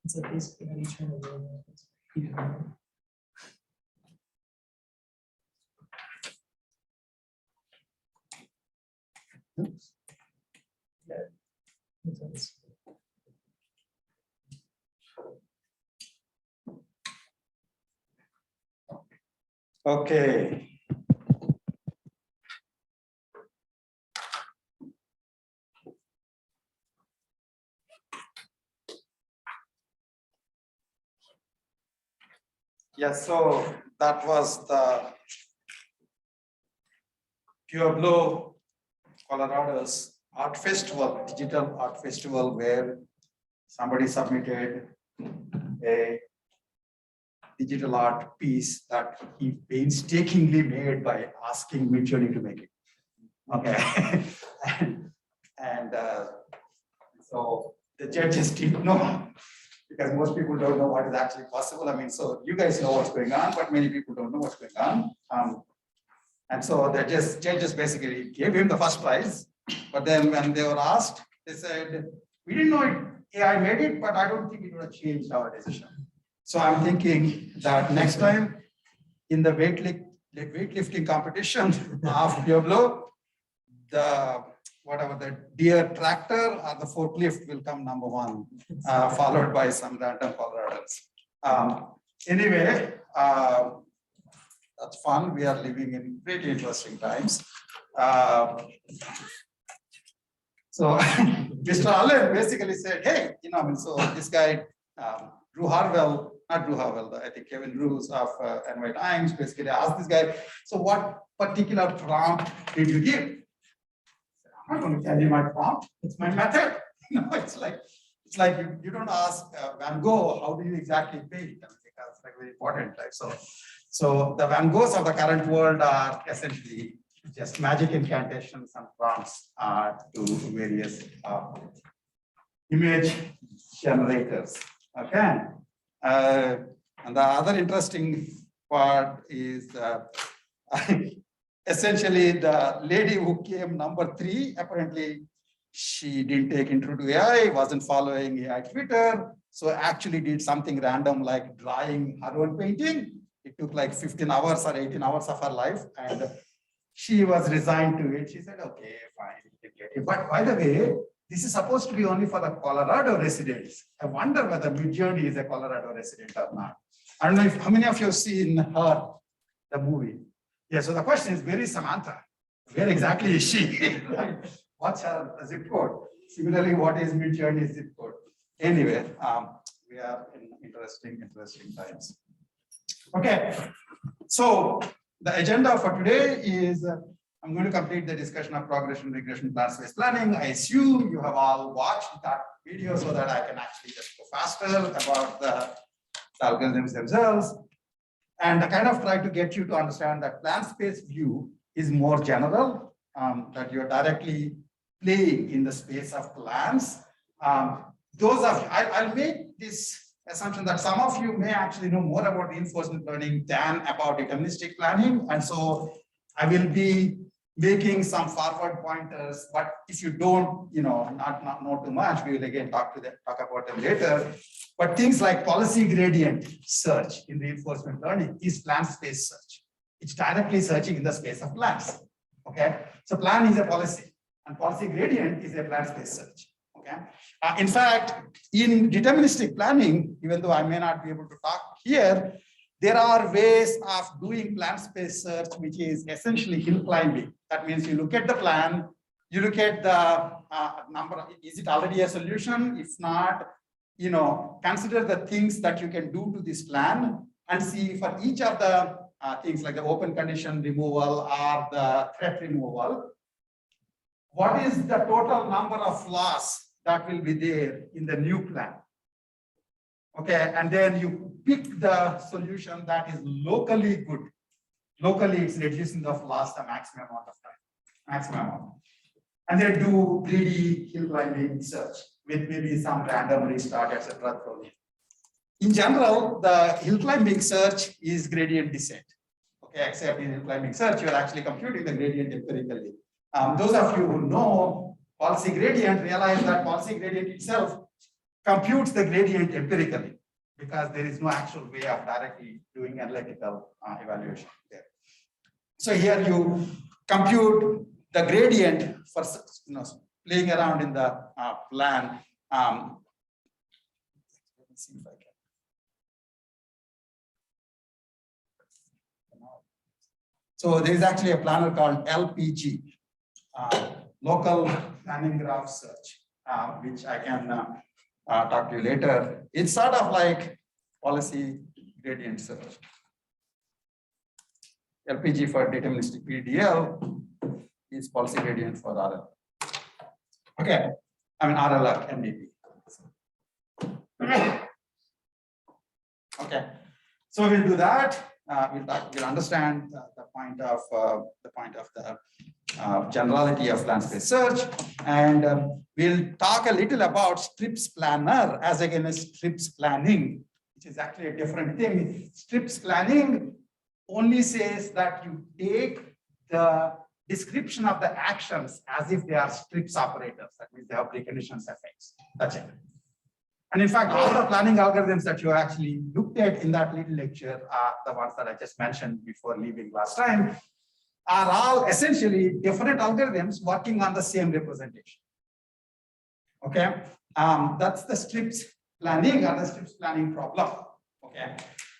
So basically, how do you turn the wheel? Oops. Yeah. Okay. Yes, so that was the Pueblo, Colorado's art festival, digital art festival, where somebody submitted a digital art piece that he painstakingly made by asking Midjourney to make it. Okay. So the judges didn't know, because most people don't know what is actually possible. I mean, so you guys know what's going on, but many people don't know what's going on. And so the judges basically gave him the first prize. But then when they were asked, they said, we didn't know AI made it, but I don't think it would have changed our decision. So I'm thinking that next time in the weightlifting competition of Pueblo, the deer tractor or the forklift will come number one, followed by some random Coloradans. Anyway, that's fun. We are living in pretty interesting times. So Mr. Allen basically said, hey, so this guy, Drew Harwell, not Drew Harwell, I think Kevin Roos of NY Times basically asked this guy, so what particular prompt did you give? I'm not going to tell you my prompt, it's my method. It's like you don't ask Van Gogh, how do you exactly paint? Because it's like very important, right? So the Van Goghs of the current world are essentially just magic incantations and prompts to various image generators. Okay. And the other interesting part is essentially the lady who came number 3, apparently she didn't take intro to AI, wasn't following AI Twitter, so actually did something random like drawing her own painting. It took like 15 hours or 18 hours of her life, and she was resigned to it. She said, okay, fine. But by the way, this is supposed to be only for the Colorado residents. I wonder whether Midjourney is a Colorado resident or not. I don't know how many of you have seen her, the movie. Yeah, so the question is, where is Samantha? Where exactly is she? What's her zip code? Similarly, what is Midjourney's zip code? Anyway, we are in interesting times. Okay, so the agenda for today is I'm going to complete the discussion of progression, regression, plan-based planning. I assume you have all watched that video so that I can actually just go faster about the algorithms themselves. And I kind of try to get you to understand that plan-space view is more general, that you're directly playing in the space of plans. I'll make this assumption that some of you may actually know more about reinforcement learning than about deterministic planning. And so I will be making some forward pointers, but if you don't, not know too much, we will again talk about them later. But things like policy gradient search in reinforcement learning is plan space search. It's directly searching in the space of plans. Okay, so plan is a policy, and policy gradient is a plan space search. Okay. In fact, in deterministic planning, even though I may not be able to talk here, there are ways of doing plan space search, which is essentially hill climbing. That means you look at the plan, you look at the number, is it already a solution? If not, consider the things that you can do to this plan and see for each of the things like the open condition removal or the threat removal, what is the total number of flaws that will be there in the new plan? Okay, and then you pick the solution that is locally good. Locally, it's reducing the flaws the maximum amount of time, maximum amount. And then do greedy hill climbing search with maybe some random restart, etc. In general, the hill climbing search is gradient descent. Okay, except in hill climbing search, you're actually computing the gradient empirically. Those of you who know policy gradient realize that policy gradient itself computes the gradient empirically because there is no actual way of directly doing analytical evaluation there. So here you compute the gradient for playing around in the plan. Let me see if I can. So there is actually a planner called LPG, Local Planning Graph Search, which I can talk to you later. It's sort of like policy gradient search. LPG for deterministic PDL is policy gradient for RL. Okay, I mean RL MDP. Okay, so we'll do that. We'll understand the point of the generality of plan space search, and we'll talk a little about strips planner as against strips planning, which is actually a different thing. Strips planning only says that you take the description of the actions as if they are strips operators. That means they have preconditions effects. That's it. And in fact, all the planning algorithms that you actually looked at in that little lecture are the ones that I just mentioned before leaving last time, are all essentially different algorithms working on the same representation. Okay, that's the strips planning or the strips planning problem. Okay,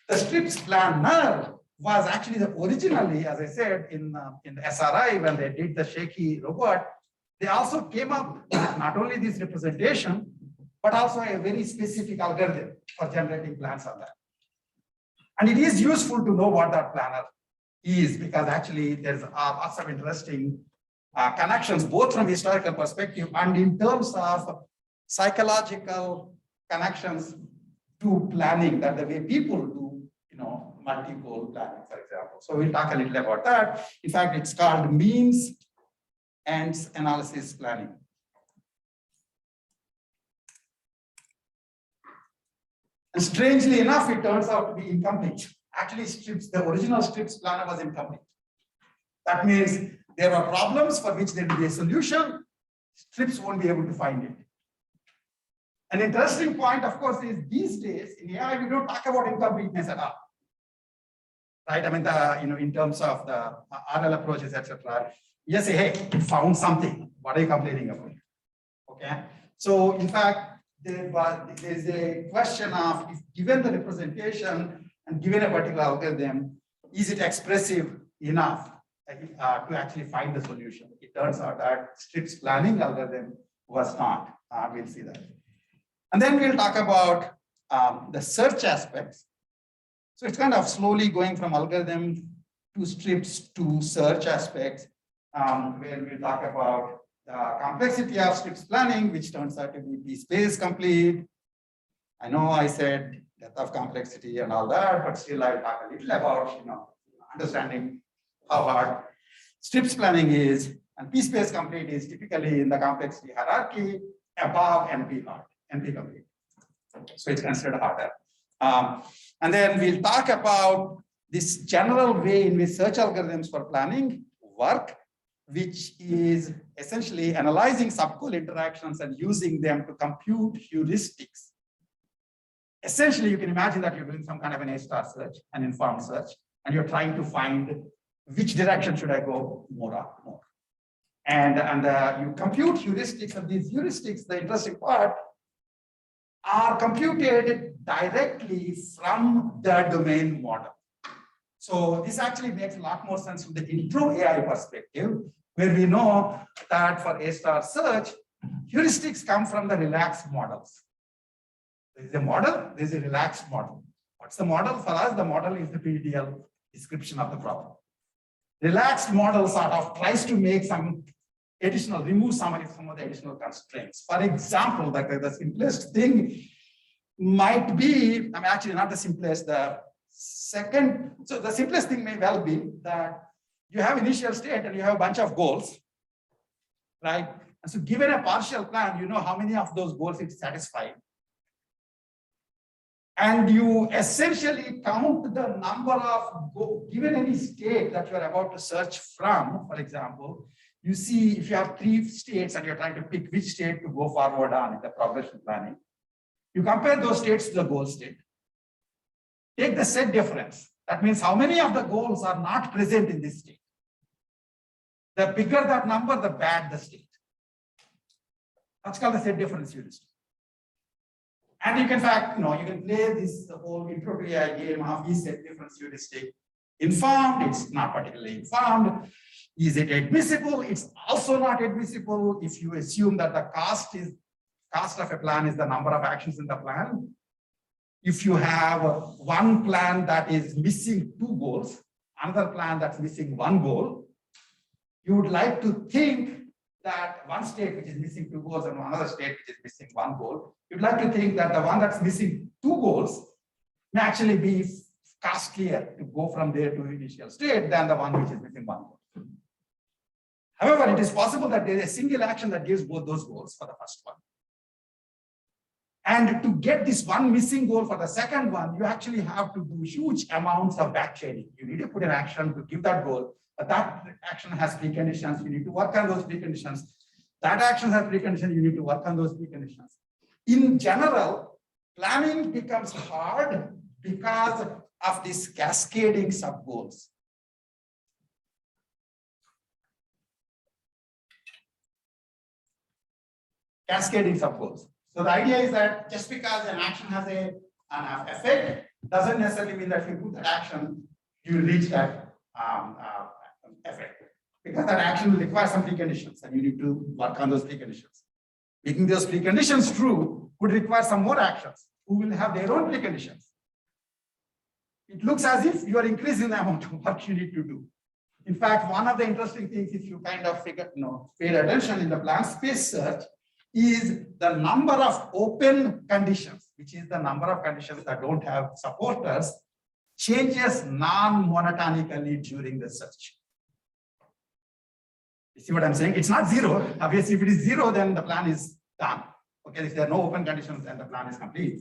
the strips planner was actually originally, as I said, in the SRI when they did the shaky robot, they also came up with not only this representation, but also a very specific algorithm for generating plans on that. And it is useful to know what that planner is, because actually there's lots of interesting connections, both from historical perspective and in terms of psychological connections to planning, that the way people do, multi-goal planning, for example. So we'll talk a little about that. In fact, it's called means ends analysis planning. And strangely enough, it turns out to be incomplete. Actually, the original strips planner was incomplete. That means there are problems for which there will be a solution. Strips won't be able to find it. An interesting point, of course, is these days in AI, we don't talk about incompleteness at all. Right? I mean, in terms of the RL approaches, etc. You say, hey, you found something. What are you complaining about? Okay. So, in fact, there is a question of, if given the representation and given a particular algorithm, is it expressive enough to actually find the solution? It turns out that strips planning algorithm was not. We'll see that. And then we'll talk about the search aspects. So it's kind of slowly going from algorithm to strips to search aspects, where we'll talk about the complexity of strips planning, which turns out to be p-space complete. I know I said depth of complexity and all that, but still I'll talk a little about understanding how hard strips planning is, and p-space complete is typically in the complexity hierarchy above NP hard, NP complete. So it's considered harder. And then we'll talk about this general way in which search algorithms for planning work, which is essentially analyzing subgoal interactions and using them to compute heuristics. Essentially, you can imagine that you're doing some kind of an A-star search, an informed search, and you're trying to find which direction should I go more or more. And you compute heuristics, and these heuristics, the interesting part, are computed directly from the domain model. So this actually makes a lot more sense from the intro AI perspective, where we know that for A-star search, heuristics come from the relaxed models. There is a model, there is a relaxed model. What's the model for us? The model is the PDL description of the problem. Relaxed model sort of tries to make some additional, remove some of the additional constraints. For example, the simplest thing might be, actually not the simplest, the simplest thing may well be that you have initial state and you have a bunch of goals, right? And so given a partial plan, you know how many of those goals it satisfies. And you essentially count the number of given any state that you are about to search from, for example, you see if you have 3 states and you're trying to pick which state to go forward on in the progression planning, you compare those states to the goal state. Take the set difference. That means how many of the goals are not present in this state. The bigger that number, the bad the state. That's called the set difference heuristic. And you can, in fact, you can play this whole intro to AI game of is set difference heuristic informed, it's not particularly informed. Is it admissible? It's also not admissible if you assume that the cost of a plan is the number of actions in the plan. If you have one plan that is missing 2 goals, another plan that's missing 1 goal, you would like to think that one state which is missing 2 goals and another state which is missing 1 goal, you'd like to think that the one that's missing 2 goals may actually be costlier to go from there to initial state than the one which is missing 1 goal. However, it is possible that there is a single action that gives both those goals for the first one. And to get this one missing goal for the second one, you actually have to do huge amounts of backchaining. You need to put an action to give that goal, but that action has preconditions. You need to work on those preconditions. That action has preconditions. You need to work on those preconditions. In general, planning becomes hard because of this cascading sub-goals. Cascading sub-goals. So the idea is that just because an action has an effect doesn't necessarily mean that if you do that action, you will reach that effect. Because that action will require some preconditions and you need to work on those preconditions. Making those preconditions true would require some more actions who will have their own preconditions. It looks as if you are increasing the amount of work you need to do. In fact, one of the interesting things, if you kind of paid attention in the plan space search, is the number of open conditions, which is the number of conditions that don't have supporters, changes non-monotonically during the search. You see what I'm saying? It's not 0. Obviously, if it is 0, then the plan is done. Okay, if there are no open conditions, then the plan is complete.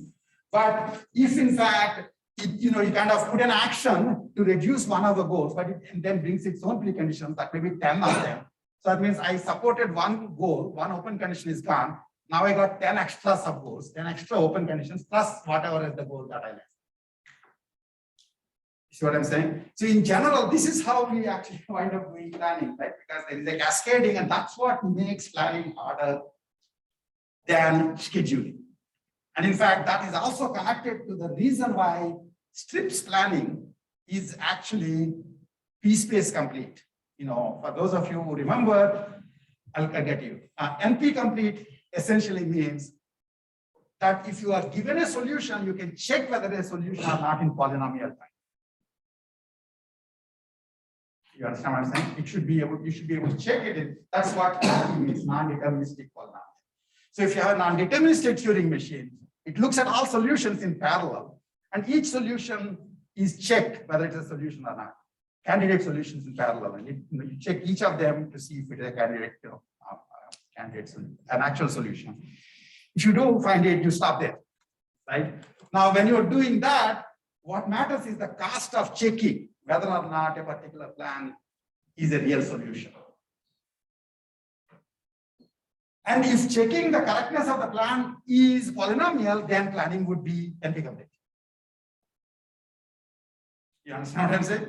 But if in fact, you kind of put an action to reduce one of the goals, but it then brings its own preconditions, that may be 10 of them. So that means I supported 1 goal, 1 open condition is gone. Now I got 10 extra sub goals, 10 extra open conditions, plus whatever is the goal that I left. You see what I'm saying? So in general, this is how we actually wind up doing planning, right? Because there is a cascading, and that's what makes planning harder than scheduling. And in fact, that is also connected to the reason why strips planning is actually P-space complete. For those of you who remember, I'll get you. NP complete essentially means that if you are given a solution, you can check whether a solution or not in polynomial time. You understand what I'm saying? You should be able to check it. That's what NP means, non-deterministic polynomial. So if you have a non-deterministic Turing machine, it looks at all solutions in parallel, and each solution is checked whether it's a solution or not. Candidate solutions in parallel, and you check each of them to see if it is a candidate, an actual solution. If you do find it, you stop there, right? Now, when you're doing that, what matters is the cost of checking whether or not a particular plan is a real solution. And if checking the correctness of the plan is polynomial, then planning would be NP complete. You understand what I'm saying?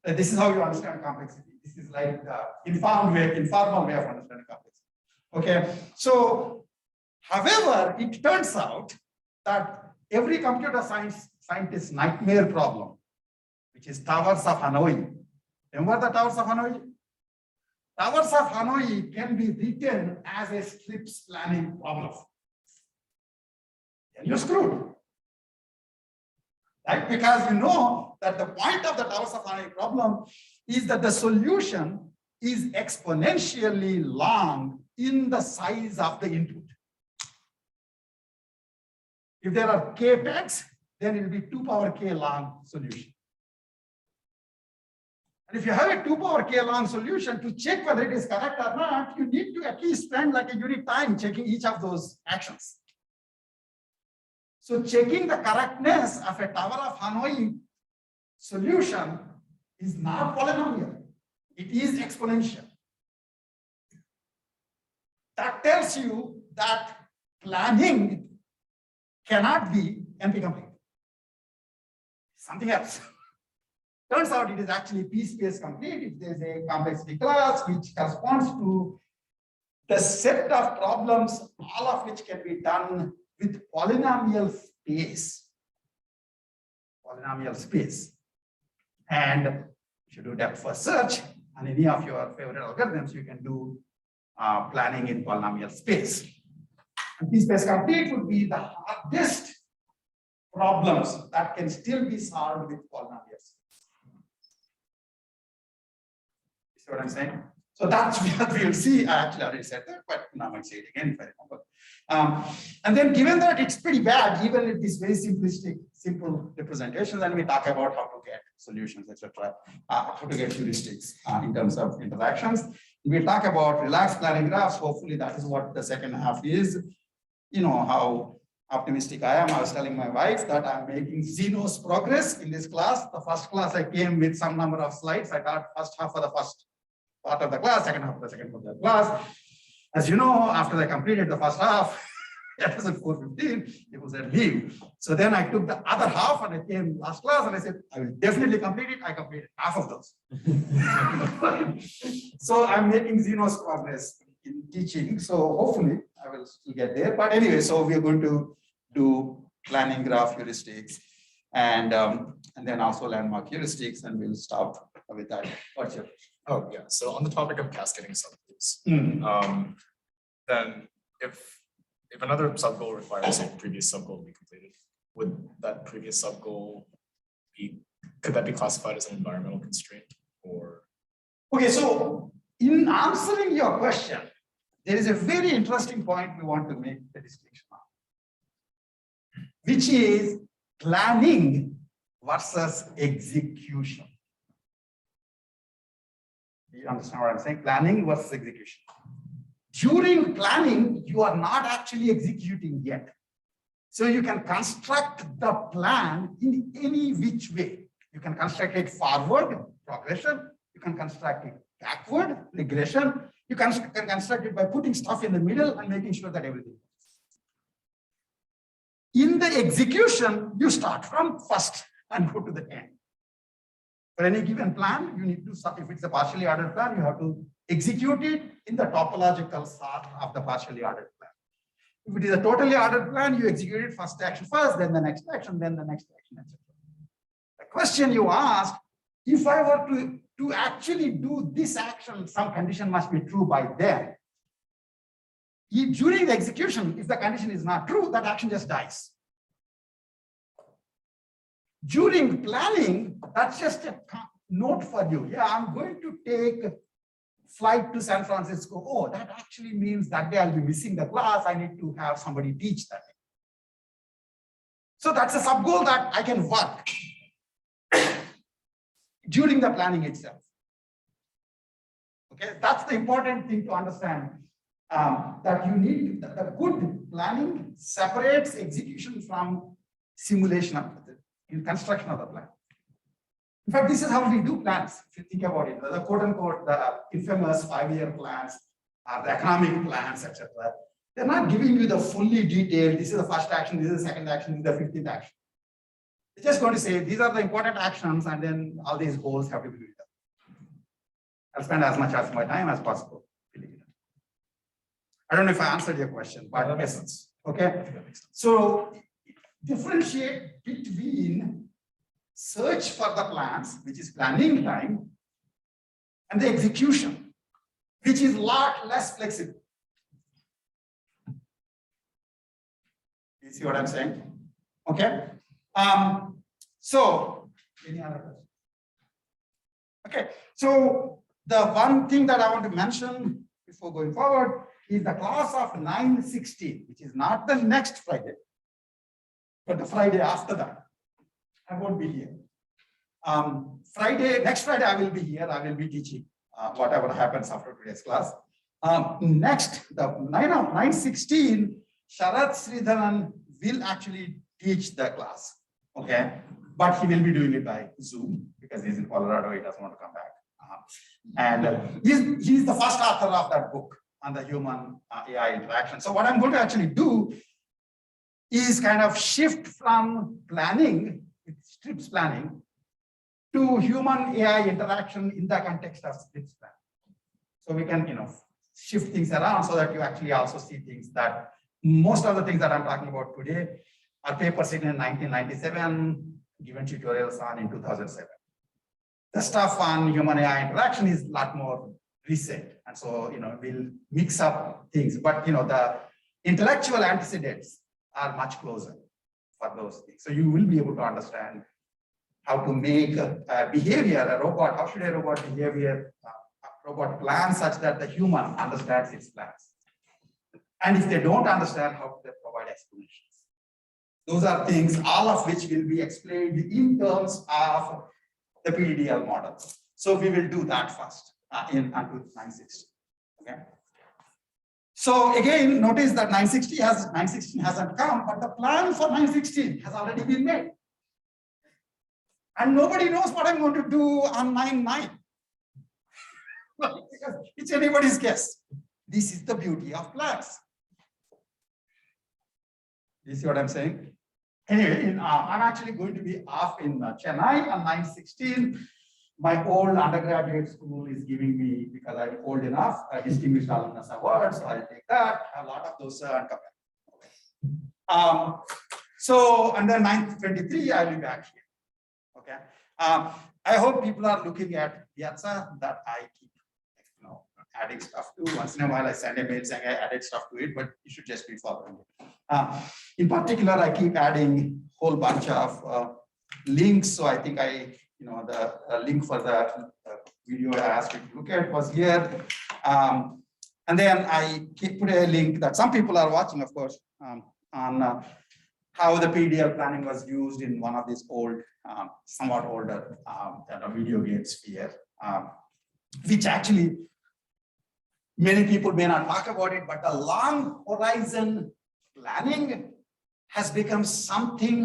This is how you understand complexity. This is like the informal way of understanding complexity. Okay. So, however, it turns out that every computer scientist's nightmare problem, which is Towers of Hanoi. Remember the Towers of Hanoi? Towers of Hanoi can be written as a strips planning problem. And you're screwed. right? Because you know that the point of the towers of Hanoi problem is that the solution is exponentially long in the size of the input. If there are k pegs, then it will be 2 power k long solution. And if you have a 2 power k long solution, to check whether it is correct or not, you need to at least spend like a unit time checking each of those actions. So checking the correctness of a Tower of Hanoi solution is not polynomial. It is exponential. That tells you that planning cannot be NP complete. Something else. Turns out it is actually P-space complete if there is a complexity class which corresponds to the set of problems, all of which can be done with polynomial space. Polynomial space. And if you do depth first search on any of your favorite algorithms, you can do planning in polynomial space. And P-space complete would be the hardest problems that can still be solved with polynomial space. You see what I'm saying? So that's what we'll see. I actually already said that, but now I might say it again if I remember. And then given that it's pretty bad, even with these very simplistic, simple representations, and we talk about how to get solutions, etc., how to get heuristics in terms of interactions. We'll talk about relaxed planning graphs. Hopefully that is what the second half is. You know how optimistic I am. I was telling my wife that I'm making Zeno's progress in this class. The first class I came with some number of slides. I taught first half of the first part of the class, second half of the second part of the class. As you know, after I completed the first half, it was at 4:15, people said leave. So then I took the other half and I came last class and I said, I will definitely complete it. I completed half of those. So I'm making Zeno's progress in teaching. So hopefully I will still get there. But anyway, so we are going to do planning graph heuristics and then also landmark heuristics, and we'll stop with that. What's your question? Oh yeah. So on the topic of cascading subgoals, then if another subgoal requires a previous subgoal to be completed, would that previous subgoal could that be classified as an environmental constraint or? Okay, so in answering your question, there is a very interesting point we want to make the distinction on, which is planning versus execution. Do you understand what I'm saying? Planning versus execution. During planning, you are not actually executing yet. So you can construct the plan in any which way. You can construct it forward, progression. You can construct it backward, regression. You can construct it by putting stuff in the middle and making sure that everything works. In the execution, you start from first and go to the end. For any given plan, you need to, if it's a partially ordered plan, you have to execute it in the topological sort of the partially ordered plan. If it is a totally ordered plan, you execute it first action first, then the next action, then the next action, etc. The question you asked, if I were to actually do this action, some condition must be true by then. During the execution, if the condition is not true, that action just dies. During planning, that's just a note for you. Yeah, I'm going to take flight to San Francisco. Oh, that actually means that day I'll be missing the class. I need to have somebody teach that day. So that's a sub-goal that I can work during the planning itself. Okay, that's the important thing to understand. That you need the good planning separates execution from simulation of the construction of the plan. In fact, this is how we do plans. If you think about it, the quote-unquote the infamous 5-year plans, the economic plans, etc. They're not giving you the fully detailed. This is the first action. This is the second action. This is the 15th action. They're just going to say these are the important actions, and then all these goals have to be written. I'll spend as much of my time as possible. I don't know if I answered your question, but that makes sense. Okay, so differentiate between search for the plans, which is planning time, and the execution, which is a lot less flexible. You see what I'm saying? Okay. So, any other questions? Okay, so the one thing that I want to mention before going forward is the class of 9/16, which is not the next Friday, but the Friday after that. I won't be here. Next Friday, I will be here. I will be teaching whatever happens after today's class. Next, the 9/16, Sharath Sridharan will actually teach the class. Okay, but he will be doing it by Zoom because he's in Colorado. He doesn't want to come back. And he's the first author of that book on the human AI interaction. So what I'm going to actually do is kind of shift from planning, strips planning, to human AI interaction in the context of strips planning. So we can, shift things around so that you actually also see things that most of the things that I'm talking about today are papers written in 1997, given tutorials on in 2007. The stuff on human AI interaction is a lot more recent. And so, we'll mix up things, but, the intellectual antecedents are much closer for those things. So you will be able to understand how to make a behavior, a robot, how should a robot robot plan such that the human understands its plans. And if they don't understand, how do they provide explanations? Those are things, all of which will be explained in terms of the PDDL model. So we will do that first until 9/16. Okay. So again, notice that 9/16 hasn't come, but the plan for 9/16 has already been made. And nobody knows what I'm going to do on 9/9. Because it's anybody's guess. This is the beauty of plans. You see what I'm saying? Anyway, I'm actually going to be off in Chennai on 9/16. My old undergraduate school is giving me, because I'm old enough, a distinguished alumnus award, so I'll take that. A lot of those and come back. So under 9/23, I will be back here. Okay. I hope people are looking at Piazza that I keep adding stuff to. Once in a while, I send a mail saying I added stuff to it, but you should just be following it. In particular, I keep adding a whole bunch of links. So I think the link for the video I asked you to look at was here. And then I put a link that some people are watching, of course, on how the PDL planning was used in one of these old, somewhat older video game sphere, which actually many people may not talk about it, but the long horizon planning has become something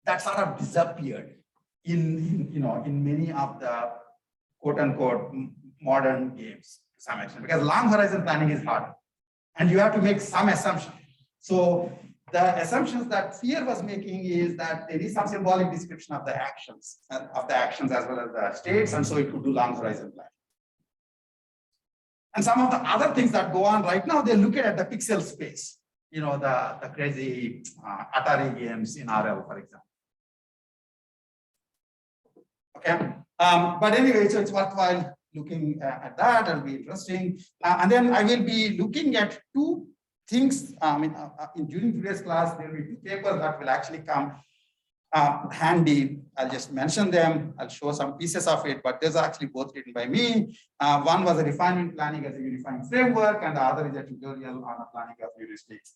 that sort of disappeared in many of the quote unquote modern games to some extent, because long horizon planning is hard and you have to make some assumptions. So the assumptions that Fear was making is that there is some symbolic description of the actions as well as the states, and so it could do long horizon planning. And some of the other things that go on right now, they look at the pixel space, the crazy Atari games in RL, for example. Okay, but anyway, so it's worthwhile looking at that. It'll be interesting. And then I will be looking at two things. During today's class, there will be two papers that will actually come handy. I'll just mention them. I'll show some pieces of it, but these are actually both written by me. One was a refinement planning as a unifying framework, and the other is a tutorial on a planning of heuristics.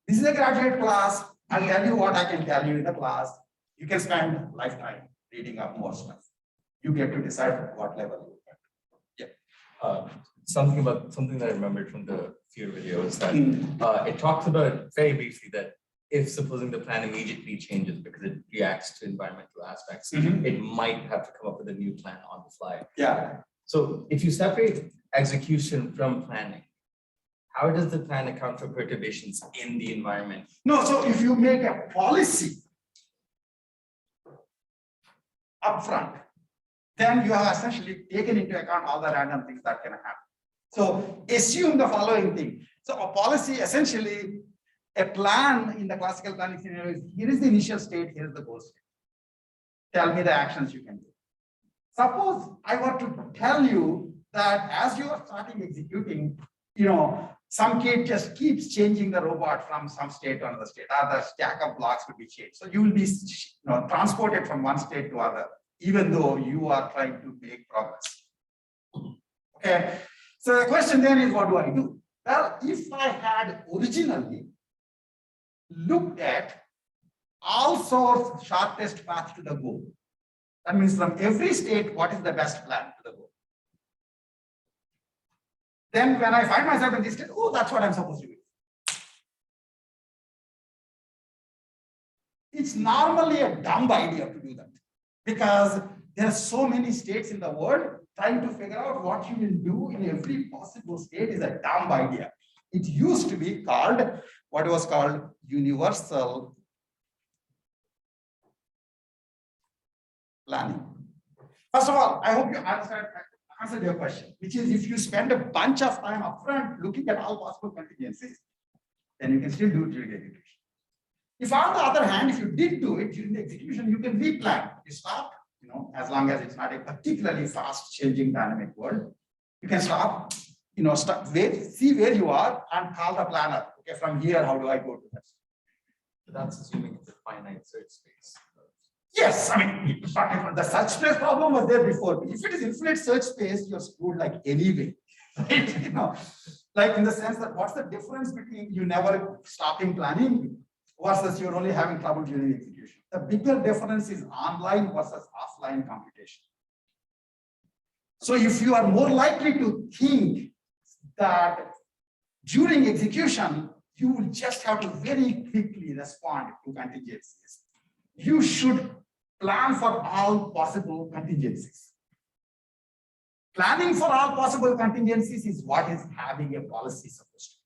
This is a graduate class. I'll tell you what I can tell you in the class. You can spend a lifetime reading up more stuff. You get to decide what level you get. Yeah. Something that I remembered from the Fear video is that it talks about very briefly that if supposing the plan immediately changes because it reacts to environmental aspects, it might have to come up with a new plan on the fly. Yeah. So if you separate execution from planning, how does the plan account for perturbations in the environment? No, so if you make a policy upfront, then you have essentially taken into account all the random things that can happen. So assume the following thing. So a policy, essentially, a plan in the classical planning scenario is, here is the initial state, here is the goal state. Tell me the actions you can do. Suppose I were to tell you that as you are starting executing, Some kid just keeps changing the robot from some state to another state, or the stack of blocks will be changed. So you will be transported from one state to other, even though you are trying to make progress. Okay, so the question then is, what do I do? Well, if I had originally looked at all sorts shortest path to the goal, that means from every state, what is the best plan to the goal? Then when I find myself in this state, oh, that's what I'm supposed to do. It's normally a dumb idea to do that, because there are so many states in the world. Trying to figure out what you will do in every possible state is a dumb idea. It used to be called, what was called universal planning. First of all, I hope you answered your question, which is, if you spend a bunch of time upfront looking at all possible contingencies, then you can still do it during the execution. If on the other hand, if you did do it during the execution, you can replan. You stop, as long as it's not a particularly fast changing dynamic world, you can stop, see where you are and call the planner. Okay, from here, how do I go to this? So that's assuming it's a finite search space. Yes, I mean, the search space problem was there before. If it is infinite search space, you're screwed like anyway. Right? Like in the sense that what's the difference between you never stopping planning versus you're only having trouble during execution? The bigger difference is online versus offline computation. So if you are more likely to think that during execution, you will just have to very quickly respond to contingencies, you should plan for all possible contingencies. Planning for all possible contingencies is what is having a policy supposed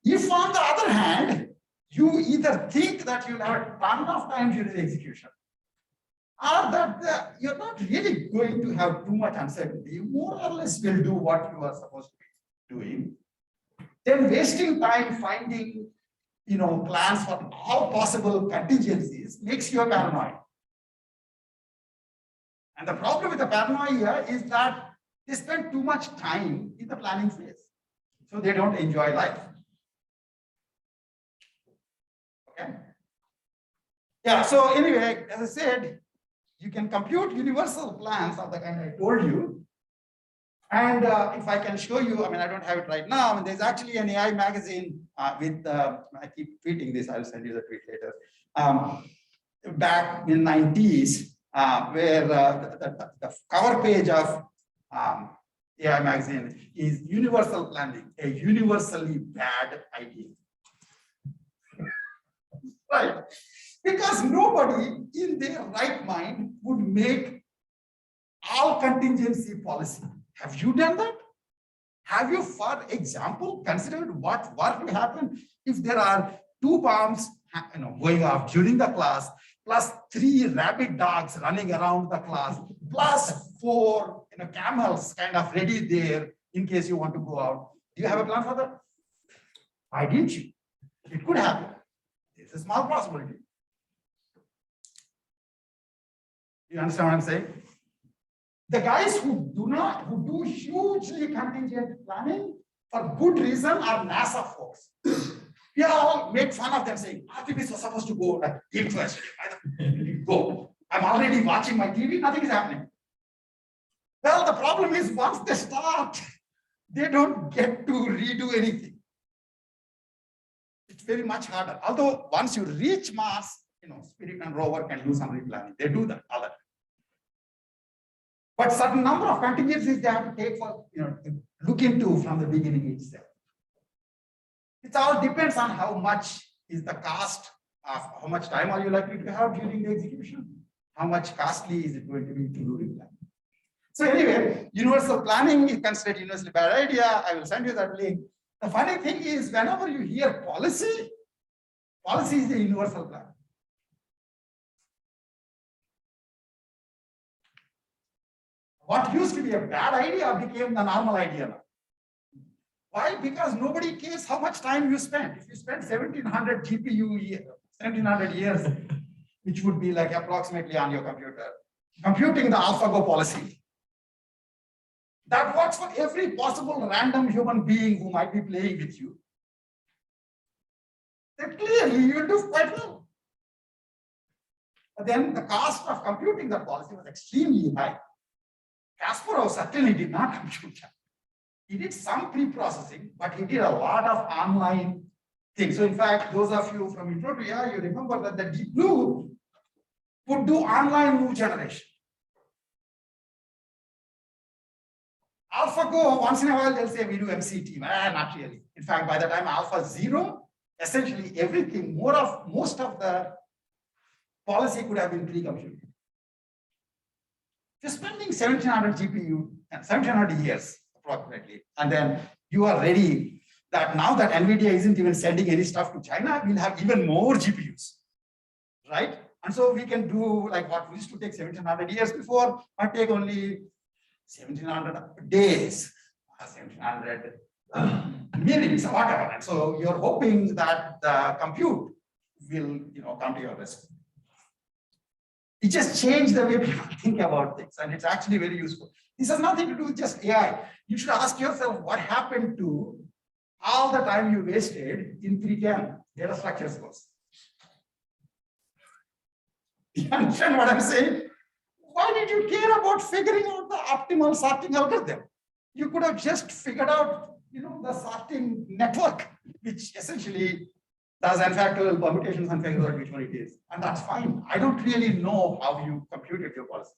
to. If on the other hand, you either think that you'll have a ton of time during the execution, or that you're not really going to have too much uncertainty, you more or less will do what you are supposed to be doing, then wasting time finding plans for all possible contingencies makes you a paranoid. And the problem with the paranoia is that they spend too much time in the planning phase, so they don't enjoy life. Okay. Yeah, so anyway, as I said, you can compute universal plans of the kind I told you. And if I can show you, I don't have it right now. There's actually an AI magazine with, I keep tweeting this, I'll send you the tweet later. Back in the 90s, where the cover page of AI magazine is universal planning, a universally bad idea. Right? Because nobody in their right mind would make all contingency policy. Have you done that? Have you, for example, considered what were to happen if there are 2 bombs going off during the class, plus 3 rabid dogs running around the class, plus 4 camels kind of ready there in case you want to go out? Do you have a plan for that? Why didn't you? It could happen. It's a small possibility. You understand what I'm saying? The guys who do hugely contingent planning for good reason are NASA folks. We all make fun of them saying, RTPs are supposed to go like game first. Go. I'm already watching my TV, nothing is happening. Well, the problem is once they start, they don't get to redo anything. It's very much harder. Although once you reach Mars, Spirit and rover can do some replanning. They do that all the time. But certain number of contingencies they have to take for, look into from the beginning itself. It all depends on how much is the cost of, how much time are you likely to have during the execution? How much costly is it going to be to do replanning? So anyway, universal planning is considered universally bad idea. I will send you that link. The funny thing is, whenever you hear policy, policy is the universal plan. What used to be a bad idea became the normal idea now. Why? Because nobody cares how much time you spend. If you spend 1700 GPU year, 1700 years, which would be like approximately on your computer, computing the AlphaGo policy, That works for every possible random human being who might be playing with you. Then clearly you will do quite well. But then the cost of computing that policy was extremely high. Kasparov certainly did not compute that. He did some pre-processing, but he did a lot of online things. So in fact, those of you from Intro to AI, you remember that the Deep Blue would do online move generation. AlphaGo, once in a while, they'll say we do MCT. Not really. In fact, by the time Alpha 0, essentially everything, most of the policy could have been pre-computed. You're spending 1700 GPU and 1700 years approximately, and then you are ready that now that NVIDIA isn't even sending any stuff to China, we'll have even more GPUs, right? And so we can do like what used to take 1700 years before, might take only 1700 days, 1700 minutes, or whatever. And so you're hoping that the compute will, come to your rescue. It just changed the way people think about things, and it's actually very useful. This has nothing to do with just AI. You should ask yourself what happened to all the time you wasted in 310 data structures course. You understand what I'm saying? Why did you care about figuring out the optimal sorting algorithm? You could have just figured out, the sorting network, which essentially does n factorial permutations and figures out which one it is. And that's fine. I don't really know how you computed your policy.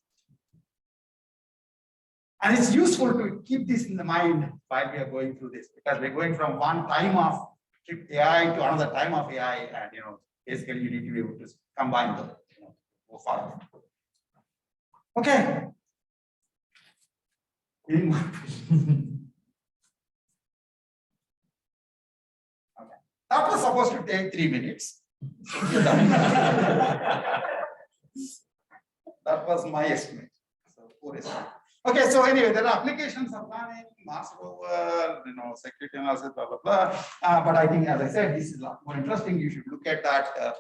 And it's useful to keep this in the mind while we are going through this, because we're going from one time of AI to another time of AI, and basically you need to be able to combine them, go forward. Okay. That was supposed to take 3 minutes. So we're done. That was my estimate. So poor estimate. Okay, so anyway, there are applications of planning, Mars rover, security analysis, blah, blah, blah. But I think, as I said, this is a lot more interesting. You should look at that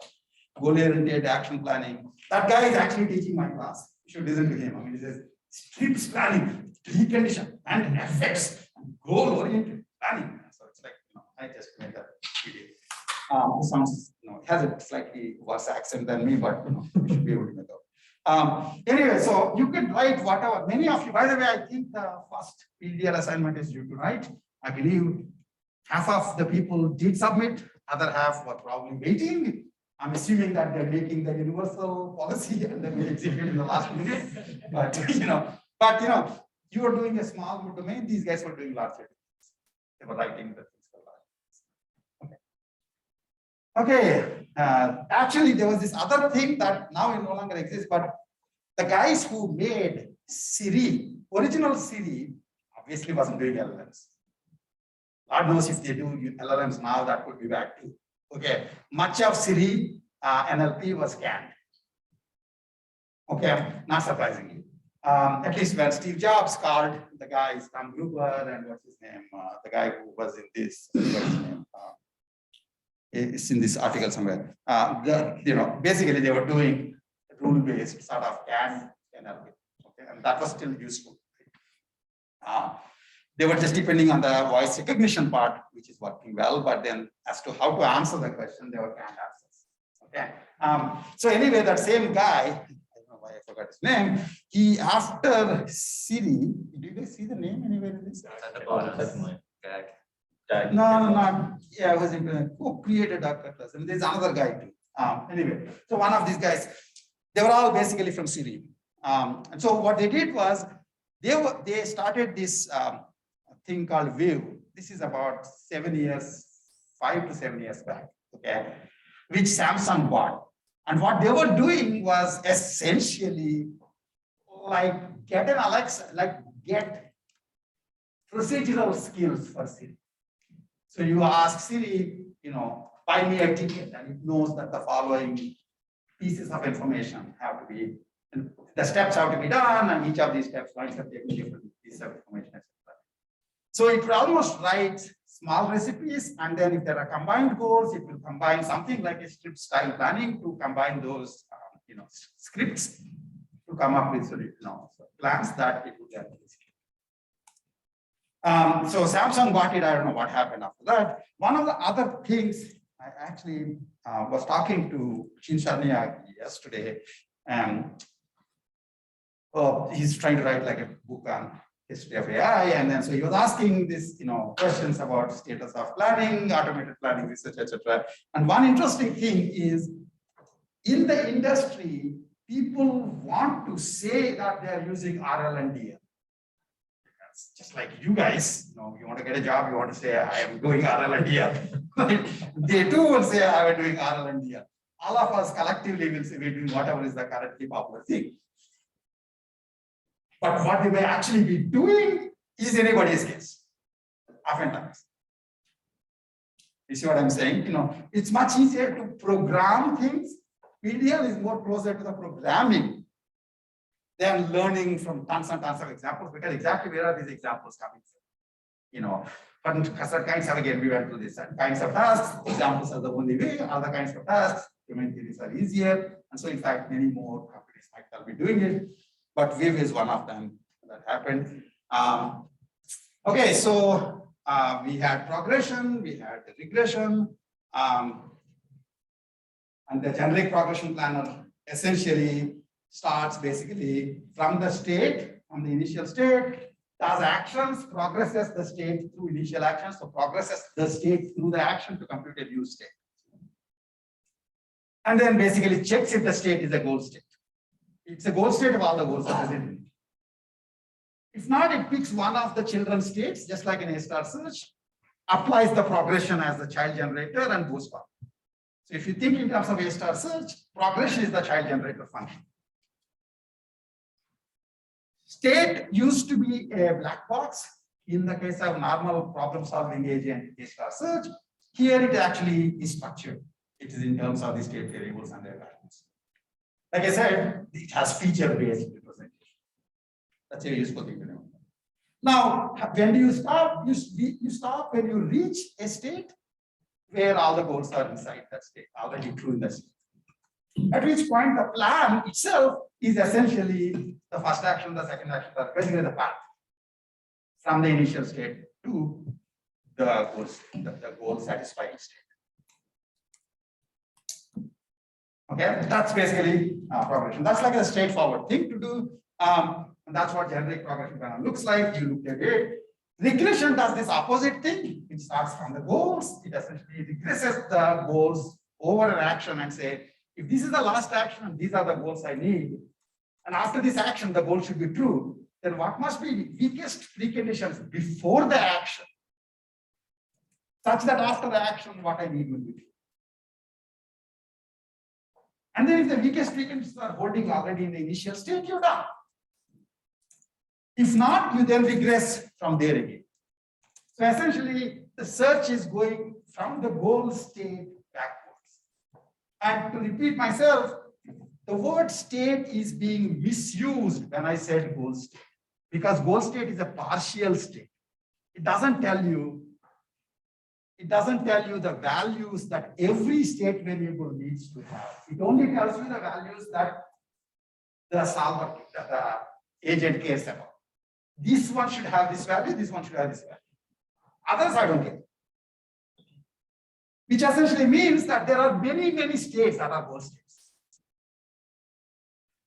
goal-oriented action planning. That guy is actually teaching my class. You should listen to him. I mean, he says, strips planning, precondition, and effects, and goal-oriented planning. So it's like, I just made that video. It sounds, it has a slightly worse accent than me, but you should be able to make out. Anyway, so you can write whatever. Many of you, by the way, I think the first PDL assignment is due to write. I believe half of the people did submit, other half were probably waiting. I'm assuming that they're making the universal policy and then we execute in the last minute. But you are doing a small domain. These guys were doing larger domains. They were writing the things for large. Okay. Actually, there was this other thing that now it no longer exists, but the guys who made Siri, original Siri, obviously wasn't doing LLMs. God knows if they do LLMs now, that could be bad too. Okay, much of Siri NLP was canned. Okay, not surprisingly. At least when Steve Jobs called the guys, Tom Gruber and what's his name, the guy who was in this, what's his name? It's in this article somewhere. Basically they were doing rule-based sort of canned NLP. Okay, and that was still useful. They were just depending on the voice recognition part, which is working well, but then as to how to answer the question, they were canned answers. Okay. So anyway, that same guy, I don't know why I forgot his name, he after Siri, did you guys see the name anywhere in this? At the bottom. No. Yeah, I was who created Dr. Class. And there's another guy too. Anyway, so one of these guys, they were all basically from Siri. And so what they did was they started this thing called Viv. This is about 5 to 7 years back, okay, which Samsung bought. And what they were doing was essentially like get an Alexa, get procedural skills for Siri. So you ask Siri, buy me a ticket, and it knows that the following pieces of information have to be, the steps have to be done, and each of these steps winds up taking different pieces of information, etc. So it will almost write small recipes, and then if there are combined goals, it will combine something like a script style planning to combine those, scripts to come up with plans that it would get. So Samsung got it. I don't know what happened after that. One of the other things I actually was talking to Chin Sharniak yesterday, and he's trying to write like a book on history of AI, and then so he was asking this, questions about status of planning, automated planning research, etc. And one interesting thing is, in the industry, people want to say that they are using RL and DL. Just like you guys, you want to get a job, you want to say, I am doing RL and DL. They too will say, I am doing RL and DL. All of us collectively will say we're doing whatever is the currently popular thing. But what they may actually be doing is anybody's guess, oftentimes. You see what I'm saying? It's much easier to program things. PDL is more closer to the programming than learning from tons and tons of examples, because exactly where are these examples coming from? But certain kinds of, again, we went through this, certain kinds of tasks, examples are the only way, other kinds of tasks, domain theories are easier. And so in fact, many more companies might well be doing it, but Viv is one of them that happened. Okay, so we had progression, we had the regression, and the generic progression planner essentially starts basically from the state, from the initial state, does actions, progresses the state through initial actions, so progresses the state through the action to compute a new state. And then basically checks if the state is a goal state. It's a goal state if all the goals are present in it. If not, it picks one of the children states, just like an A-star search, applies the progression as the child generator and goes forward. So if you think in terms of A-star search, progression is the child generator function. State used to be a black box in the case of normal problem solving agent A-star search. Here it actually is structured. It is in terms of the state variables and their values. Like I said, it has feature-based representation. That's a useful thing to know. Now, when do you stop? You stop when you reach a state where all the goals are inside that state, already true in that state. At which point the plan itself is essentially the first action, the second action, basically the path from the initial state to the goal satisfying state. Okay, that's basically progression. That's like a straightforward thing to do. And that's what generic progression planner looks like. You look at it. Regression does this opposite thing. It starts from the goals. It essentially regresses the goals over an action and say, if this is the last action and these are the goals I need, and after this action, the goal should be true, then what must be the weakest preconditions before the action, such that after the action, what I need will be true. And then if the weakest preconditions are holding already in the initial state, you're done. If not, you then regress from there again. So essentially, the search is going from the goal state backwards. And to repeat myself, the word state is being misused when I said goal state, because goal state is a partial state. It doesn't tell you the values that every state variable needs to have. It only tells you the values that the solver, the agent cares about. This one should have this value, this one should have this value. Others, I don't care. Which essentially means that there are many, many states that are goal states.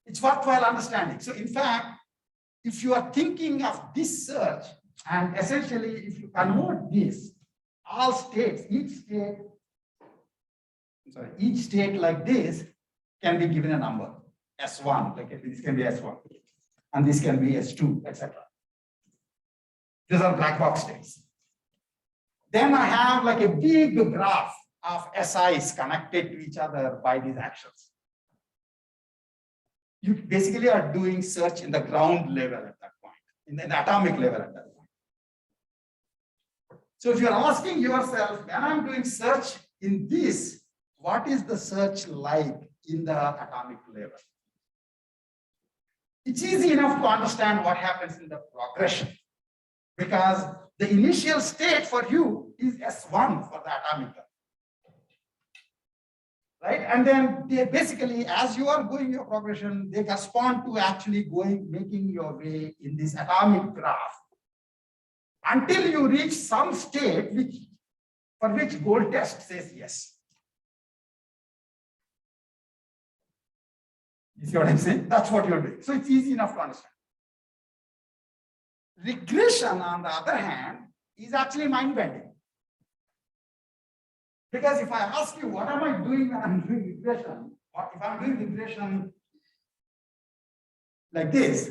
It's worthwhile understanding. So in fact, if you are thinking of this search, and essentially if you convert this, all states, each state like this can be given a number, S1, like this can be S1, and this can be S2, etc. These are black box states. Then I have like a big graph of SIs connected to each other by these actions. You basically are doing search in the ground level at that point, in the atomic level at that point. So if you're asking yourself, when I'm doing search in this, what is the search like in the atomic level? It's easy enough to understand what happens in the progression, because the initial state for you is S1 for the atomic level. Right? And then they basically, as you are going your progression, they correspond to actually making your way in this atomic graph. until you reach some state for which goal test says yes. You see what I'm saying? That's what you're doing. So it's easy enough to understand. Regression, on the other hand, is actually mind-bending. Because if I ask you, what am I doing when I'm doing regression? Or if I'm doing regression like this,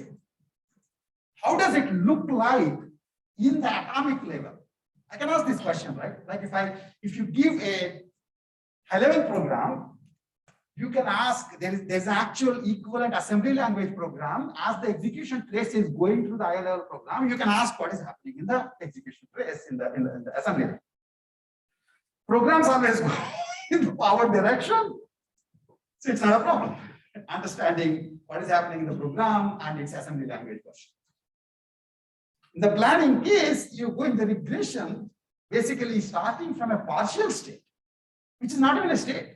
how does it look like in the atomic level? I can ask this question, right? Like if you give a high-level program, you can ask, there's an actual equivalent assembly language program. As the execution trace is going through the high-level program, you can ask what is happening in the execution trace in the assembly line. Programs always go in the power direction, so it's not a problem. Understanding what is happening in the program and its assembly language version. In the planning case, you go in the regression, basically starting from a partial state, which is not even a state.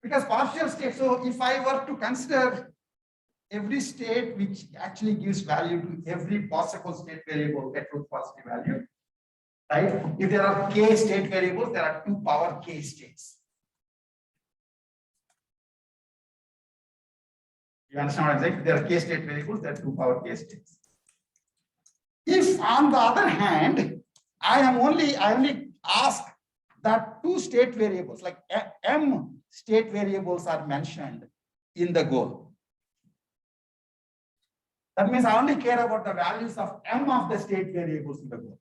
Because partial state, so if I were to consider every state which actually gives value to every possible state variable, a truth positive value, right? If there are k state variables, there are 2 power k states. You understand what I'm saying? If there are k state variables, there are 2 power k states. If on the other hand, I only ask that 2 state variables, like m state variables are mentioned in the goal. That means I only care about the values of m of the state variables in the goal.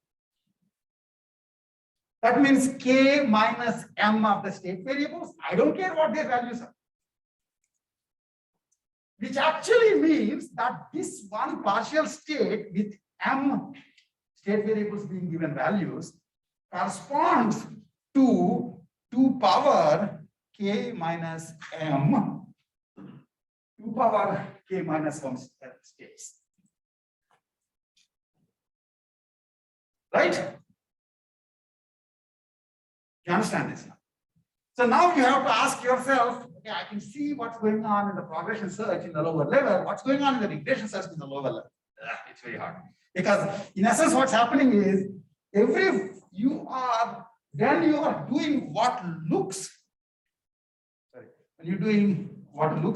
That means k minus m of the state variables, I don't care what their values are. Which actually means that this one partial state with m state variables being given values corresponds to 2 power k minus m, 2 power k minus 1 states. Right? You understand this now? So now you have to ask yourself, okay, I can see what's going on in the progression search in the lower level, what's going on in the regression search in the lower level. It's very hard. Because in essence, what's happening is when you are doing what looks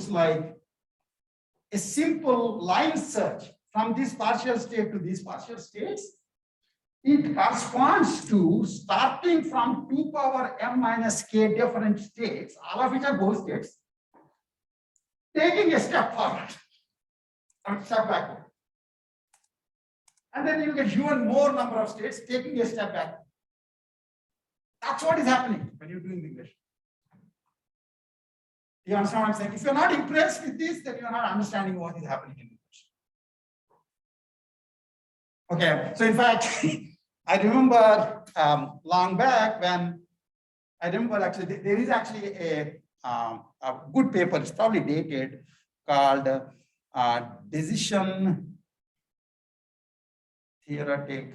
like a simple line search from this partial state to these partial states, it corresponds to starting from 2 power m minus k different states, all of which are goal states, taking a step forward and step backward. And then you get even more number of states taking a step back. That's what is happening when you're doing regression. You understand what I'm saying? If you're not impressed with this, then you're not understanding what is happening in regression. Okay, so in fact, I remember long back when there is actually a good paper, it's probably dated, called Decision Theoretic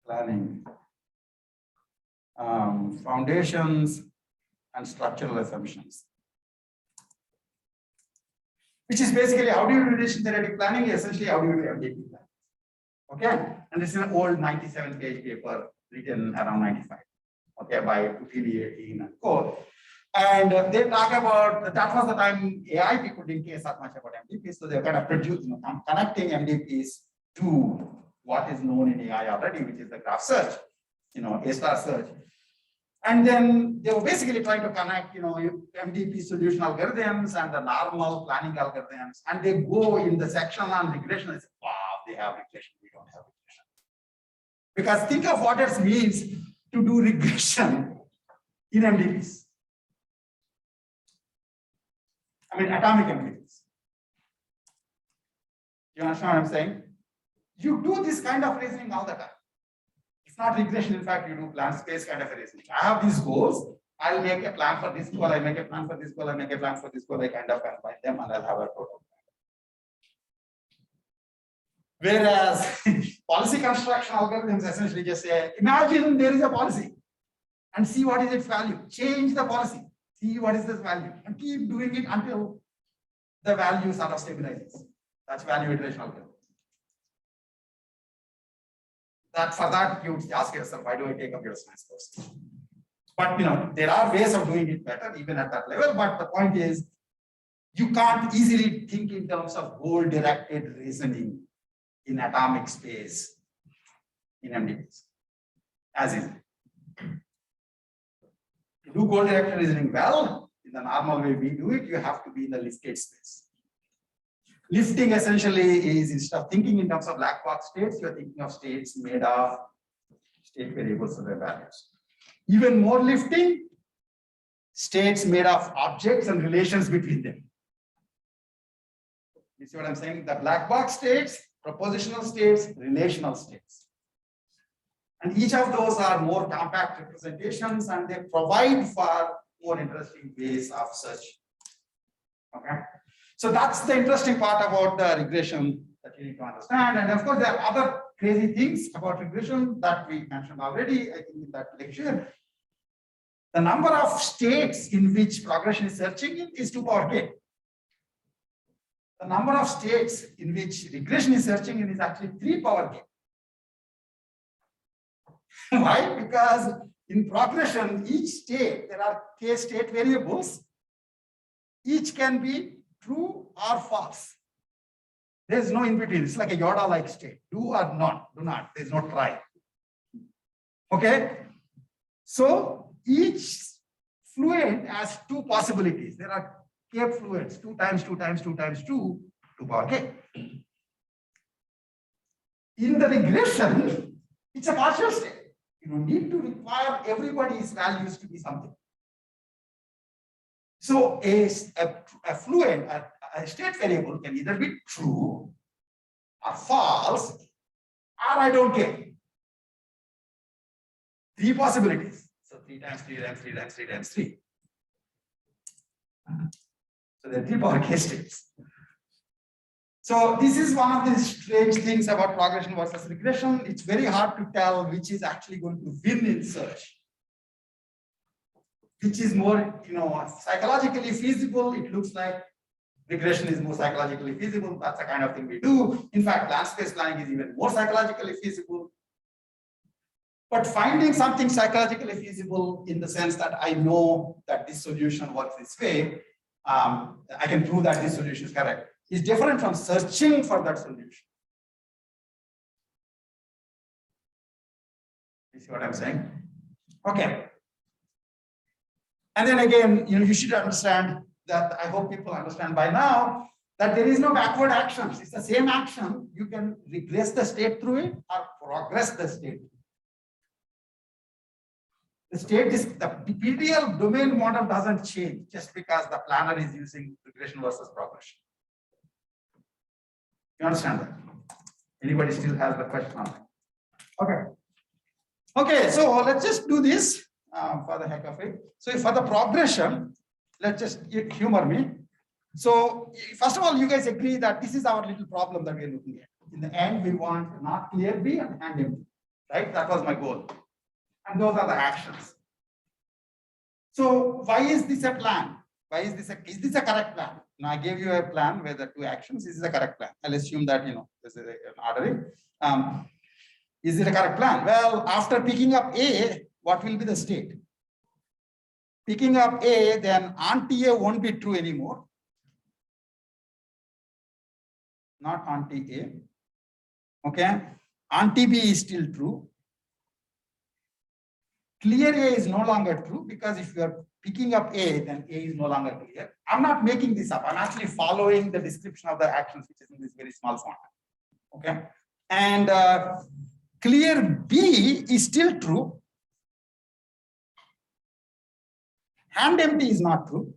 Planning, Foundations and Structural Assumptions, which is basically how do you do decision theoretic planning, essentially how do you do MDP planning. Okay, and this is an old 97-page paper written around 95, okay, by Utili and co. And they talk about, that was the time AI people didn't care that much about MDPs, so they're kind of connecting MDPs to what is known in AI already, which is the graph search, A-star search. And then they were basically trying to connect, MDP solution algorithms and the normal planning algorithms, and they go in the section on regression and say, wow, they have regression, we don't have regression. Because think of what it means to do regression in MDPs. I mean, atomic MDPs. You understand what I'm saying? You do this kind of reasoning all the time. It's not regression, in fact, you do plan space kind of a reasoning. I have these goals, I'll make a plan for this goal, I make a plan for this goal, I make a plan for this goal, I kind of combine them and I'll have a total plan. Whereas policy construction algorithms essentially just say, imagine there is a policy and see what is its value, change the policy, see what is this value, and keep doing it until the value sort of stabilizes. That's value iteration algorithm. that for that you would ask yourself, why do I take up your science course? But there are ways of doing it better even at that level. But the point is, you can't easily think in terms of goal-directed reasoning in atomic space in MDBs as easily. To do goal-directed reasoning well, in the normal way we do it, you have to be in the lifted space. Lifting essentially is, instead of thinking in terms of black box states, you're thinking of states made of state variables or their values. Even more lifting, states made of objects and relations between them. You see what I'm saying? The black box states, propositional states, relational states. And each of those are more compact representations, and they provide for more interesting ways of search. Okay. So that's the interesting part about the regression that you need to understand. And of course, there are other crazy things about regression that we mentioned already, I think, in that lecture. The number of states in which progression is searching in is 2 power k. The number of states in which regression is searching in is actually 3 power k. Why? Because in progression, each state, there are k state variables. Each can be true or false. There's no in between. It's like a Yoda-like state. Do or not, do not. There's no try. Okay? So each fluent has 2 possibilities. There are k fluents, 2 times 2 times 2 times 2, 2 power k. In the regression, it's a partial state. You don't need to require everybody's values to be something. So a fluent, a state variable can either be true or false, or I don't care. 3 possibilities. So 3 times 3 times 3 times 3 times 3. So there are 3 power k states. So this is one of the strange things about progression versus regression. It's very hard to tell which is actually going to win in search. Which is more, psychologically feasible. It looks like regression is more psychologically feasible. That's the kind of thing we do. In fact, land-space planning is even more psychologically feasible. But finding something psychologically feasible in the sense that I know that this solution works this way, I can prove that this solution is correct, is different from searching for that solution. You see what I'm saying? Okay. And then again, you should understand that, I hope people understand by now, that there is no backward actions. It's the same action. You can regress the state through it or progress the state. The state is, the PDL domain model doesn't change just because the planner is using regression versus progression. You understand that? Anybody still has the question on that? Okay. Okay, so let's just do this for the heck of it. So for the progression, let's just humor me. So first of all, you guys agree that this is our little problem that we're looking at. In the end, we want not clear B and hand empty, right? That was my goal. And those are the actions. So why is this a plan? Why is this a correct plan? Now I gave you a plan where the 2 actions. This is a correct plan. I'll assume that, this is an ordering. Is it a correct plan? Well, after picking up A, what will be the state? Picking up A, then anti-A won't be true anymore. Not anti-A. Okay. Anti-B is still true. Clear A is no longer true because if you are picking up A, then A is no longer clear. I'm not making this up. I'm actually following the description of the actions, which is in this very small font. Okay. And clear B is still true. Hand empty is not true.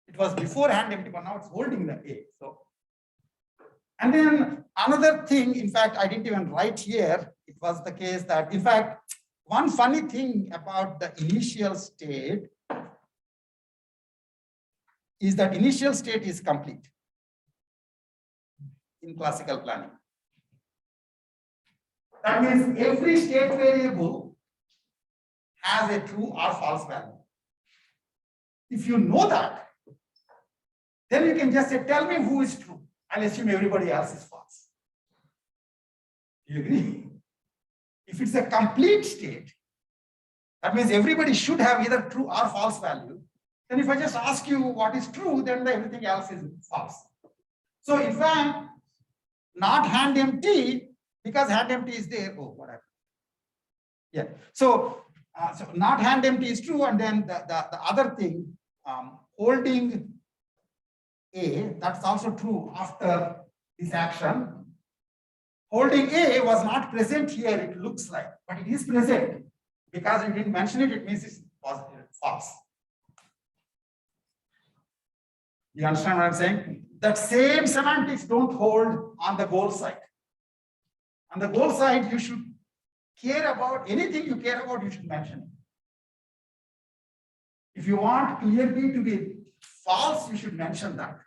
It was before hand empty, but now it's holding the A. So, and then another thing, in fact, I didn't even write here. It was the case that, in fact, one funny thing about the initial state is that initial state is complete in classical planning. That means every state variable has a true or false value. If you know that, then you can just say, tell me who is true. I'll assume everybody else is false. Do you agree? If it's a complete state, that means everybody should have either true or false value. Then if I just ask you what is true, then everything else is false. So in fact, not hand empty, because hand empty is there. Oh, what happened? Yeah. So not hand empty is true, and then the other thing, holding A, that's also true after this action. Holding A was not present here, it looks like, but it is present. Because you didn't mention it, it means it's positive, false. You understand what I'm saying? That same semantics don't hold on the goal side. On the goal side, you should care about anything you care about, you should mention it. If you want clear B to be false, you should mention that.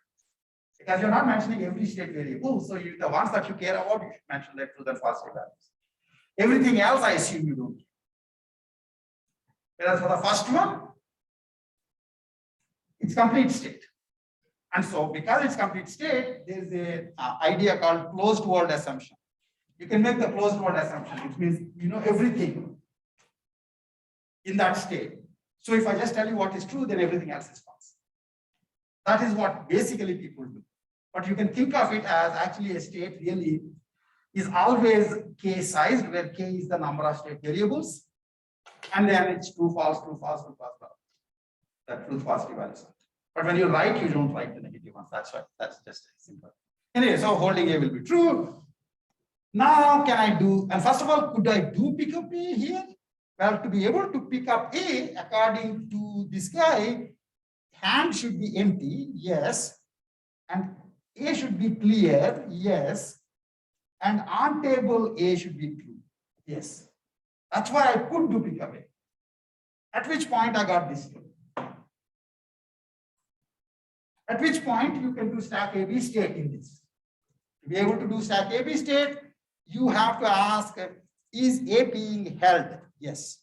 Because you're not mentioning every state variable. So the ones that you care about, you should mention that true and false values. Everything else, I assume you don't. Whereas for the first one, it's complete state. And so because it's complete state, there's an idea called closed world assumption. You can make the closed world assumption, which means you know everything in that state. So if I just tell you what is true, then everything else is false. That is what basically people do. But you can think of it as actually a state really is always k sized, where k is the number of state variables. And then it's true, false, true, false, true, false, false. That true, false values. But when you write, you don't write the negative ones. That's right. That's just simple. Anyway, so holding A will be true. Now can I do, and first of all, could I do pick up A here? Well, to be able to pick up A, according to this guy, hand should be empty, yes. And A should be clear, yes. And on table A should be true, yes. That's why I could do pick up A. At which point I got this true. At which point you can do stack AB state in this. To be able to do stack AB state, you have to ask, is A being held? Yes.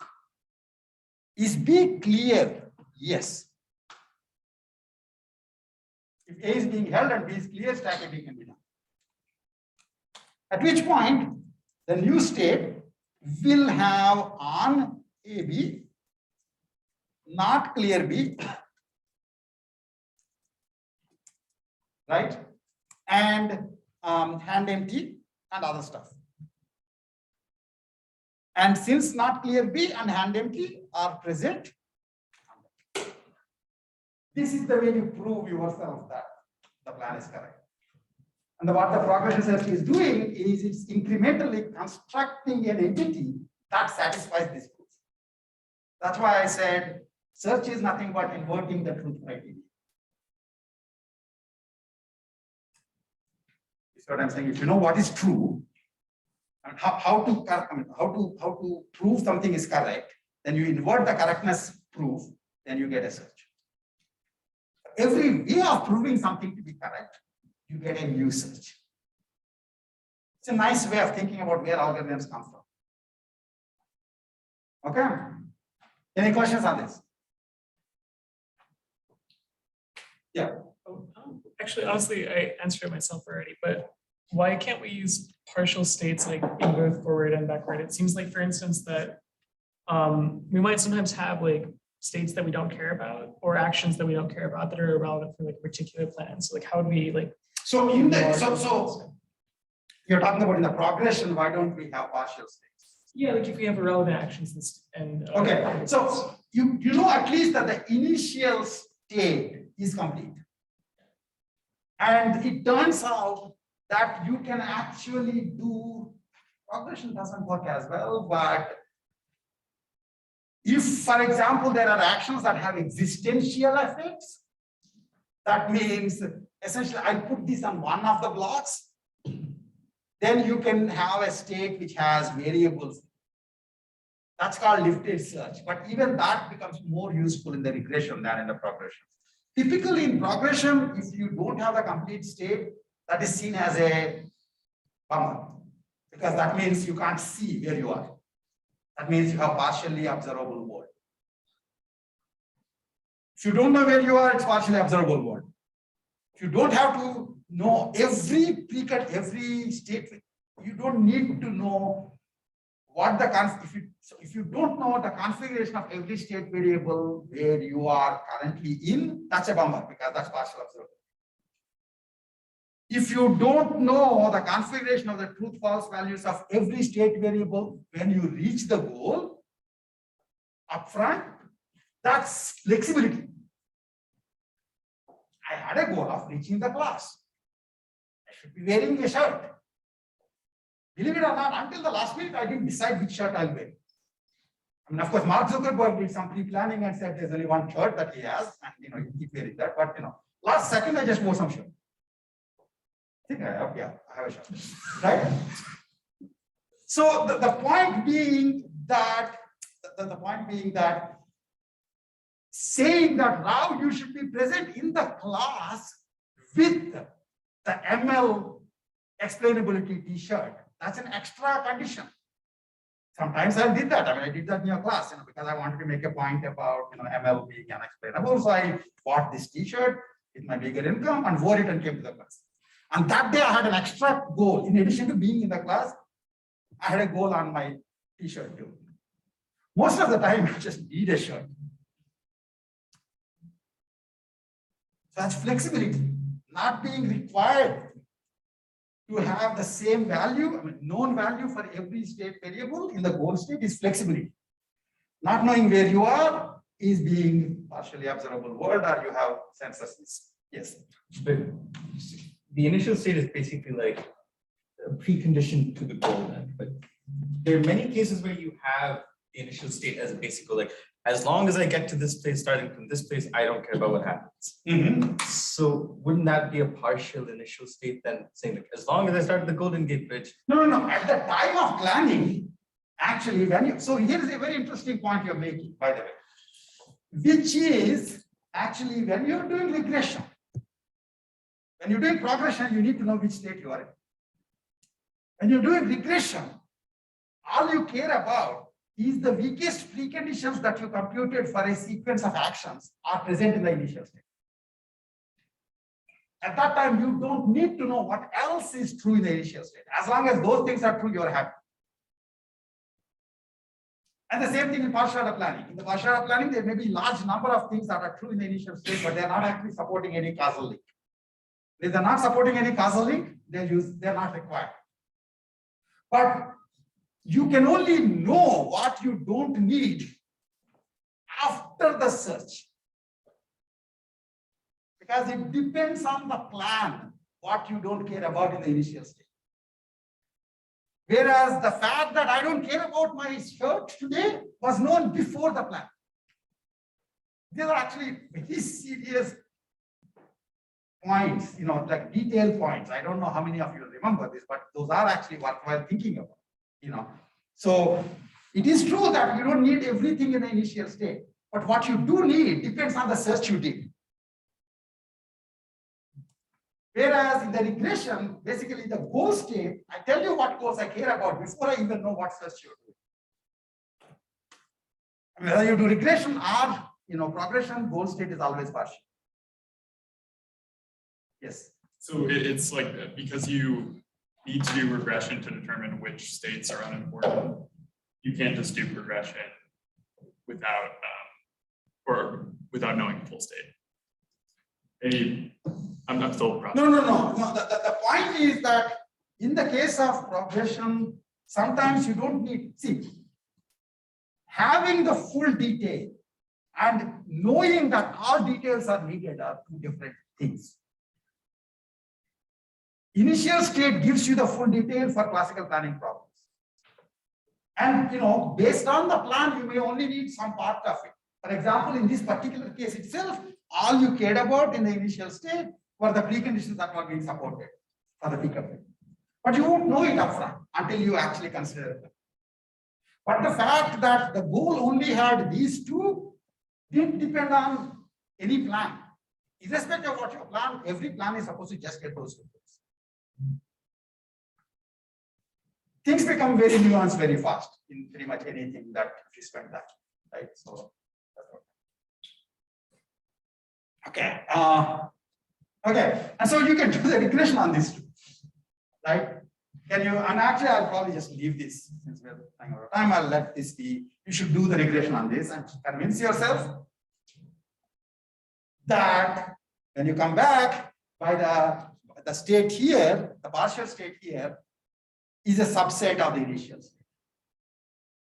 Is B clear? Yes. If A is being held and B is clear, stack AB can be done. At which point, the new state will have on AB, not clear B, right? And hand empty and other stuff. And since not clear B and hand empty are present, this is the way you prove yourself that the plan is correct. And what the progression search is doing is it's incrementally constructing an entity that satisfies this proof. That's why I said search is nothing but inverting the truth criteria. That's what I'm saying. If you know what is true and how to prove something is correct, then you invert the correctness proof, then you get a search. Every way of proving something to be correct, you get a new search. It's a nice way of thinking about where algorithms come from. Okay? Any questions on this? Yeah. Actually, honestly, I answered it myself already, but why can't we use partial states like in both forward and backward? It seems like, for instance, that we might sometimes have like states that we don't care about or actions that we don't care about that are irrelevant for like a particular plan. So like how do we like so in the so you're talking about in the progression, why don't we have partial states? Yeah, like if we have irrelevant actions and okay, so you know at least that the initial state is complete. And it turns out that you can actually do progression doesn't work as well, but if, for example, there are actions that have existential effects, that means essentially I put this on one of the blocks, then you can have a state which has variables. That's called lifted search. But even that becomes more useful in the regression than in the progression. Typically in progression, if you don't have a complete state, that is seen as a bummer, because that means you can't see where you are. That means you have partially observable world. If you don't know where you are, it's partially observable world. If you don't have to know every state you don't need to know what the if you don't know the configuration of every state variable where you are currently in, that's a bummer because that's partial observability. If you don't know the configuration of the truth false values of every state variable when you reach the goal upfront, that's flexibility. I had a goal of reaching the class. I should be wearing a shirt. Believe it or not, until the last minute, I didn't decide which shirt I'll wear. I mean, of course, Mark Zuckerberg did some pre-planning and said there's only one shirt that he has, and you keep wearing that. But last second, I just wore some shirt. I think I have a shirt, right? So the point being that saying that now you should be present in the class with the ML explainability T-shirt. That's an extra condition. Sometimes I did that. I mean, I did that in your class, because I wanted to make a point about ML being unexplainable. So I bought this T-shirt with my bigger income and wore it and came to the class. And that day I had an extra goal. In addition to being in the class, I had a goal on my T-shirt too. Most of the time, I just need a shirt. So that's flexibility, not being required to have the same value, I mean, known value for every state variable in the goal state is flexibility. Not knowing where you are is being partially observable world, or you have senselessness. Yes. But the initial state is basically like a precondition to the goal then. But there are many cases where you have the initial state as a basic goal, like as long as I get to this place, starting from this place, I don't care about what happens. So wouldn't that be a partial initial state then, saying like, as long as I start at the Golden Gate Bridge? No. At the time of planning, actually, so here's a very interesting point you're making, by the way, which is actually when you're doing regression, when you're doing progression, you need to know which state you are in. When you're doing regression, all you care about is the weakest preconditions that you computed for a sequence of actions are present in the initial state. At that time, you don't need to know what else is true in the initial state. As long as those things are true, you're happy. And the same thing in partial order planning. In the partial order planning, there may be large number of things that are true in the initial state, but they're not actually supporting any causal link. If they're not supporting any causal link, they're not required. But you can only know what you don't need after the search. Because it depends on the plan, what you don't care about in the initial state. Whereas the fact that I don't care about my shirt today was known before the plan. These are actually very serious points, like detailed points. I don't know how many of you remember this, but those are actually worthwhile thinking about. So it is true that you don't need everything in the initial state, but what you do need depends on the search you did. Whereas in the regression, basically the goal state, I tell you what goals I care about before I even know what search you're doing. I mean, whether you do regression or progression, goal state is always partial. Yes. So it's like because you need to do regression to determine which states are unimportant. You can't just do progression without knowing the full state. Maybe I'm still processing. No. The point is that in the case of progression, sometimes you don't need, having the full detail and knowing that all details are needed are two different things. Initial state gives you the full detail for classical planning problems. And based on the plan, you may only need some part of it. For example, in this particular case itself, all you cared about in the initial state were the preconditions that were being supported for the pickup. But you won't know it upfront until you actually consider them. But the fact that the goal only had these two didn't depend on any plan. Irrespective of what your plan, every plan is supposed to just get those two things. Things become very nuanced very fast in pretty much anything that you spend that, right? So okay. And so you can do the regression on this too, right? Can you, and actually I'll probably just leave this since we're running out of time. I'll let this be, you should do the regression on this and convince yourself that when you come back by the state here, the partial state here is a subset of the initial state.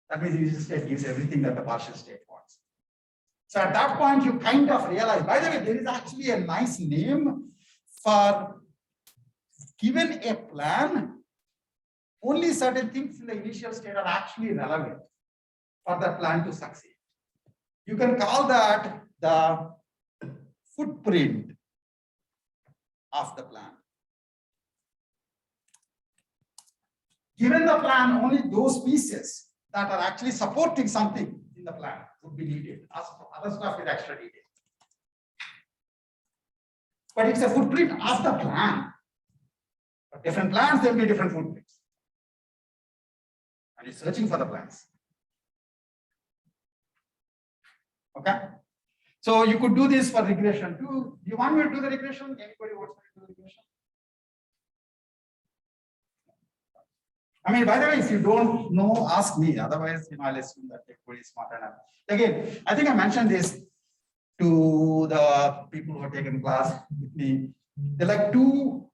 That means the initial state gives everything that the partial state wants. So at that point, you kind of realize, by the way, there is actually a nice name for given a plan, only certain things in the initial state are actually relevant for the plan to succeed. You can call that the footprint of the plan. Given the plan, only those pieces that are actually supporting something in the plan would be needed. Other stuff is extra needed. But it's a footprint of the plan. For different plans, there will be different footprints. And you're searching for the plans. Okay? So you could do this for regression too. Do you want me to do the regression? Anybody wants me to do the regression? I mean, by the way, if you don't know, ask me. Otherwise, I'll assume that everybody is smarter enough. Again, I think I mentioned this to the people who are taking class with me. There are like two,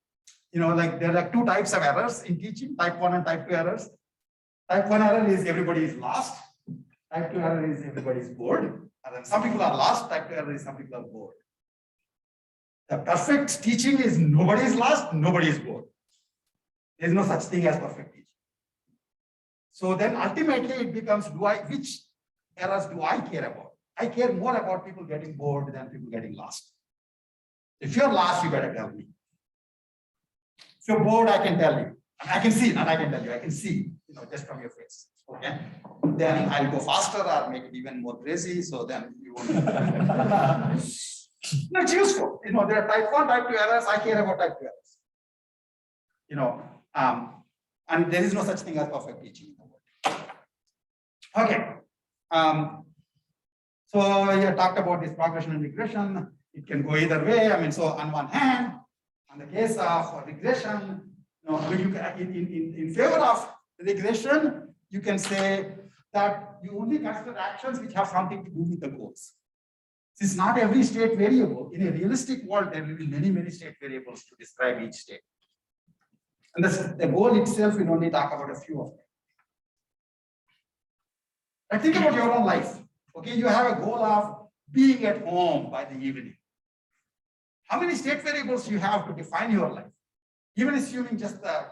there are like two types of errors in teaching, type 1 and type 2 errors. Type 1 error is everybody is lost. Type 2 error is everybody is bored. And then some people are lost. Type 2 error is some people are bored. The perfect teaching is nobody is lost, nobody is bored. There is no such thing as perfect teaching. So then ultimately it becomes, which errors do I care about? I care more about people getting bored than people getting lost. If you're lost, you better tell me. If you're bored, I can tell you. I can see, not I can tell you, I can see, just from your face. Okay. Then I'll go faster or make it even more crazy. So then you won't. No, it's useful. There are type 1, type 2 errors. I care about type 2 errors. And there is no such thing as perfect teaching in the world. Okay. So you talked about this progression and regression. It can go either way. I mean, so on one hand, on the case of regression, in favor of regression, you can say that you only consider actions which have something to do with the goals. Since not every state variable, in a realistic world, there will be many, many state variables to describe each state. And the goal itself, we only talk about a few of them. But think about your own life. Okay, you have a goal of being at home by the evening. How many state variables do you have to define your life? Even assuming just the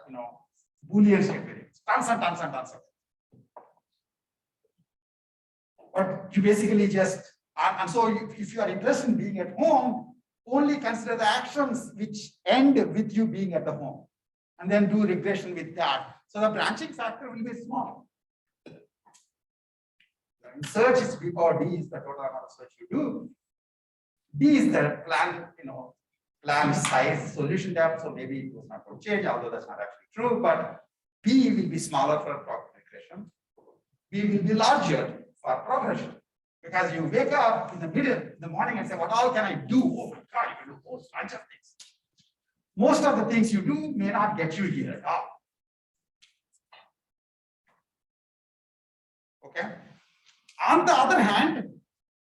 Boolean state variables, tons and tons and tons of them. But you basically just, and so if you are interested in being at home, only consider the actions which end with you being at the home, and then do regression with that. So the branching factor will be small. In search is B power D is the total amount of search you do. D is the plan size solution depth. So maybe it was not going to change, although that's not actually true. But B will be smaller for regression. B will be larger for progression. Because you wake up in the middle, in the morning and say, what all can I do? Oh my God, you can do a whole bunch of things. Most of the things you do may not get you here at all. Okay. On the other hand,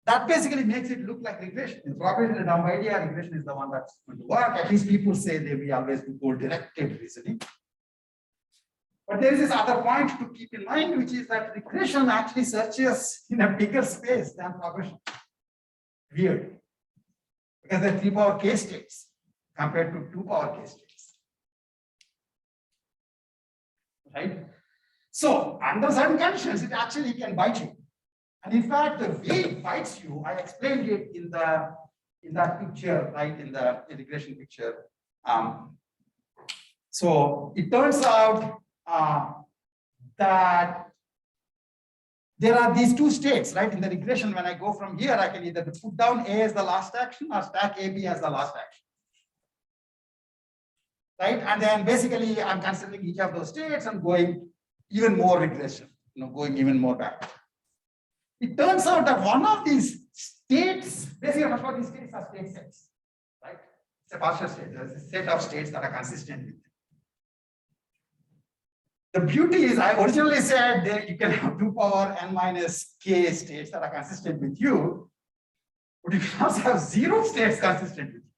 that basically makes it look like regression. It's probably a dumb idea. Regression is the one that's going to work. At least people say they will always do goal-directed reasoning. But there is this other point to keep in mind, which is that regression actually searches in a bigger space than progression. Weird. Because there are 3 power k states compared to 2 power k states. Right? So, under certain conditions, it actually can bite you. And in fact, the way it bites you, I explained it in that picture, right? In the regression picture. So it turns out that there are these 2 states, right? In the regression, when I go from here, I can either put down A as the last action or stack AB as the last action. Right? And then basically I'm considering each of those states and going even more regression, going even more back. It turns out that one of these states, basically most of these states are state sets, right? It's a partial state. There's a set of states that are consistent with it. The beauty is I originally said that you can have 2 power n minus k states that are consistent with you, but you can also have 0 states consistent with you.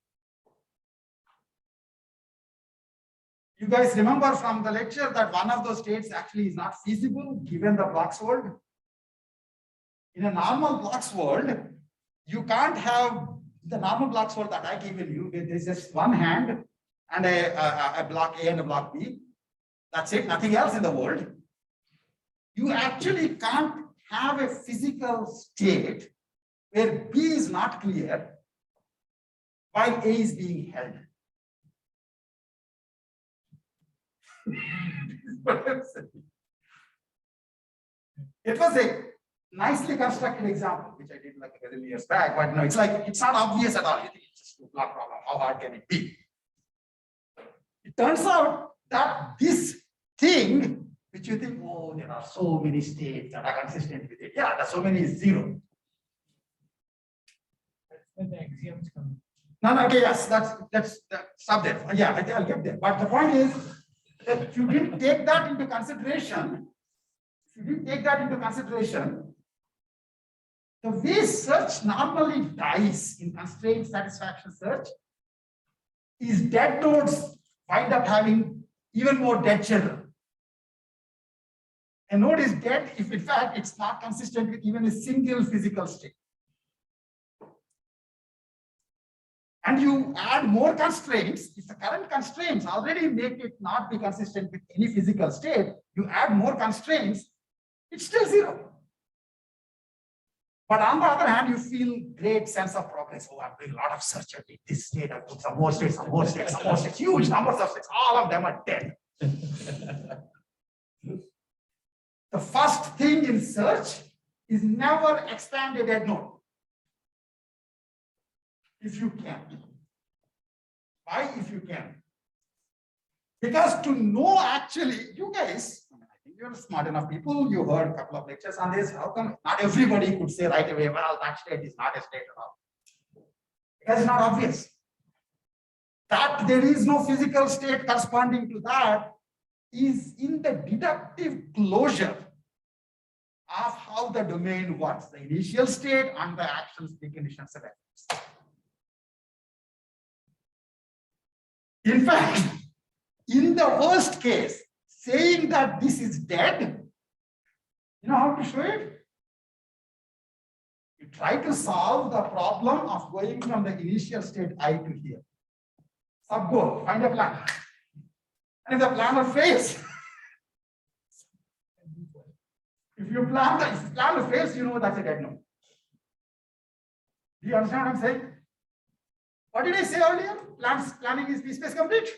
You guys remember from the lecture that one of those states actually is not feasible given the blocks world. In a normal blocks world, you can't have the normal blocks world that I given you. There's just one hand and a block A and a block B. That's it, nothing else in the world. You actually can't have a physical state where B is not clear while A is being held. It was a nicely constructed example, which I did like a million years back, but no, it's like, it's not obvious at all. You think it's just a block problem. How hard can it be? It turns out that this thing, which you think, oh, there are so many states that are consistent with it. Yeah, there's so many is 0. That's when the axioms come. No, okay, yes, that's stop there. Yeah, I'll get there. But the point is that if you didn't take that into consideration, the way search normally dies in constraint satisfaction search is dead nodes wind up having even more dead children. A node is dead if in fact it's not consistent with even a single physical state. And you add more constraints. If the current constraints already make it not be consistent with any physical state, you add more constraints, it's still 0. But on the other hand, you feel great sense of progress. Oh, I'm doing a lot of search at this state. I put some more states, some more states, some more states, huge numbers of states. All of them are dead. The first thing in search is never expand a dead node. If you can. Why if you can? Because to know actually, you guys, I think you're smart enough people, you heard a couple of lectures on this. How come not everybody could say right away, well, that state is not a state at all? Because it's not obvious. That there is no physical state corresponding to that is in the deductive closure of how the domain works, the initial state and the actions, preconditions, and effects. In fact, in the worst case, saying that this is dead, you know how to show it? You try to solve the problem of going from the initial state I to here. Sub-goal, find a plan. And if the planner fails, if the planner fails, you know that's a dead node. Do you understand what I'm saying? What did I say earlier? Planning is p-space complete.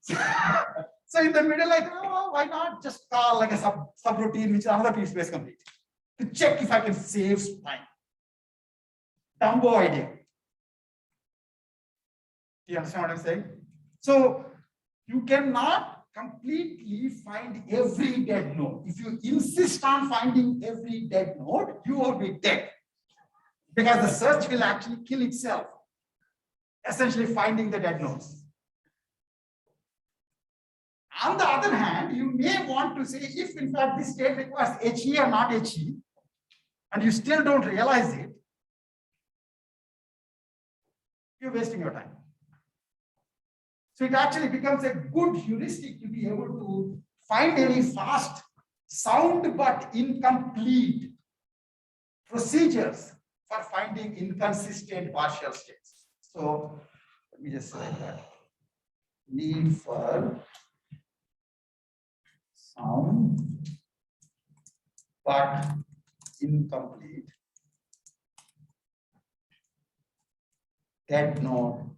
So in the middle, I thought, oh, why not just call like a subroutine, which is another p-space complete, to check if I can save time. Dumbo idea. Do you understand what I'm saying? So you cannot completely find every dead node. If you insist on finding every dead node, you will be dead. Because the search will actually kill itself, essentially finding the dead nodes. On the other hand, you may want to say, if in fact this state requires HE or not HE, and you still don't realize it, you're wasting your time. So it actually becomes a good heuristic to be able to find any fast, sound but incomplete procedures for finding inconsistent partial states. So let me just say that. Need for sound but incomplete dead node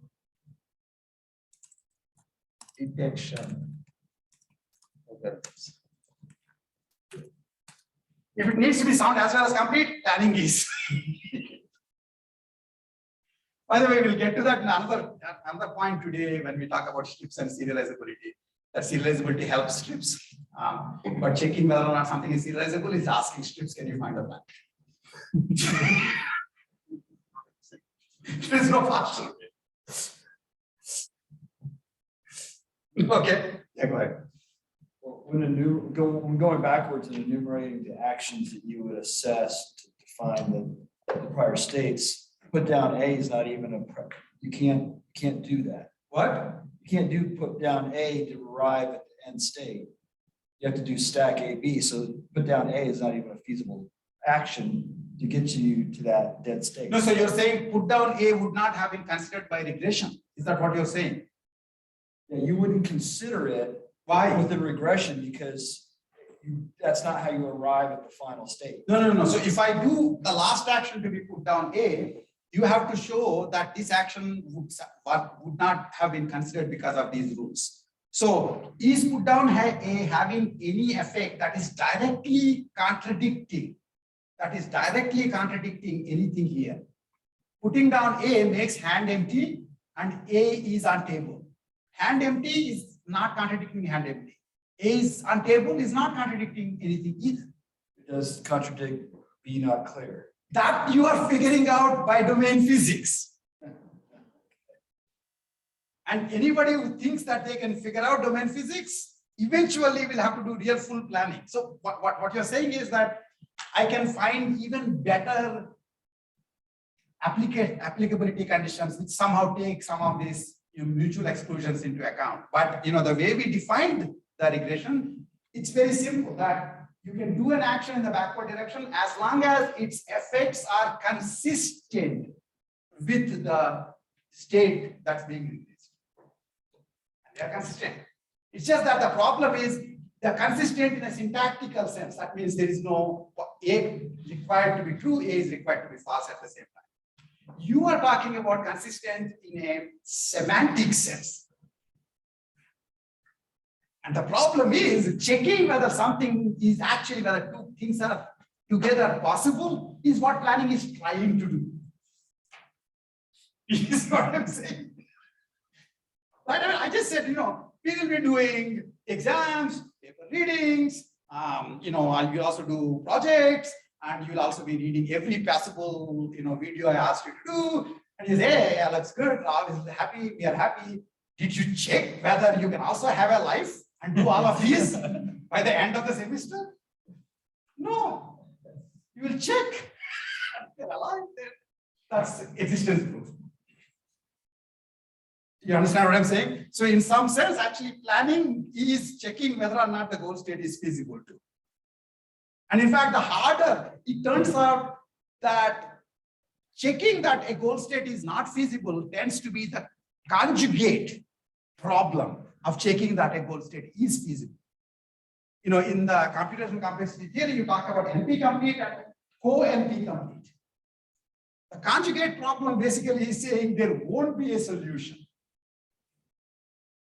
detection algorithms. If it needs to be sound as well as complete, planning is. By the way, we'll get to that in another point today when we talk about strips and serializability. That serializability helps strips. But checking whether or not something is serializable is asking strips, can you find a plan? There's no partial. Okay, yeah, go ahead. Well, when going backwards and enumerating the actions that you would assess to define the prior states, put down A is not even you can't do that. What? You can't do put down A to arrive at the end state. You have to do stack A, B. So put down A is not even a feasible action to get you to that dead state. No, so you're saying put down A would not have been considered by regression. Is that what you're saying? Yeah, you wouldn't consider it Why? within regression because that's not how you arrive at the final state. No. So if I do the last action to be put down A, you have to show that this action would not have been considered because of these rules. So is put down A having any effect that is directly contradicting? That is directly contradicting anything here. Putting down A makes hand empty and A is on table. Hand empty is not contradicting hand empty. A is on table is not contradicting anything either. It does contradict B not clear. That you are figuring out by domain physics. And anybody who thinks that they can figure out domain physics eventually will have to do real full planning. So what you're saying is that I can find even better applicability conditions which somehow take some of these mutual exclusions into account. But the way we defined the regression, it's very simple that you can do an action in the backward direction as long as its effects are consistent with the state that's being replaced. And they are consistent. It's just that the problem is they're consistent in a syntactical sense. That means there is no A required to be true, A is required to be false at the same time. You are talking about consistent in a semantic sense. And the problem is checking whether something is actually, whether two things are together possible is what planning is trying to do. You see what I'm saying? Right? I just said, we will be doing exams, paper readings, you'll also do projects, and you'll also be reading every possible, video I asked you to do. And you say, hey, yeah, that's good. Rob is happy. We are happy. Did you check whether you can also have a life and do all of these by the end of the semester? No. You will check. You're alive. That's existence proof. You understand what I'm saying? So in some sense, actually planning is checking whether or not the goal state is feasible too. And in fact, the harder it turns out that checking that a goal state is not feasible tends to be the conjugate problem of checking that a goal state is feasible. In the computational complexity theory, you talk about NP complete and co-NP complete. The conjugate problem basically is saying there won't be a solution.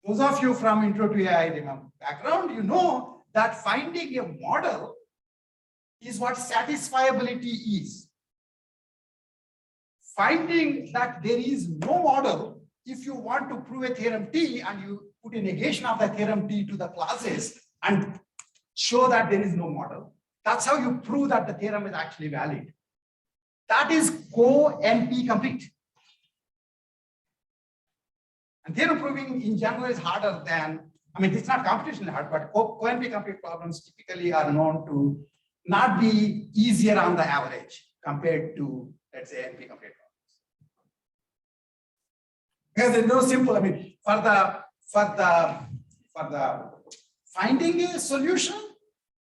Those of you from intro to AI background, you know that finding a model is what satisfiability is. Finding that there is no model, if you want to prove a theorem T and you put a negation of the theorem T to the classes and show that there is no model, that's how you prove that the theorem is actually valid. That is co-NP complete. And theorem proving in general is harder than, it's not computationally hard, but co-NP complete problems typically are known to not be easier on the average compared to, let's say, NP complete problems. Because there's no simple, for the finding a solution,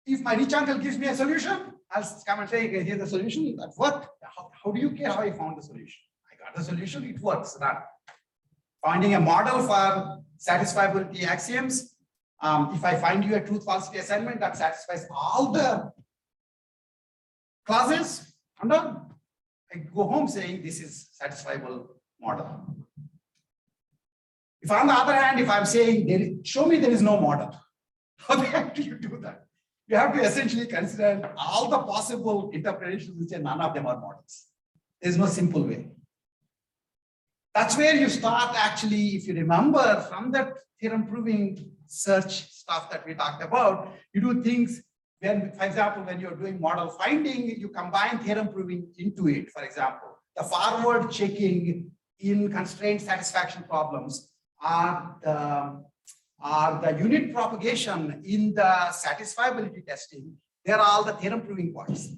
if my rich uncle gives me a solution, I'll come and say, okay, here's the solution, that worked. How do you care how I found the solution? I got the solution, it works. That finding a model for satisfiability axioms, if I find you a truth falsity assignment that satisfies all the classes, I'm done. I go home saying this is satisfiable model. If on the other hand, if I'm saying show me there is no model, how the heck do you do that? You have to essentially consider all the possible interpretations which say none of them are models. There's no simple way. That's where you start actually, if you remember from that theorem proving search stuff that we talked about, you do things when, for example, when you're doing model finding, you combine theorem proving into it. For example, the forward checking in constraint satisfaction problems are or the unit propagation in the satisfiability testing, they are all the theorem proving points,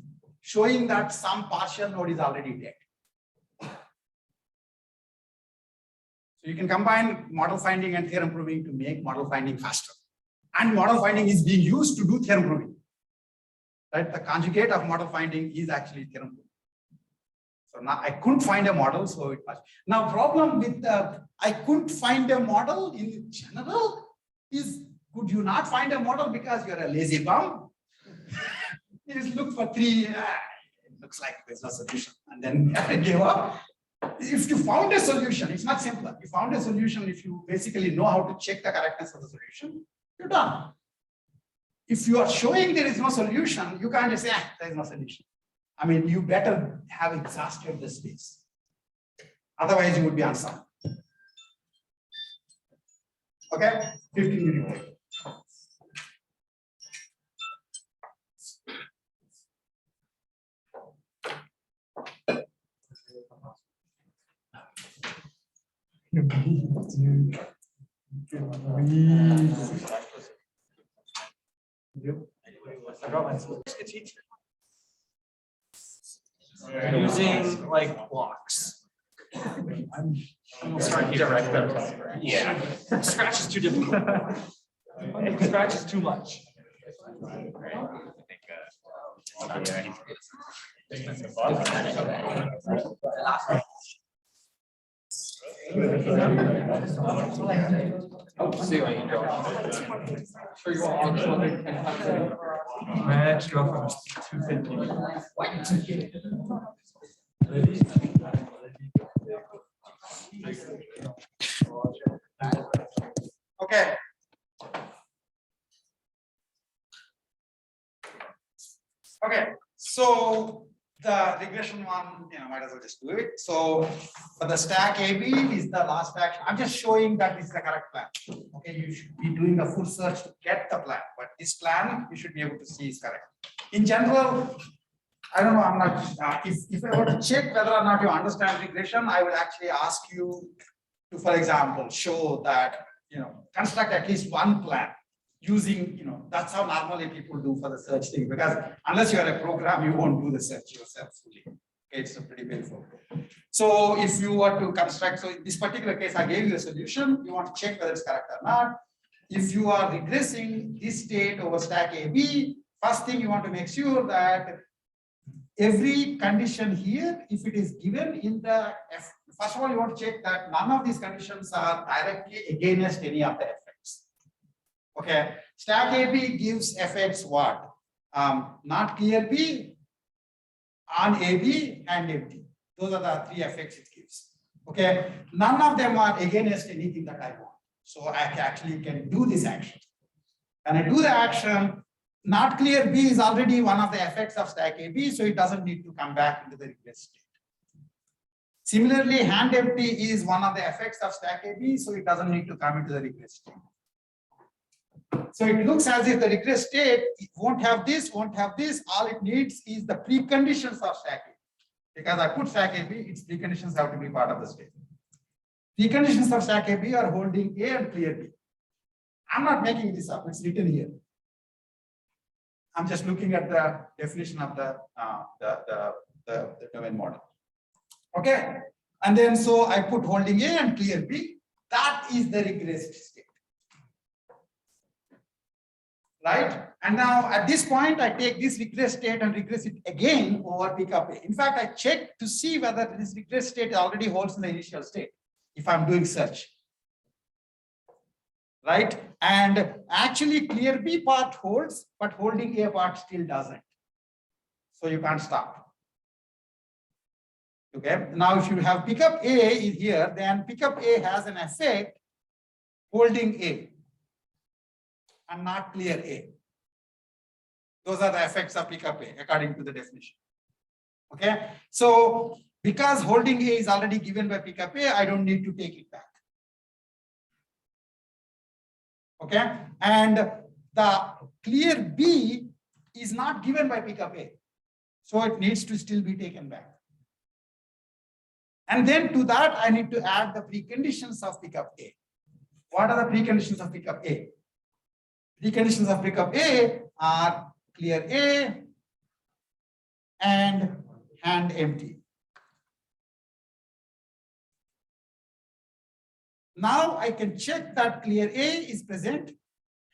showing that some partial node is already dead. So you can combine model finding and theorem proving to make model finding faster. And model finding is being used to do theorem proving. Right? The conjugate of model finding is actually theorem proving. So now I couldn't find a model, so it was. Now problem with I couldn't find a model in general is, could you not find a model because you're a lazy bum? You just look for three, it looks like there's no solution, and then I give up. If you found a solution, it's much simpler. You found a solution, if you basically know how to check the correctness of the solution, you're done. If you are showing there is no solution, you can't just say, there is no solution. I mean, you better have exhausted the space. Otherwise, you would be unsound. Okay, 15 minutes. Using like blocks. I'm starting to direct them. Yeah. Scratch is too difficult. Scratch is too much. My ex-girlfriend was 250. Okay. Okay, so the regression one, might as well just do it. So for the stack AB is the last action. I'm just showing that this is the correct plan. Okay, you should be doing a full search to get the plan, but this plan you should be able to see is correct. In general, I don't know, I'm not, if I were to check whether or not you understand regression, I would actually ask you to, for example, show that, construct at least one plan using, that's how normally people do for the search thing, because unless you are a program, you won't do the search yourself fully. Okay, it's pretty painful. So if you were to construct, so in this particular case, I gave you a solution, you want to check whether it's correct or not. If you are regressing this state over stack AB, first thing you want to make sure that every condition here, if it is given in the F, first of all, you want to check that none of these conditions are directly against any of the effects. Okay, stack AB gives effects what? Not clear B, on AB and empty. Those are the three effects it gives. Okay, none of them are against anything that I want. So I actually can do this action. When I do the action, not clear B is already one of the effects of stack AB, so it doesn't need to come back into the regress state. Similarly, hand empty is one of the effects of stack AB, so it doesn't need to come into the regress state. So it looks as if the regress state won't have this, won't have this. All it needs is the preconditions of stack AB. Because I put stack AB, its preconditions have to be part of the state. Preconditions of stack AB are holding A and clear B. I'm not making this up, it's written here. I'm just looking at the definition of the domain model. Okay, and then so I put holding A and clear B. That is the regressed state. Right? And now at this point, I take this regress state and regress it again over pickup A. In fact, I check to see whether this regress state already holds in the initial state if I'm doing search. Right? And actually clear B part holds, but holding A part still doesn't. So you can't stop. Okay. Now if you have pickup A in here, then pickup A has an effect holding A and not clear A. Those are the effects of pickup A according to the definition. Okay. So because holding A is already given by pickup A, I don't need to take it back. Okay, and the clear B is not given by pickup A, so it needs to still be taken back. And then to that, I need to add the preconditions of pickup A. What are the preconditions of pickup A? Preconditions of pickup A are clear A and hand empty. Now I can check that clear A is present,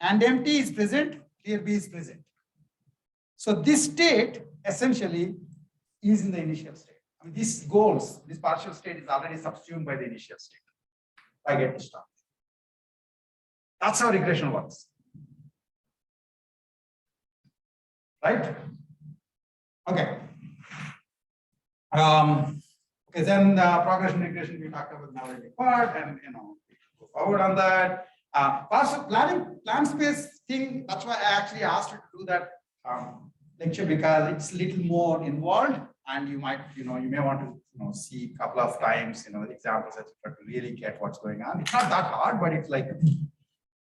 hand empty is present, clear B is present. So this state essentially is in the initial state. I mean, these goals, this partial state is already subsumed by the initial state. I get to start. That's how regression works. Right? Okay. Okay, then progression regression we talked about now in the part, and we go forward on that. Partial planning, plan space thing, that's why I actually asked you to do that lecture, because it's a little more involved, and you might, you may want to see a couple of times, examples, etc., to really get what's going on. It's not that hard, but it's like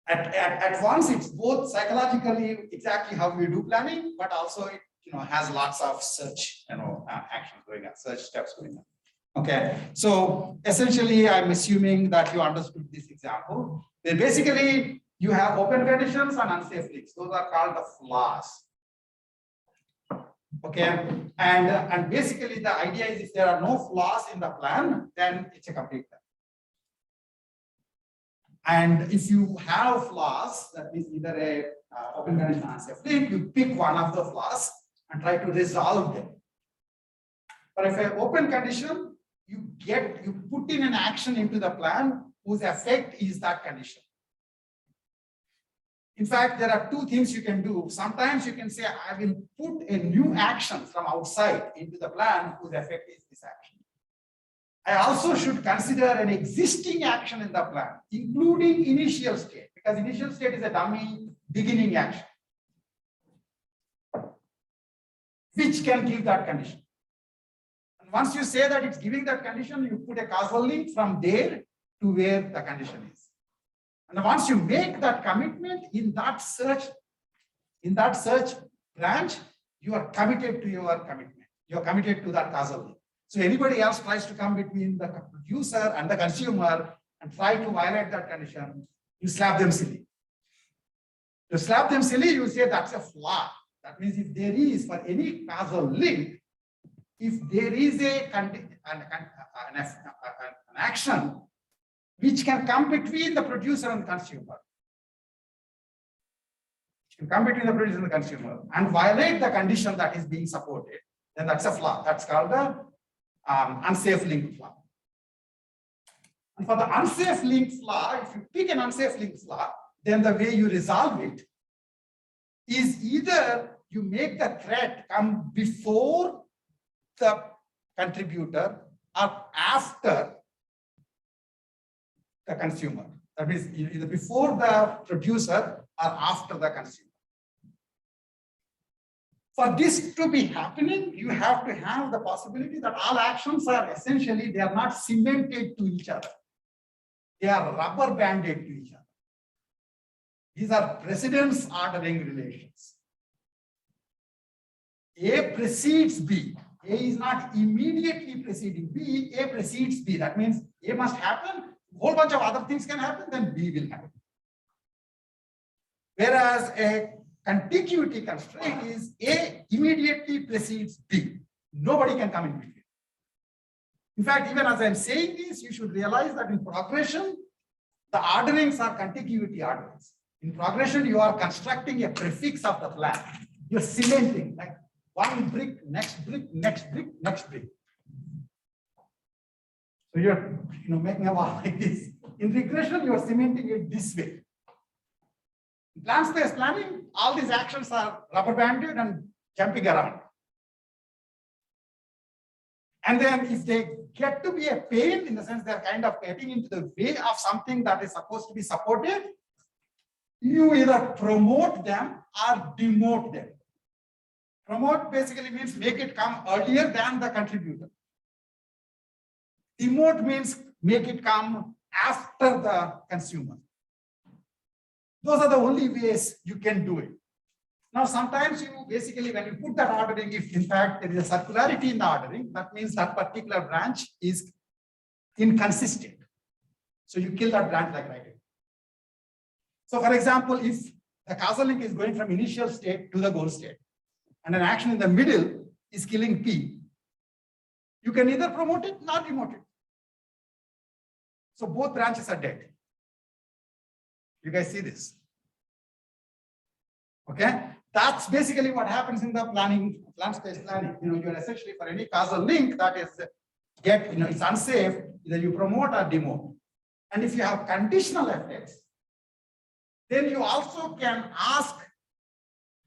at once it's both psychologically exactly how we do planning, but also it has lots of search actions going on, search steps going on. Okay, so essentially I'm assuming that you understood this example. Then basically you have open conditions and unsafe links. Those are called the flaws. Okay, and basically the idea is if there are no flaws in the plan, then it's a complete plan. And if you have flaws, that means either a open condition or unsafe link, you pick one of the flaws and try to resolve them. But if an open condition, you put in an action into the plan whose effect is that condition. In fact, there are two things you can do. Sometimes you can say, I will put a new action from outside into the plan whose effect is this action. I also should consider an existing action in the plan, including initial state, because initial state is a dummy beginning action, which can give that condition. And once you say that it's giving that condition, you put a causal link from there to where the condition is. And once you make that commitment in that search branch, you are committed to your commitment. You are committed to that causal link. So anybody else tries to come between the producer and the consumer and try to violate that condition, you slap them silly. You slap them silly, you say that's a flaw. That means if there is, for any causal link, if there is an action which can come between the producer and consumer, and violate the condition that is being supported, then that's a flaw. That's called the unsafe link flaw. And for the unsafe link flaw, if you pick an unsafe link flaw, then the way you resolve it is either you make the threat come before the contributor or after the consumer. That means either before the producer or after the consumer. For this to be happening, you have to have the possibility that all actions are essentially, they are not cemented to each other. They are rubber banded to each other. These are precedence ordering relations. A precedes B. A is not immediately preceding B. A precedes B. That means A must happen. A whole bunch of other things can happen, then B will happen. Whereas a contiguity constraint is A immediately precedes B. Nobody can come in between. In fact, even as I'm saying this, you should realize that in progression, the orderings are contiguity orderings. In progression, you are constructing a prefix of the plan. You're cementing like one brick, next brick, next brick, next brick. So you're making a wall like this. In regression, you are cementing it this way. In plan space planning, all these actions are rubber banded and jumping around. And then if they get to be a pain, in the sense they're kind of getting into the way of something that is supposed to be supported, you either promote them or demote them. Promote basically means make it come earlier than the contributor. Demote means make it come after the consumer. Those are the only ways you can do it. Now, sometimes you basically, when you put that ordering, if in fact there is a circularity in the ordering, that means that particular branch is inconsistent. So you kill that branch like right away. So for example, if the causal link is going from initial state to the goal state, and an action in the middle is killing P, you can either promote it, not demote it. So both branches are dead. You guys see this? Okay, that's basically what happens in the planning, plan space planning. You're essentially for any causal link that is it's unsafe, either you promote or demote. And if you have conditional effects, then you also can ask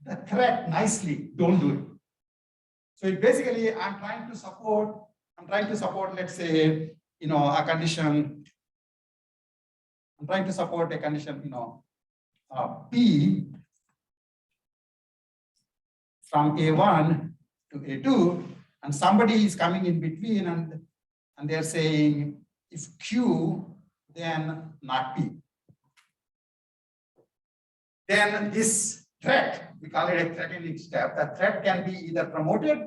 the threat nicely, don't do it. So it basically, I'm trying to support, let's say, a condition. I'm trying to support a condition, P from A1 to A2, and somebody is coming in between and they're saying, if Q, then not P. Then this threat, we call it a threatening step, that threat can be either promoted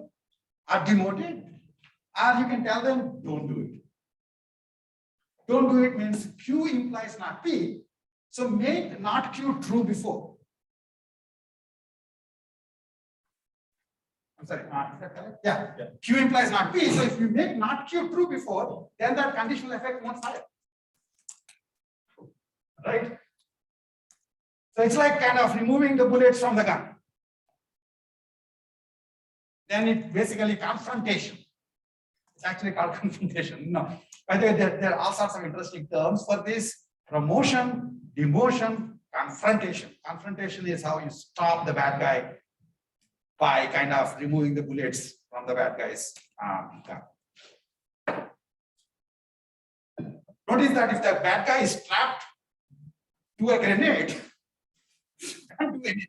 or demoted, or you can tell them, don't do it. Don't do it means Q implies not P, so make not Q true before. I'm sorry, is that correct? Yeah. Q implies not P, so if you make not Q true before, then that conditional effect won't fire. Right? So it's like kind of removing the bullets from the gun. Then it basically confrontation. It's actually called confrontation. No. By the way, there are all sorts of interesting terms for this: promotion, demotion, confrontation. Confrontation is how you stop the bad guy by kind of removing the bullets from the bad guys. Notice that if the bad guy is strapped to a grenade, can't do anything.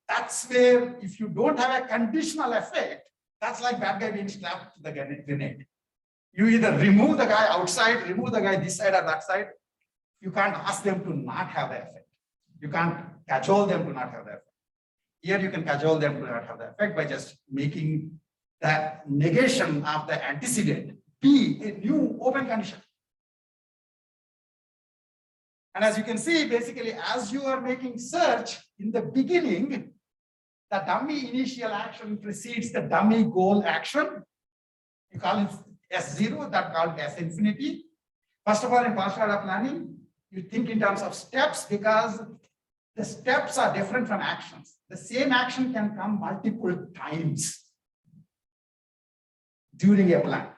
That's where, if you don't have a conditional effect, that's like bad guy being strapped to the grenade. You either remove the guy outside, remove the guy this side or that side. You can't ask them to not have the effect. You can't cajole them to not have the effect. Here you can cajole them to not have the effect by just making the negation of the antecedent be a new open condition. And as you can see, basically, as you are making search in the beginning, the dummy initial action precedes the dummy goal action. You call it S0, that called S infinity. First of all, in partial order planning, you think in terms of steps because the steps are different from actions. The same action can come multiple times during a plan.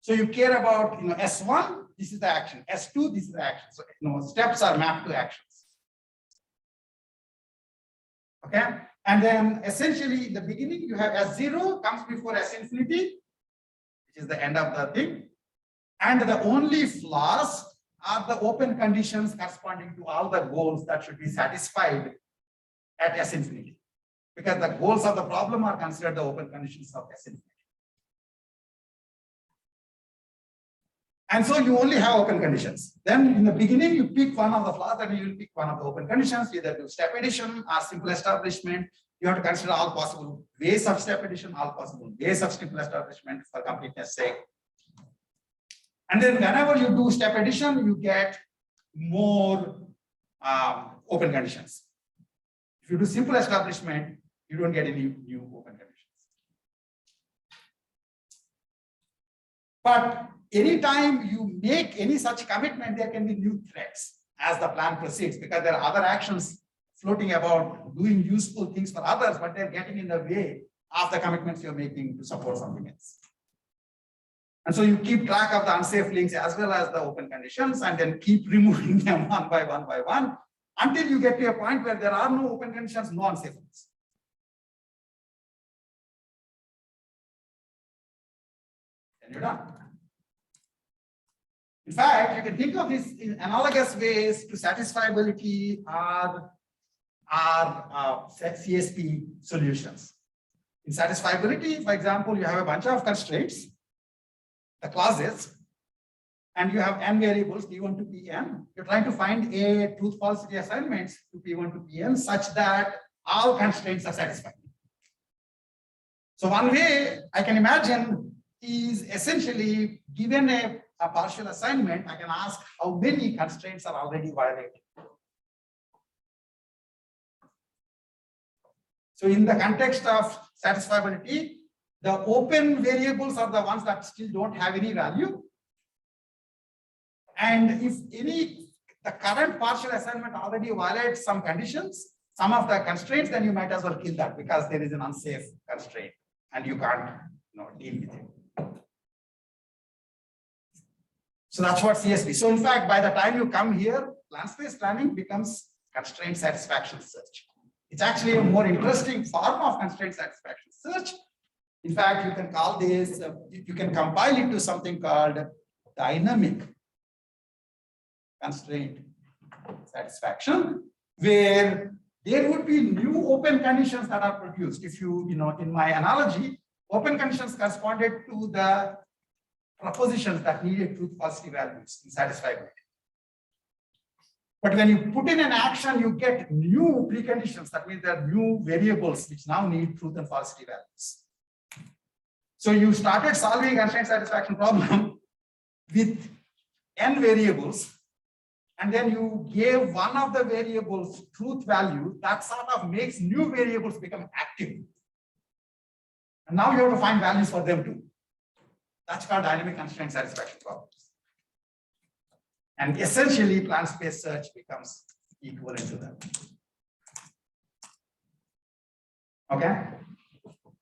So you care about S1, this is the action. S2, this is the action. So steps are mapped to actions. Okay, and then essentially in the beginning you have S0 comes before S infinity, which is the end of the thing, and the only flaws are the open conditions corresponding to all the goals that should be satisfied at S infinity, because the goals of the problem are considered the open conditions of S infinity. And so you only have open conditions. Then in the beginning, you pick one of the flaws and you will pick one of the open conditions, either do step addition or simple establishment. You have to consider all possible ways of step addition, all possible ways of simple establishment for completeness sake. And then whenever you do step addition, you get more open conditions. If you do simple establishment, you don't get any new open conditions. But anytime you make any such commitment, there can be new threats as the plan proceeds, because there are other actions floating about doing useful things for others, but they're getting in the way of the commitments you're making to support something else. And so you keep track of the unsafe links as well as the open conditions, and then keep removing them one by one until you get to a point where there are no open conditions, no unsafe links. And you're done. In fact, you can think of this in analogous ways to satisfiability or CSP solutions. In satisfiability, for example, you have a bunch of constraints, the clauses, and you have n variables P1 to Pn. You're trying to find a truth falsity assignments to P1 to Pn such that all constraints are satisfied. So one way I can imagine is essentially given a partial assignment, I can ask how many constraints are already violated. So in the context of satisfiability, the open variables are the ones that still don't have any value. And if the current partial assignment already violates some conditions, some of the constraints, then you might as well kill that because there is an unsafe constraint and you can't deal with it. So that's what CSP. So in fact, by the time you come here, plan space planning becomes constraint satisfaction search. It's actually a more interesting form of constraint satisfaction search. In fact, you can call this, you can compile it to something called dynamic constraint satisfaction, where there would be new open conditions that are produced. If you, in my analogy, open conditions corresponded to the propositions that needed truth falsity values in satisfiability. But when you put in an action, you get new preconditions. That means there are new variables which now need truth and falsity values. So you started solving a constraint satisfaction problem with n variables, and then you gave one of the variables truth value. That sort of makes new variables become active. And now you have to find values for them too. That's called dynamic constraint satisfaction problems. And essentially, plan space search becomes equivalent to that. Okay?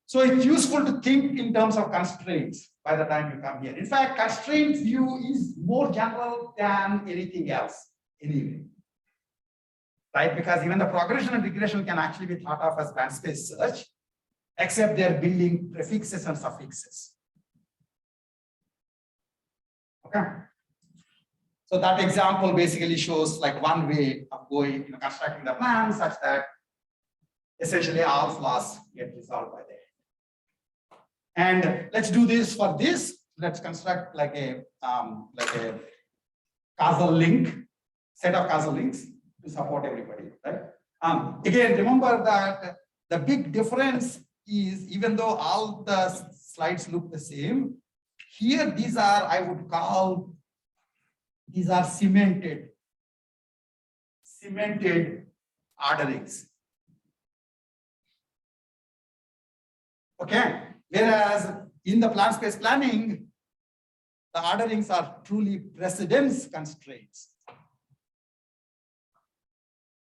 So it's useful to think in terms of constraints by the time you come here. In fact, constraint view is more general than anything else, anyway. Right? Because even the progression and regression can actually be thought of as plan space search, except they're building prefixes and suffixes. Okay. So that example basically shows like one way of going, constructing the plan such that essentially all flaws get resolved by the end. And let's do this for this. Let's construct like a causal link, set of causal links to support everybody, right? Again, remember that the big difference is, even though all the slides look the same, here these are, I would call, these are cemented orderings. Okay, whereas in the plan space planning, the orderings are truly precedence constraints.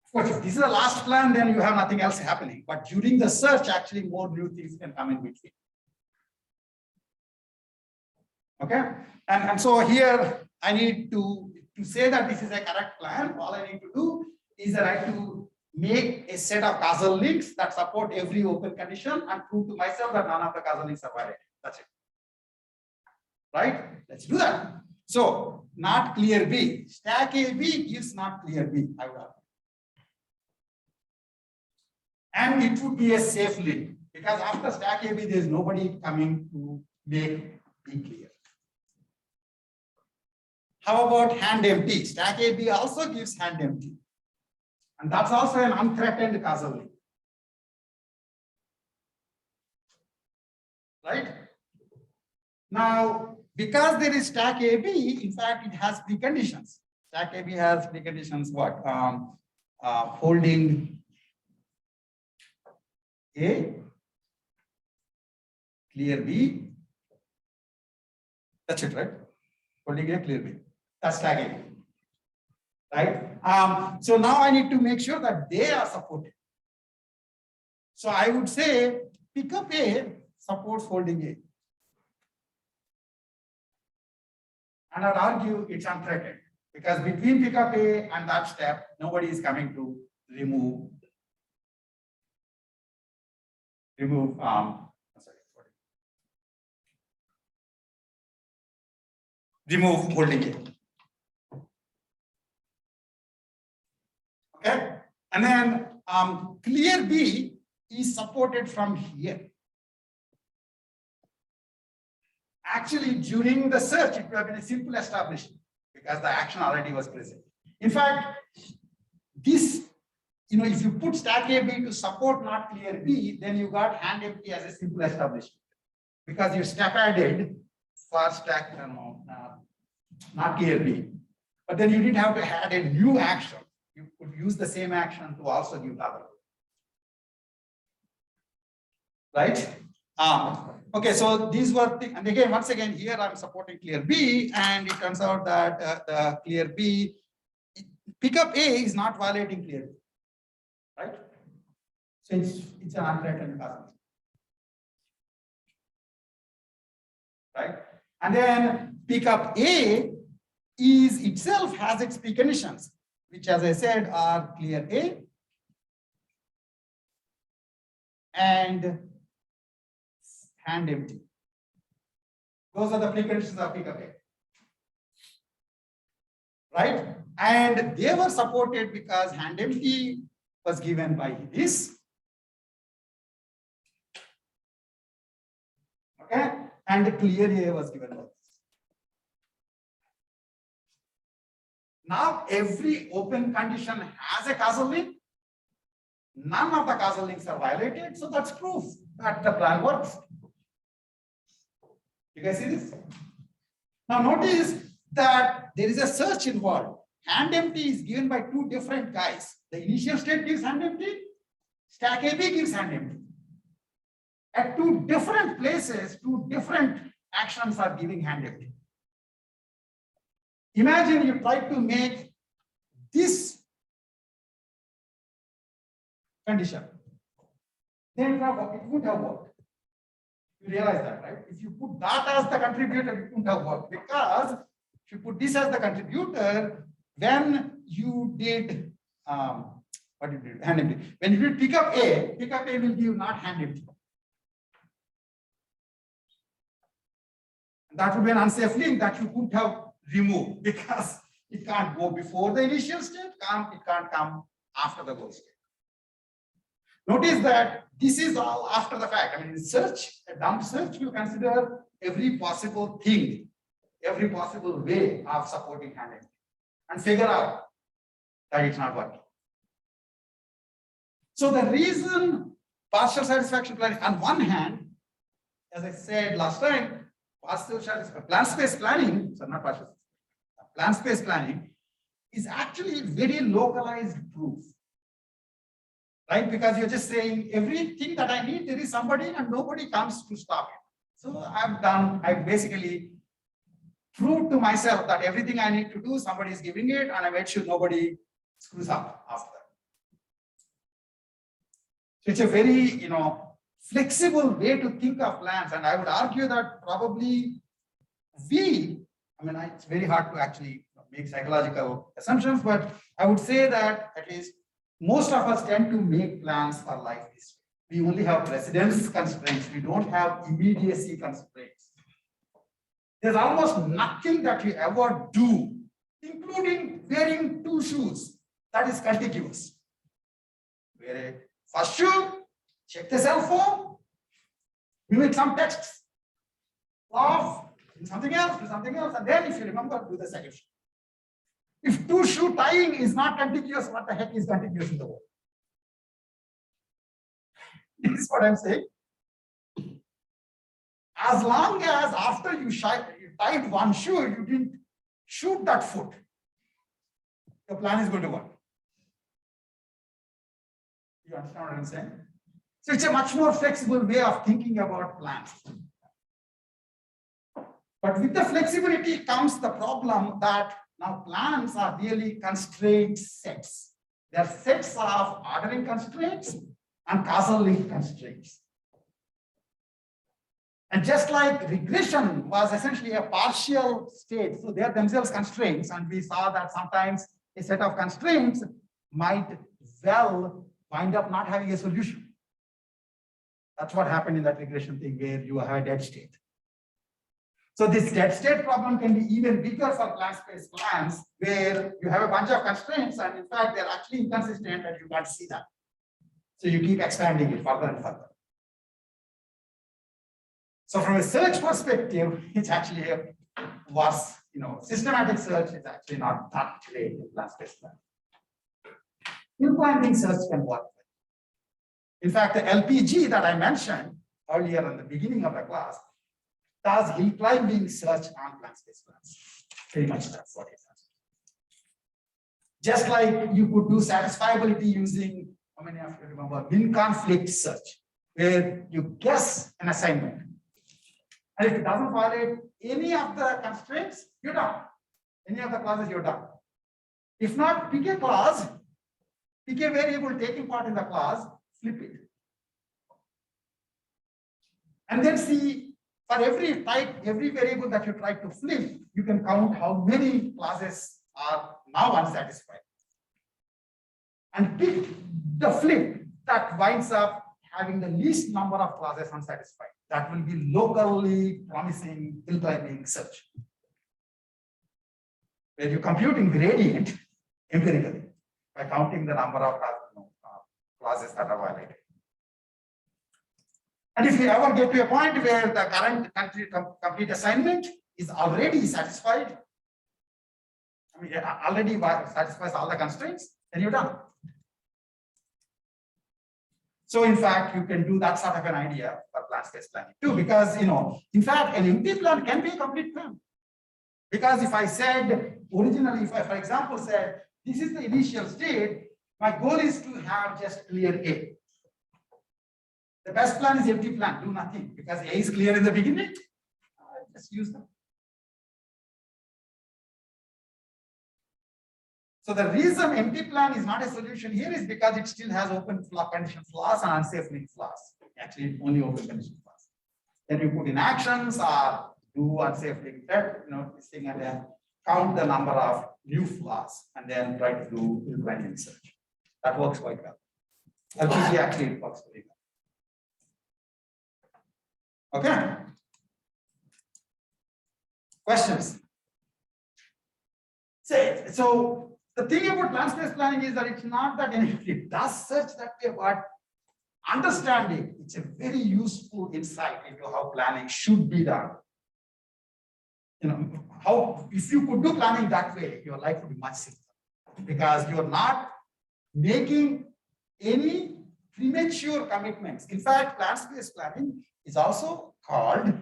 Of course, if this is the last plan, then you have nothing else happening. But during the search, actually more new things can come in between. Okay, and so here I need to say that this is a correct plan. All I need to do is that I have to make a set of causal links that support every open condition and prove to myself that none of the causal links are violated. That's it. Right? Let's do that. So, not clear B. Stack AB gives not clear B, I would argue. And it would be a safe link because after stack AB, there is nobody coming to make B clear. How about hand empty? Stack AB also gives hand empty. And that's also an unthreatened causal link. Right? Now, because there is stack AB, in fact, it has preconditions. Stack AB has preconditions what? Holding A, clear B. That's it, right? Holding A, clear B. That's stack AB. Right? So now I need to make sure that they are supported. So I would say pickup A supports holding A. And I'd argue it's unthreatened because between pickup A and that step, nobody is coming to remove holding A. Okay, and then clear B is supported from here. Actually, during the search, it would have been a simple establishment because the action already was present. In fact, this, if you put stack AB to support not clear B, then you got hand empty as a simple establishment because your step added for stack, not clear B. But then you didn't have to add a new action. You could use the same action to also give the other. Right? Okay, so these were, and again, once again, here I'm supporting clear B, and it turns out that the clear B, pickup A is not violating clear B. Right? So it's an unthreatened cousin. Right? And then pickup A is itself has its P conditions, which as I said are clear A and hand empty. Those are the preconditions of pickup A. Right? And they were supported because hand empty was given by this. Okay? And clear A was given by this. Now every open condition has a causal link. None of the causal links are violated, so that's proof that the plan works. You guys see this? Now notice that there is a search involved. Hand empty is given by two different guys. The initial state gives hand empty, stack AB gives hand empty. At two different places, two different actions are giving hand empty. Imagine you try to make this condition. Then it would have worked. You realize that, right? If you put that as the contributor, it wouldn't have worked, because if you put this as the contributor, when you did what you did, hand empty. When you did pick up A will give not hand empty. That would be an unsafe link that you could have removed, because it can't go before the initial state, it can't come after the goal state. Notice that this is all after the fact. I mean, in search, a dump search, you consider every possible thing, every possible way of supporting hand empty, and figure out that it's not working. So the reason partial satisfaction planning, on one hand, as I said last time, partial plan space planning, so not partial, plan space planning is actually very localized proof. Right? Because you're just saying everything that I need, there is somebody and nobody comes to stop it. So I basically proved to myself that everything I need to do, somebody is giving it, and I made sure nobody screws up after that. So it's a very, flexible way to think of plans. And I would argue that probably it's very hard to actually make psychological assumptions, but I would say that at least most of us tend to make plans for life this way. We only have precedence constraints. We don't have immediacy constraints. There's almost nothing that you ever do, including wearing two shoes, that is contiguous. Wear a first shoe, check the cell phone, mimic some texts, laugh, do something else, and then if you remember, do the second shoe. If two shoe tying is not contiguous, what the heck is contiguous in the world? This is what I'm saying. As long as after you tied one shoe, you didn't shoot that foot, your plan is going to work. You understand what I'm saying? So it's a much more flexible way of thinking about plans. But with the flexibility comes the problem that now plans are really constraint sets. They are sets of ordering constraints and causal link constraints. And just like regression was essentially a partial state, so they are themselves constraints, and we saw that sometimes a set of constraints might well wind up not having a solution. That's what happened in that regression thing where you have a dead state. So this dead state problem can be even bigger for plan space plans where you have a bunch of constraints and in fact they're actually inconsistent and you can't see that. So you keep expanding it further and further. So from a search perspective, it's actually a worse, systematic search is actually not that great in plan space plan. Implanting search can work. In fact, the LPG that I mentioned earlier in the beginning of the class, does hill climbing search on plan space plans. Pretty much that's what it does. Just like you could do satisfiability using, how many of you remember, bin conflict search, where you guess an assignment. And if it doesn't violate any of the constraints, you're done. Any of the clauses, you're done. If not, pick a clause, pick a variable taking part in the clause, flip it. And then see, for every type, every variable that you try to flip, you can count how many clauses are now unsatisfied. And pick the flip that winds up having the least number of clauses unsatisfied. That will be locally promising hill climbing search, where you're computing gradient empirically by counting the number of clauses that are violated. And if you ever get to a point where the current complete assignment is already satisfied, I mean, already satisfies all the constraints, then you're done. So in fact, you can do that sort of an idea for plan space planning too, because in fact, an empty plan can be a complete plan. Because if I said originally, if I, for example, said this is the initial state, my goal is to have just clear A. The best plan is empty plan, do nothing, because A is clear in the beginning. Just use them. So the reason empty plan is not a solution here is because it still has open condition flaws and unsafe link flaws. Actually, only open condition flaws. Then you put in actions or do unsafe link, this thing, and then count the number of new flaws and then try to do hill research. That works quite well. LPC actually works very well. Okay. Questions? So the thing about plan space planning is that it's not that anybody does search that way, but understanding it's a very useful insight into how planning should be done. How if you could do planning that way, your life would be much simpler because you're not making any premature commitments. In fact, plan space planning is also called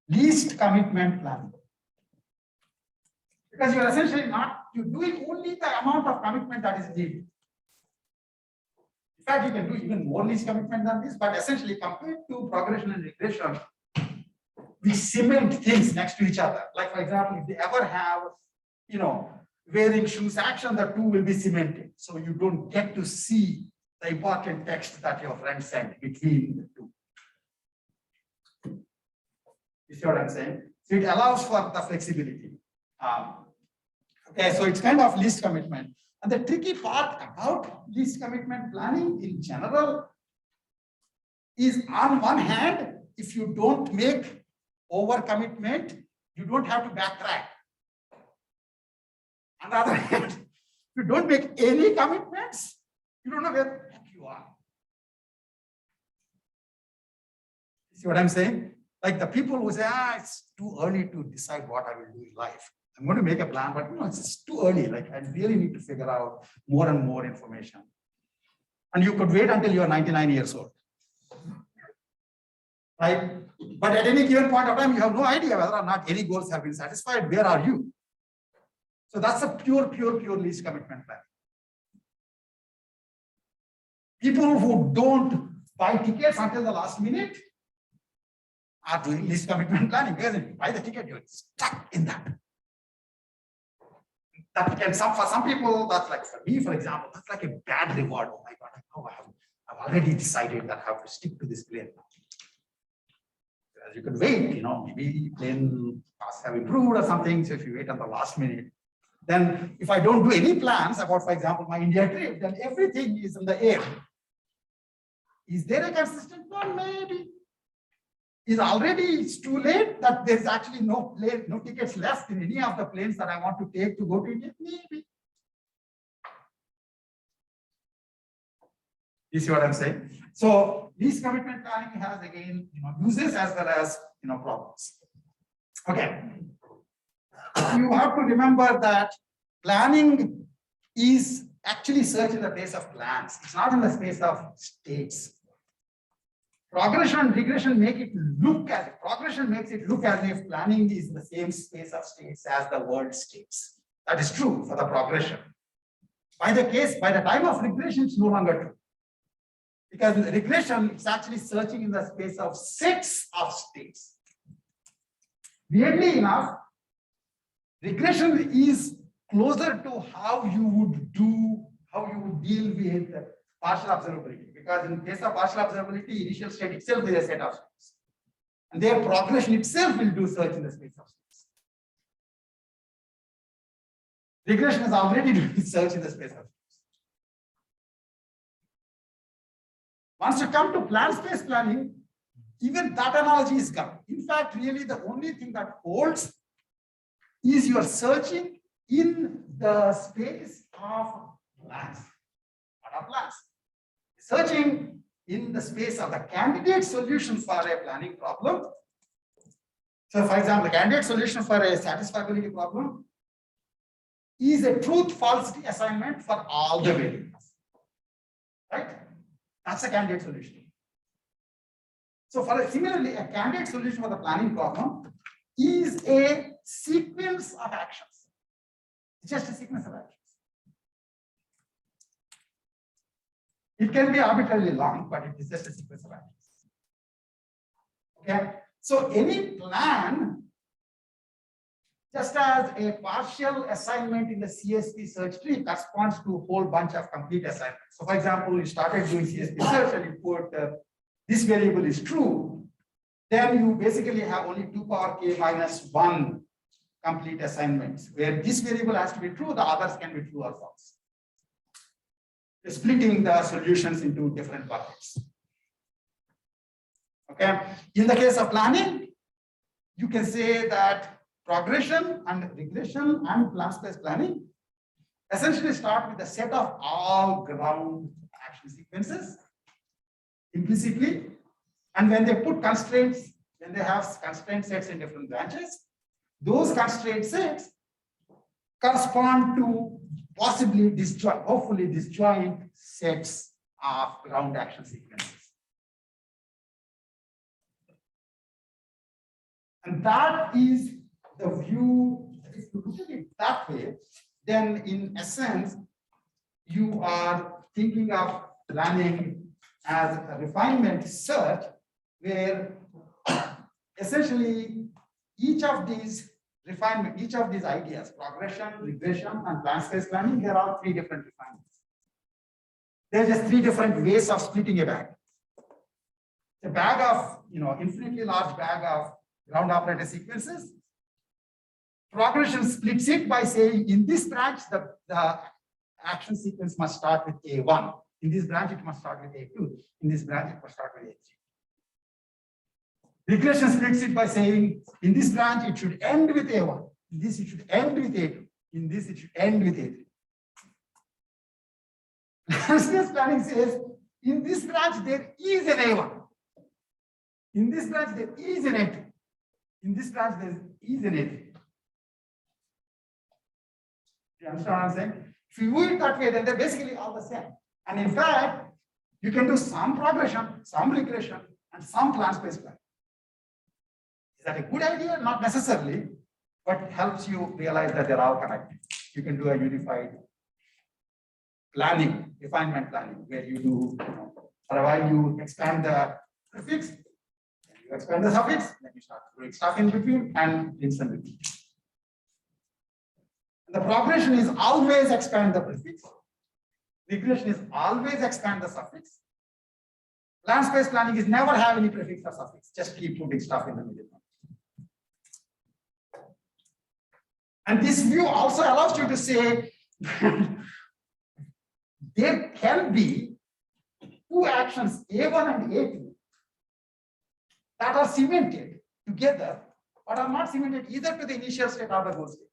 least commitment planning. Because you're essentially you're doing only the amount of commitment that is needed. In fact, you can do even more least commitment than this, but essentially compared to progression and regression, we cement things next to each other. Like for example, if they ever have, wearing shoes action, the two will be cemented. So you don't get to see the important text that your friend sent between the two. You see what I'm saying? So it allows for the flexibility. Okay, so it's kind of least commitment. And the tricky part about least commitment planning in general is, on one hand, if you don't make overcommitment, you don't have to backtrack. On the other hand, if you don't make any commitments, you don't know where the heck you are. You see what I'm saying? Like the people who say, it's too early to decide what I will do in life. I'm going to make a plan, but it's too early. Like I really need to figure out more and more information. And you could wait until you're 99 years old. Right? But at any given point of time, you have no idea whether or not any goals have been satisfied. Where are you? So that's a pure least commitment plan. People who don't buy tickets until the last minute are doing least commitment planning. Because if you buy the ticket, you're stuck in that. That can for some people, that's like for me, for example, that's like a bad reward. Oh my God, I've already decided that I have to stick to this plane. Because you can wait, maybe plane costs have improved or something. So if you wait until the last minute, then if I don't do any plans about, for example, my India trip, then everything is in the air. Is there a consistent plan? Maybe. It's too late that there's actually no tickets left in any of the planes that I want to take to go to India? Maybe. You see what I'm saying? So least commitment planning has again, uses as well as problems. Okay. You have to remember that planning is actually search in the space of plans. It's not in the space of states. Progression and regression make it look as progression makes it look as if planning is in the same space of states as the world states. That is true for the progression. By the time of regression, it's no longer true. Because in regression, it's actually searching in the space of sets of states. Weirdly enough, regression is closer to how you would deal with partial observability. Because in case of partial observability, initial state itself is a set of states. And their progression itself will do search in the space of states. Regression is already doing search in the space of states. Once you come to plan space planning, even that analogy is gone. In fact, really the only thing that holds is you are searching in the space of plans. What are plans? Searching in the space of the candidate solution for a planning problem. So for example, the candidate solution for a satisfiability problem is a truth-falsity assignment for all the variables. Right? That's a candidate solution. So similarly, a candidate solution for the planning problem is a sequence of actions. It's just a sequence of actions. It can be arbitrarily long, but it is just a sequence of actions. Okay. So any plan, just as a partial assignment in the CSP search tree corresponds to a whole bunch of complete assignments. So for example, you started doing CSP search and you put this variable is true, then you basically have only 2 power k minus 1 complete assignments where this variable has to be true, the others can be true or false. You're splitting the solutions into different buckets. Okay. In the case of planning, you can say that progression and regression and plan space planning essentially start with a set of all ground action sequences implicitly. And when they put constraints, when they have constraint sets in different branches, those constraint sets correspond to possibly disjoint, hopefully disjoint sets of ground action sequences. And that is the view. If you look at it that way, then in essence, you are thinking of planning as a refinement search, where essentially each of these ideas, progression, regression, and plan space planning, there are 3 different refinements. There are just 3 different ways of splitting a bag. The bag of, infinitely large bag of ground operator sequences. Progression splits it by saying in this branch, the action sequence must start with A1. In this branch, it must start with A2. In this branch, it must start with A3. Regression splits it by saying in this branch, it should end with A1. In this, it should end with A2. In this, it should end with A3. Space planning says in this branch, there is an A1. In this branch, there is an A2. In this branch, there is an A3. You understand what I'm saying? If you do it that way, then they're basically all the same. And in fact, you can do some progression, some regression, and some plan space planning. Is that a good idea? Not necessarily, but it helps you realize that they're all connected. You can do a unified planning, refinement planning, where you do, for a while you expand the prefix, then you expand the suffix, then you start doing stuff in between and rinse and repeat. The progression is always expand the prefix. Regression is always expand the suffix. Plan space planning is never have any prefix or suffix. Just keep putting stuff in the middle. And this view also allows you to say there can be 2 actions, A1 and A2, that are cemented together, but are not cemented either to the initial state or the goal state.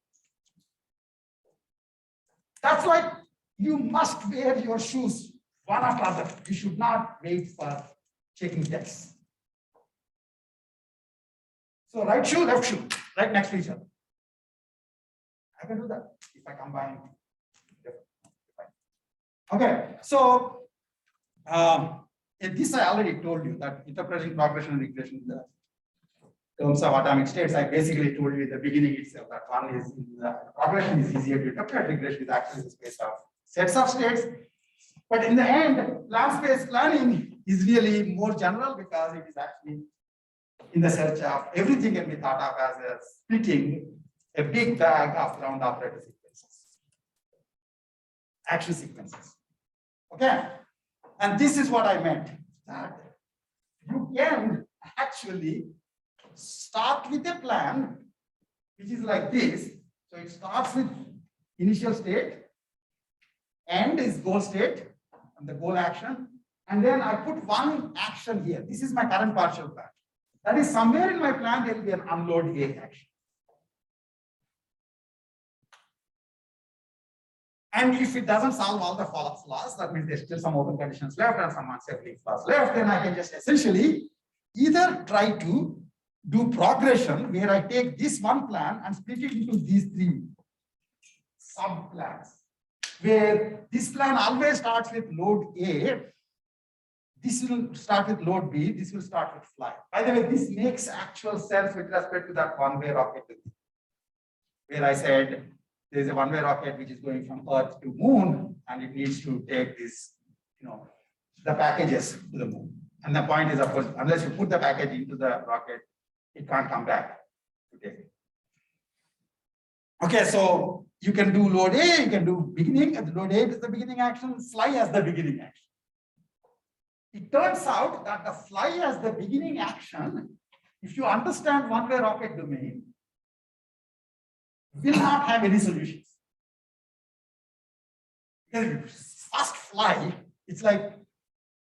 That's like you must wear your shoes one after other. You should not wait for checking tests. So right shoe, left shoe, right next to each other. I can do that if I combine. Okay, so This I already told you that interpreting progression and regression in the terms of atomic states. I basically told you in the beginning itself that one is progression is easier to interpret, regression is actually the space of sets of states. But in the end, plan space planning is really more general because it is actually in the search of everything can be thought of as a splitting a big bag of ground operator sequences, action sequences. Okay, and this is what I meant, that you can actually start with a plan which is like this. So it starts with initial state, end is goal state and the goal action, and then I put one action here. This is my current partial plan. That is somewhere in my plan there will be an unload A action. And if it doesn't solve all the flaws, that means there's still some open conditions left and some unsafe flaws left, then I can just essentially either try to do progression where I take this one plan and split it into these three sub plans, where this plan always starts with load A, this will start with load B, this will start with fly. By the way, this makes actual sense with respect to that one-way rocket, where I said there's a one-way rocket which is going from Earth to Moon, and it needs to take this, the packages to the Moon. And the point is, of course, unless you put the package into the rocket, it can't come back to take it. Okay, so you can do load A, you can do beginning, and load A is the beginning action, fly as the beginning action. It turns out that the fly as the beginning action, if you understand one-way rocket domain, will not have any solutions. Because first fly, it's like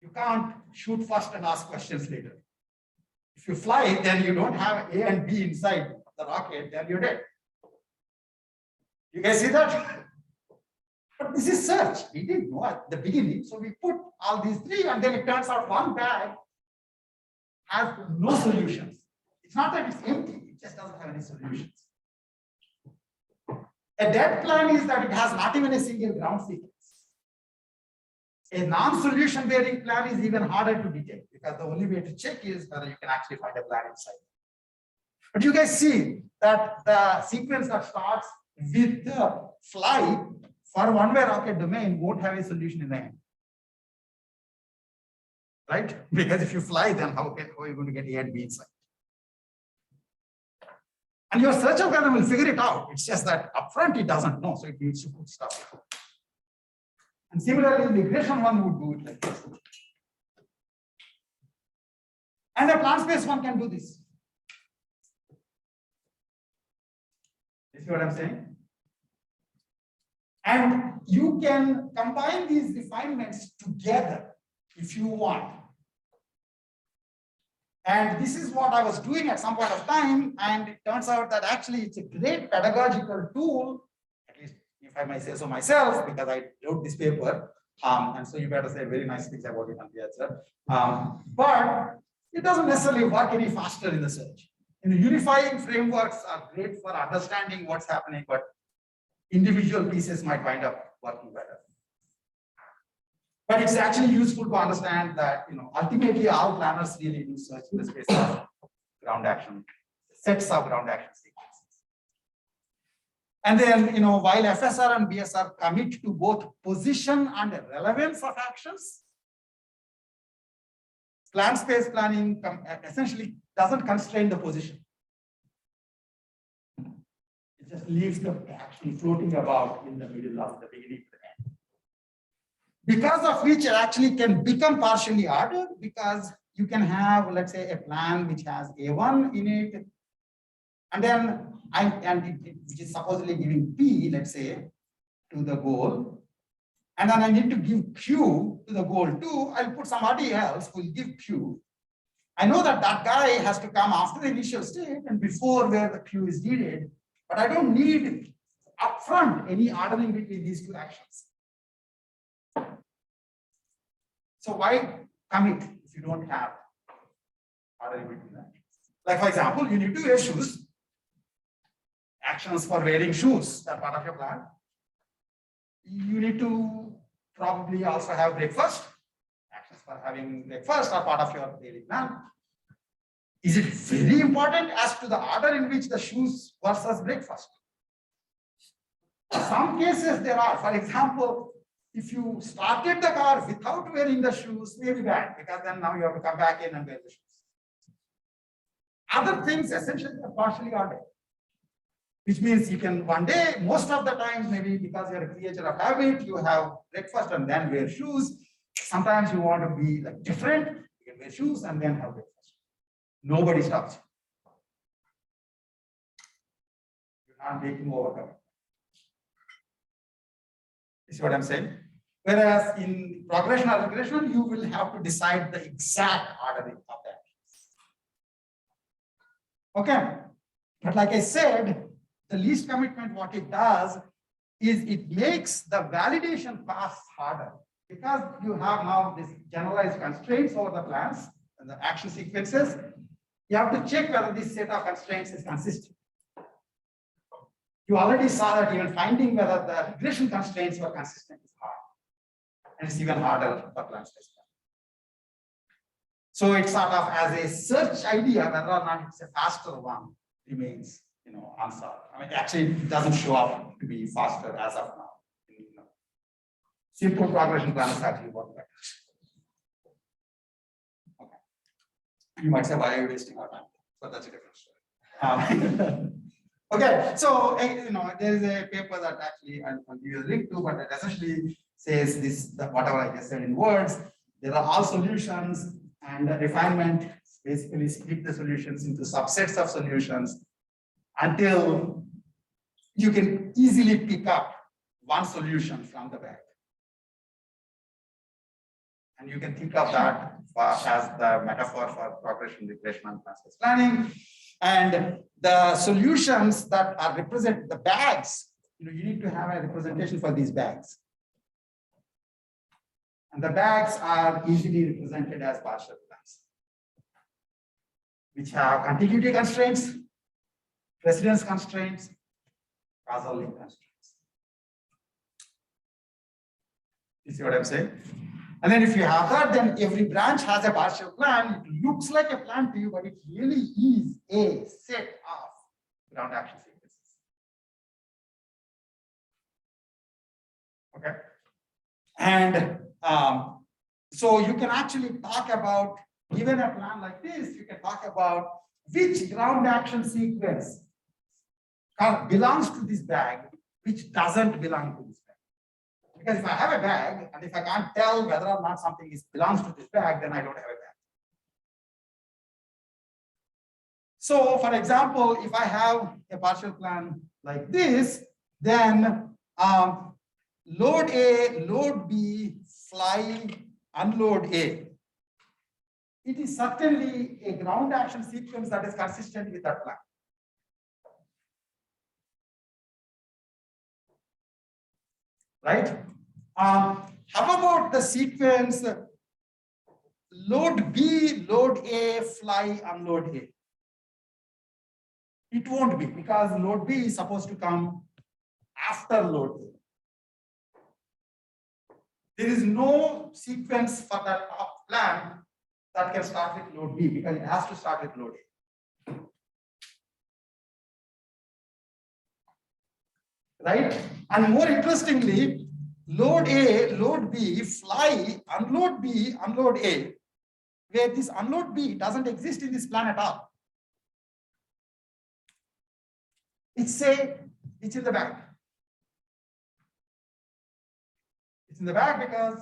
you can't shoot first and ask questions later. If you fly, then you don't have A and B inside the rocket, then you're dead. You guys see that? But this is search. We didn't know at the beginning. So we put all these three, and then it turns out one bag has no solutions. It's not that it's empty, it just doesn't have any solutions. A dead plan is that it has not even a single ground sequence. A non-solution bearing plan is even harder to detect because the only way to check is whether you can actually find a plan inside. But you guys see that the sequence that starts with the fly for one-way rocket domain won't have a solution in the end. Right? Because if you fly, then how are you going to get A and B inside? And your search algorithm will figure it out. It's just that upfront it doesn't know, so it needs to put stuff. And similarly, the regression one would do it like this. And a plan space one can do this. You see what I'm saying? And you can combine these refinements together if you want. And this is what I was doing at some point of time, and it turns out that actually it's a great pedagogical tool, at least if I may say so myself, because I wrote this paper, and so you better say very nice things about it on the answer. But it doesn't necessarily work any faster in the search. In the unifying frameworks are great for understanding what's happening, but individual pieces might wind up working better. But it's actually useful to understand that, ultimately all planners really do search in the space of ground action, sets of ground action sequences. And then, while FSR and BSR commit to both position and relevance of actions, plan space planning essentially doesn't constrain the position. It just leaves the action floating about in the middle of the beginning to the end. Because of which it actually can become partially ordered, because you can have, let's say, a plan which has A1 in it, and then which is supposedly giving P, let's say, to the goal. And then I need to give Q to the goal too. I'll put somebody else who will give Q. I know that that guy has to come after the initial state and before where the Q is needed, but I don't need upfront any ordering between these two actions. So why commit if you don't have ordering between the actions? Like, for example, you need to wear shoes. Actions for wearing shoes, that part of your plan. You need to probably also have breakfast. Actions for having breakfast or part of your daily plan. Is it very important as to the order in which the shoes versus breakfast? In some cases there are. For example, if you started the car without wearing the shoes, maybe bad, because then now you have to come back in and wear the shoes. Other things essentially are partially ordered, which means you can one day, most of the times, maybe because you're a creature of habit, you have breakfast and then wear shoes. Sometimes you want to be like different, you can wear shoes and then have breakfast. Nobody stops you. You're not making overcome. You see what I'm saying? Whereas in progression or regression, you will have to decide the exact ordering of that. Okay. But like I said, the least commitment, what it does is it makes the validation path harder, because you have now this generalized constraints over the plans and the action sequences. You have to check whether this set of constraints is consistent. You already saw that even finding whether the regression constraints were consistent is hard. And it's even harder for plan space. So it's sort of as a search idea, whether or not it's a faster one remains, unsolved. I mean, actually, it doesn't show up to be faster as of now. Simple progression planners actually work better. Okay. You might say, why are you wasting our time? But that's a different story. Okay, so there is a paper that actually I'll give you a link to, but it essentially says this, whatever I just said in words. There are all solutions, and the refinement basically split the solutions into subsets of solutions until you can easily pick up one solution from the bag. And you can think of that as the metaphor for progression, regression, and plan space planning. And the solutions that are represent the bags, you need to have a representation for these bags. And the bags are easily represented as partial plans, which have contiguity constraints, precedence constraints, causal link constraints. You see what I'm saying? And then if you have that, then every branch has a partial plan. It looks like a plan to you, but it really is a set of ground action sequences. Okay. And so you can actually talk about, given a plan like this, you can talk about which ground action sequence belongs to this bag, which doesn't belong to this bag. Because if I have a bag, and if I can't tell whether or not something belongs to this bag, then I don't have a bag. So, for example, if I have a partial plan like this, then load A, load B, fly, unload A. It is certainly a ground action sequence that is consistent with that plan. Right? How about the sequence load B, load A, fly, unload A? It won't be, because load B is supposed to come after load A. There is no sequence for that plan that can start with load B, because it has to start with load A. Right? And more interestingly, load A, load B, fly, unload B, unload A, where this unload B doesn't exist in this plan at all. It's in the bag. It's in the bag because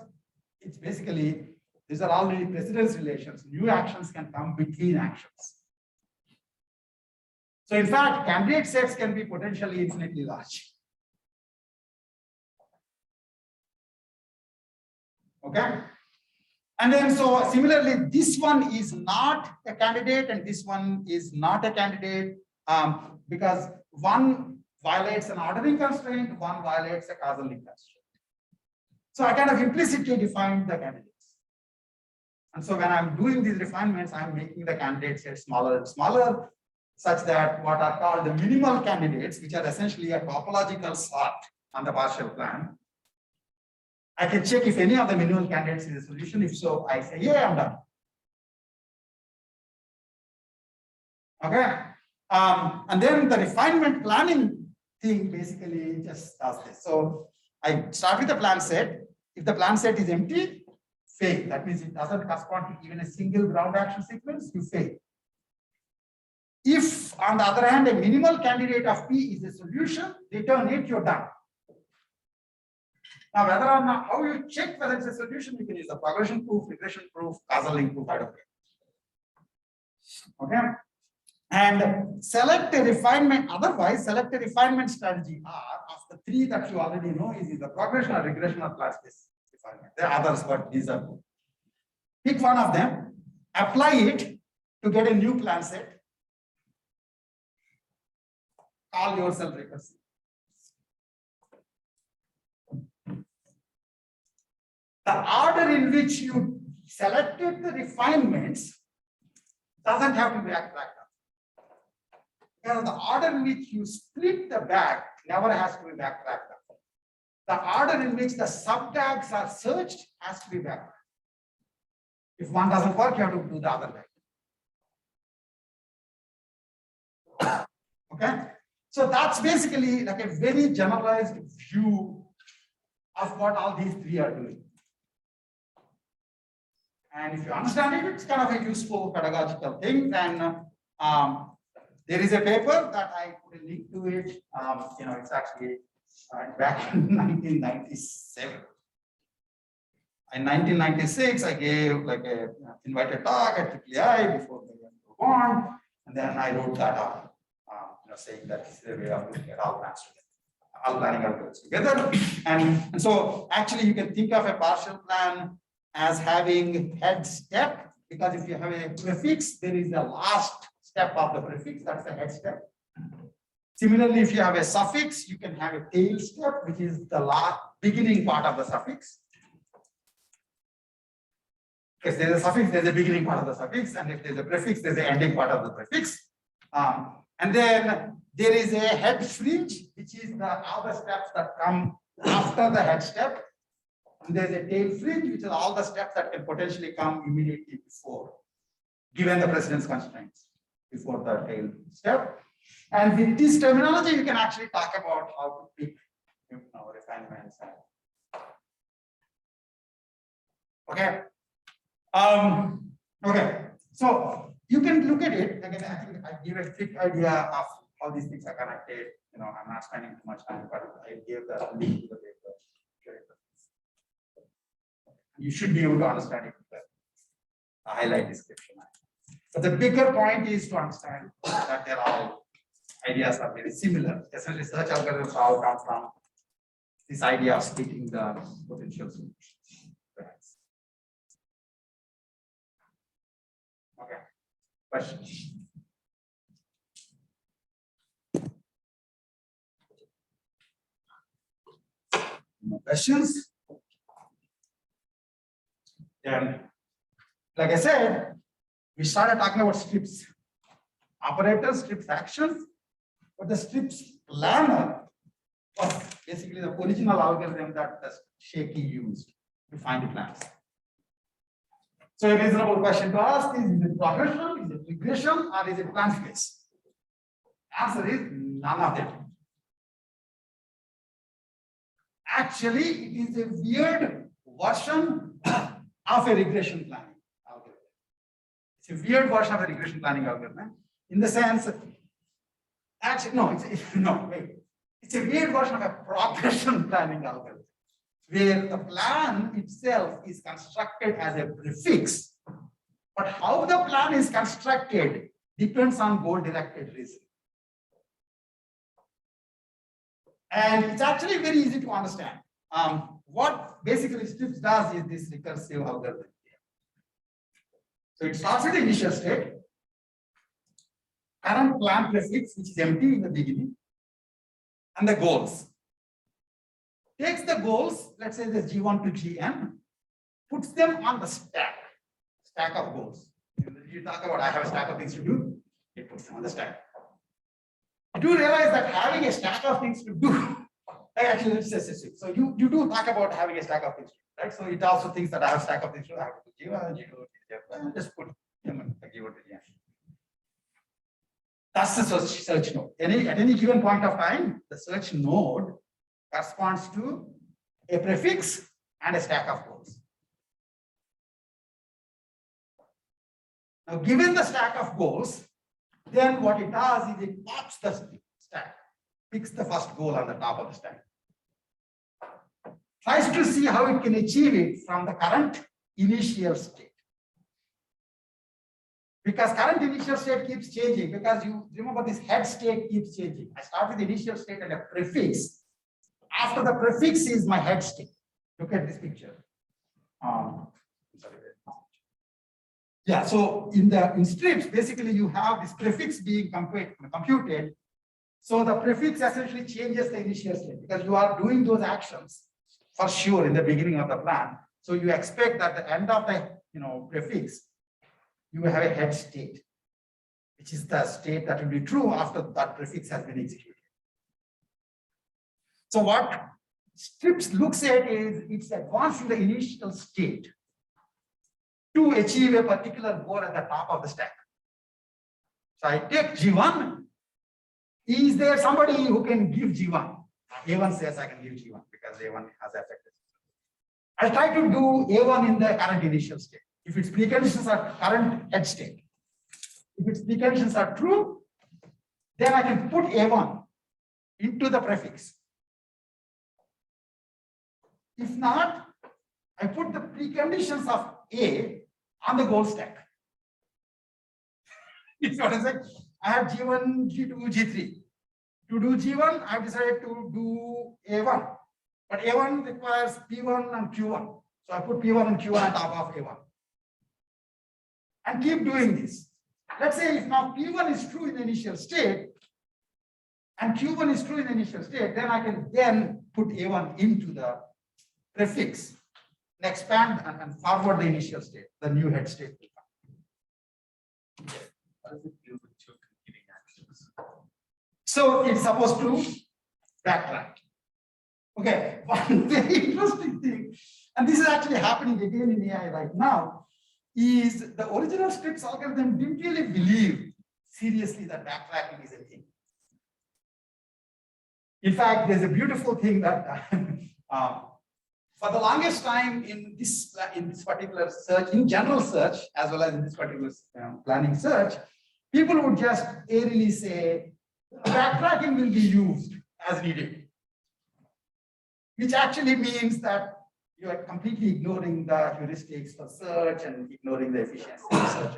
it's basically, these are already precedence relations. New actions can come between actions. So in fact, candidate sets can be potentially infinitely large. Okay. And then so similarly, this one is not a candidate and this one is not a candidate because one violates an ordering constraint, one violates a causal link constraint. So I kind of implicitly defined the candidates. And so when I'm doing these refinements, I'm making the candidate set smaller and smaller, such that what are called the minimal candidates, which are essentially a topological sort on the partial plan, I can check if any of the minimal candidates is a solution. If so, I say, yeah, I'm done. Okay. And then the refinement planning thing basically just does this. So I start with the plan set. If the plan set is empty, fail. That means it doesn't correspond to even a single ground action sequence, you fail. If, on the other hand, a minimal candidate of P is a solution, return it, you're done. Now, whether or not, how you check whether it's a solution, you can use the progression proof, regression proof, causal link proof, I don't care. Okay. And select a refinement, otherwise, select a refinement strategy R of the three that you already know is either progression or regression or class based refinement. There are others, but these are good. Pick one of them, apply it to get a new plan set. Call yourself recursive. The order in which you selected the refinements doesn't have to be backtracked up. And the order in which you split the bag never has to be backtracked up. The order in which the subtags are searched has to be backtracked. If one doesn't work, you have to do the other way. Okay. So that's basically like a very generalized view of what all these three are doing. And if you understand it, it's kind of a useful pedagogical thing. Then there is a paper that I put a link to it. It's actually back in 1997. In 1996, I gave like a invited talk at IIII before they went to bond, and then I wrote that up, saying that this is a way of looking at all plans together, all planning algorithms together. And so actually, you can think of a partial plan as having head step, because if you have a prefix, there is a last step of the prefix, that's the head step. Similarly, if you have a suffix, you can have a tail step, which is the last beginning part of the suffix. If there's a suffix, there's a beginning part of the suffix, and if there's a prefix, there's an ending part of the prefix. And then there is a head fringe, which is the other steps that come after the head step. And there's a tail fringe, which is all the steps that can potentially come immediately before, given the precedence constraints before the tail step. And with this terminology, you can actually talk about how to pick refinements. Okay. Okay. So you can look at it again. I think I give a quick idea of how these things are connected. I'm not spending too much time, but I gave the link to the paper. You should be able to understand it with the highlight description. But the bigger point is to understand that they're all ideas are very similar. Essentially, search algorithms all come from this idea of splitting the potential solutions. Okay. Questions? No questions? Then, like I said, we started talking about strips, operators, strips actions, but the strips planner was basically the original algorithm that the Shaky used to find the plans. So a reasonable question to ask is it progression, is it regression, or is it plan space? Answer is none of them. Actually, it is a weird version of a regression planning algorithm. It's a weird version of a regression planning algorithm in the sense, actually, no, it's a weird version of a progression planning algorithm, where the plan itself is constructed as a prefix, but how the plan is constructed depends on goal-directed reasoning. And it's actually very easy to understand. What basically strips does is this recursive algorithm. So it starts with the initial state, current plan prefix, which is empty in the beginning, and the goals. Takes the goals, let's say there's G1 to Gn, puts them on the stack of goals. You talk about I have a stack of things to do, it puts them on the stack. You do realize that having a stack of things to do Actually, let's just so you do talk about having a stack of things, right? So it also thinks that I have a stack of things. I have to give just put give it to the That's the search node. At any given point of time, the search node corresponds to a prefix and a stack of goals. Now, given the stack of goals, then what it does is it pops the stack, picks the first goal on the top of the stack, tries to see how it can achieve it from the current initial state. Because current initial state keeps changing, because you remember this head state keeps changing. I start with the initial state and a prefix. After the prefix is my head state. Look at this picture. Yeah, so in strips, basically you have this prefix being computed. So the prefix essentially changes the initial state because you are doing those actions for sure in the beginning of the plan. So you expect that at the end of the prefix, you will have a head state, which is the state that will be true after that prefix has been executed. So what strips looks at is it's advancing the initial state to achieve a particular goal at the top of the stack. So I take G1. Is there somebody who can give G1? A1 says I can give G1 because A1 has affected. I try to do A1 in the current initial state. If its preconditions are current head state, if its preconditions are true, then I can put A1 into the prefix. If not, I put the preconditions of A on the goal stack. It's what I said. I have G1, G2, G3. To do G1, I've decided to do A1. But A1 requires P1 and Q1. So I put P1 and Q1 on top of A1. And keep doing this. Let's say if now P1 is true in the initial state and Q1 is true in the initial state, then I can then put A1 into the prefix and expand and forward the initial state, the new head state. How does it deal with two competing actions? So it's supposed to backtrack. Okay, one very interesting thing, and this is actually happening again in AI right now, is the original strips algorithm didn't really believe seriously that backtracking is a thing. In fact, there's a beautiful thing that for the longest time in this particular search, in general search, as well as in this particular planning search, people would just airily say, backtracking will be used as needed, which actually means that you are completely ignoring the heuristics for search and ignoring the efficiency of search.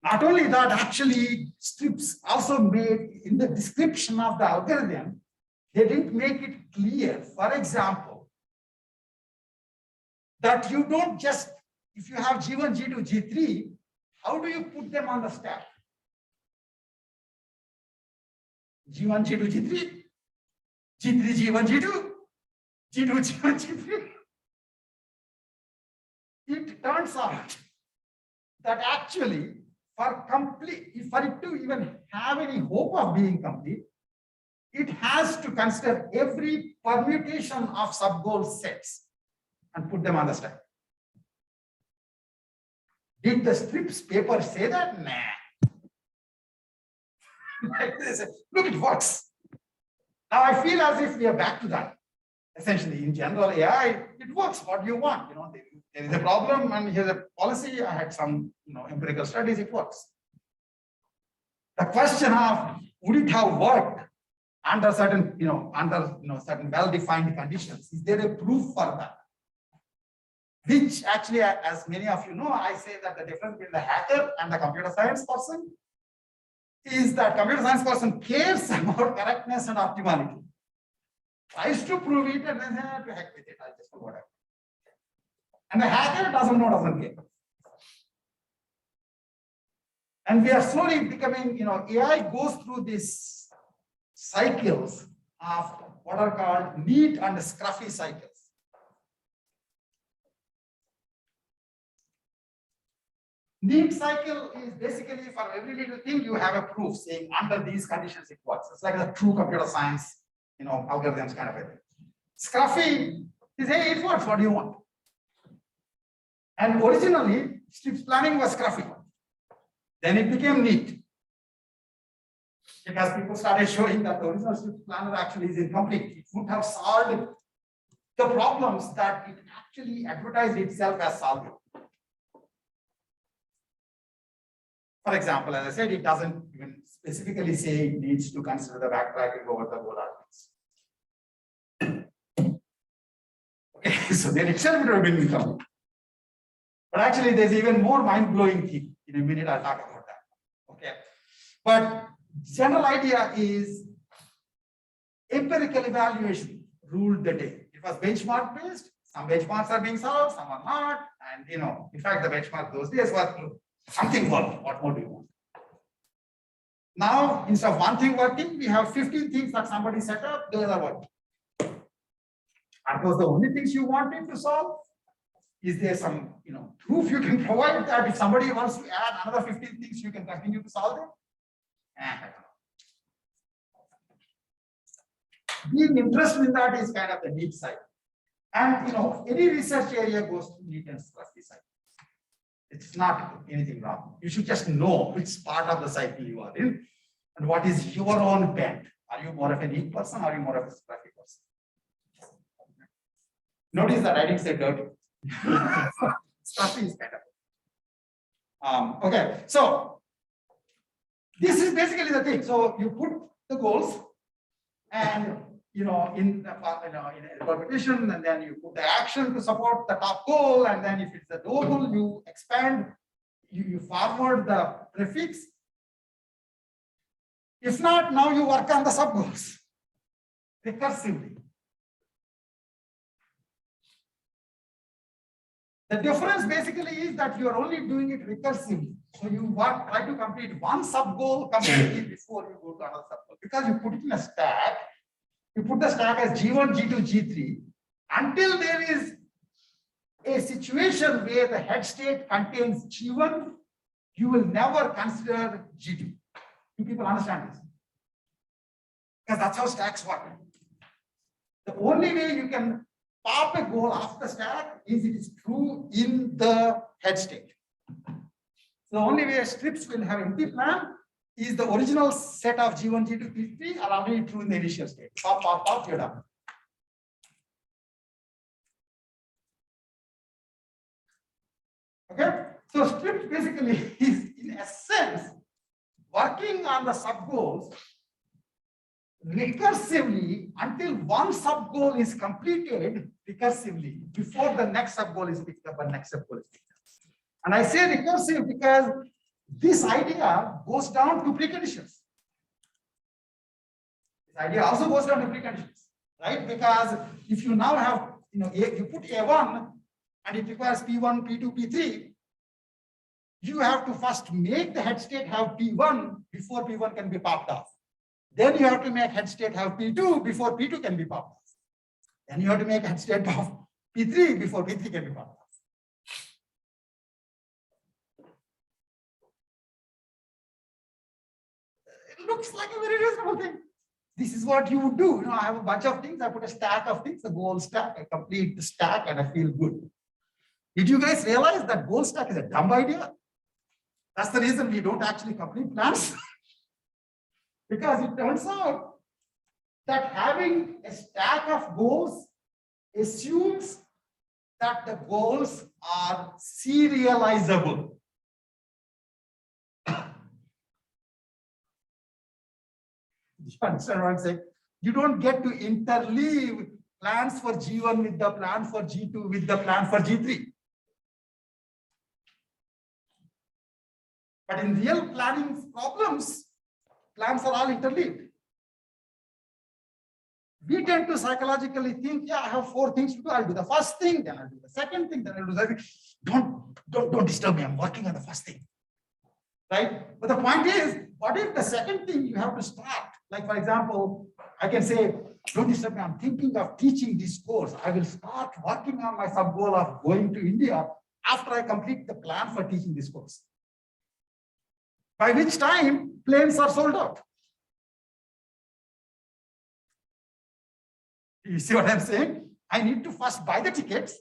Not only that, actually, strips also made in the description of the algorithm, they didn't make it clear, for example, that you don't just, if you have G1, G2, G3, how do you put them on the stack? G1, G2, G3, G3, G1, G2, G2, G1, G3. It turns out that actually for it to even have any hope of being complete, it has to consider every permutation of subgoal sets and put them on the stack. Did the strips paper say that? Nah. Look, it works. Now I feel as if we are back to that. Essentially, in general AI, it works. What do you want? There is a problem, and here's a policy. I had some, empirical studies. It works. The question of would it have worked under certain, certain well-defined conditions? Is there a proof for that? Which actually, as many of you know, I say that the difference between the hacker and the computer science person is that computer science person cares about correctness and optimality. Tries to prove it and then to heck with it. I just forgot it. And the hacker doesn't care. And we are slowly becoming, AI goes through these cycles of what are called neat and scruffy cycles. Neat cycle is basically for every little thing you have a proof saying under these conditions it works. It's like a true computer science algorithms kind of a thing. Scruffy is, hey, it works, what do you want? And originally, strips planning was Scruffy. Then it became neat. Because people started showing that the original strips planner actually is incomplete. It would have solved the problems that it actually advertised itself as solving. For example, as I said, it doesn't even specifically say it needs to consider the backtracking over the goal arguments. Okay, so then itself would have been incomplete. But actually, there's even more mind-blowing thing. In a minute, I'll talk about that. Okay, but general idea is empirical evaluation ruled the day. It was benchmark based. Some benchmarks are being solved, some are not. And in fact, the benchmark those days was something worked. What more do you want? Now, instead of one thing working, we have 15 things that somebody set up, those are working. Are those the only things you wanted to solve? Is there some proof you can provide that if somebody wants to add another 15 things, you can continue to solve them? Being interested in that is kind of the neat side. And any research area goes to neat and fluffy side. It's not anything wrong. You should just know which part of the cycle you are in and what is your own bent. Are you more of a neat person or are you more of a fluffy person? Notice that I didn't say dirty. Fluffy is kind of. Okay, so this is basically the thing. So you put the goals and in a permutation, and then you put the action to support the top goal, and then if it's the double, you expand, you forward the prefix. If not, now you work on the sub goals recursively. The difference basically is that you are only doing it recursively. So you try to complete one sub goal completely before you go to another sub goal, because you put it in a stack. You put the stack as G1, G2, G3 until there is a situation where the head state contains G1, you will never consider G2. Do people understand this? Because that's how stacks work. The only way you can pop a goal off the stack is it is true in the head state. The only way strips will have empty plan is the original set of G1, G2, G3 allowing it true in the initial state. Pop, pop, pop, you're done. Okay, so strips basically is in essence working on the sub goals recursively until one sub goal is completed recursively before the next sub goal is picked up and next sub goal is picked up. And I say recursive because this idea goes down to preconditions. This idea also goes down to preconditions, right? Because if you now have, you put A1 and it requires P1, P2, P3, you have to first make the head state have P1 before P1 can be popped off. Then you have to make head state have P2 before P2 can be popped off. Then you have to make head state of P3 before P3 can be popped off. It looks like a very reasonable thing. This is what you would do. I have a bunch of things. I put a stack of things, a goal stack. I complete the stack and I feel good. Did you guys realize that goal stack is a dumb idea? That's the reason we don't actually complete plans. Because it turns out that having a stack of goals assumes that the goals are serializable. You understand what I'm saying? You don't get to interleave plans for G1 with the plan for G2 with the plan for G3. But in real planning problems, plans are all interleaved. We tend to psychologically think, yeah, I have 4 things to do. I'll do the first thing, then I'll do the second thing, then I'll do the don't disturb me. I'm working on the first thing. Right? But the point is, what if the second thing you have to start? Like, for example, I can say, don't disturb me. I'm thinking of teaching this course. I will start working on my sub goal of going to India after I complete the plan for teaching this course. By which time planes are sold out. You see what I'm saying? I need to first buy the tickets,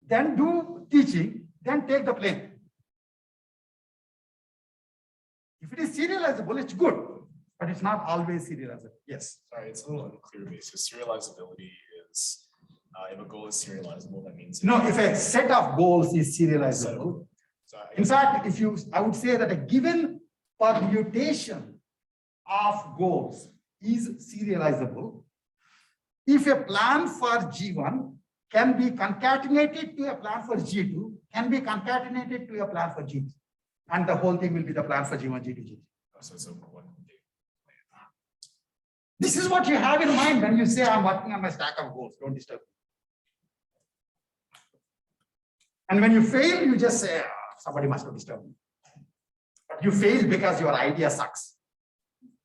then do teaching, then take the plane. If it is serializable, it's good, but it's not always serializable. Yes. Sorry, it's a little unclear because serializability is, if a goal is serializable, that means. No, if a set of goals is serializable. So I In guess- fact, I would say that a given permutation of goals is serializable if a plan for G1 can be concatenated to a plan for G2, can be concatenated to a plan for G3. And the whole thing will be the plan for G1, G2, G3. so what? This is what you have in mind when you say, I'm working on my stack of goals, don't disturb me. And when you fail, you just say, somebody must have disturbed me. But you fail because your idea sucks.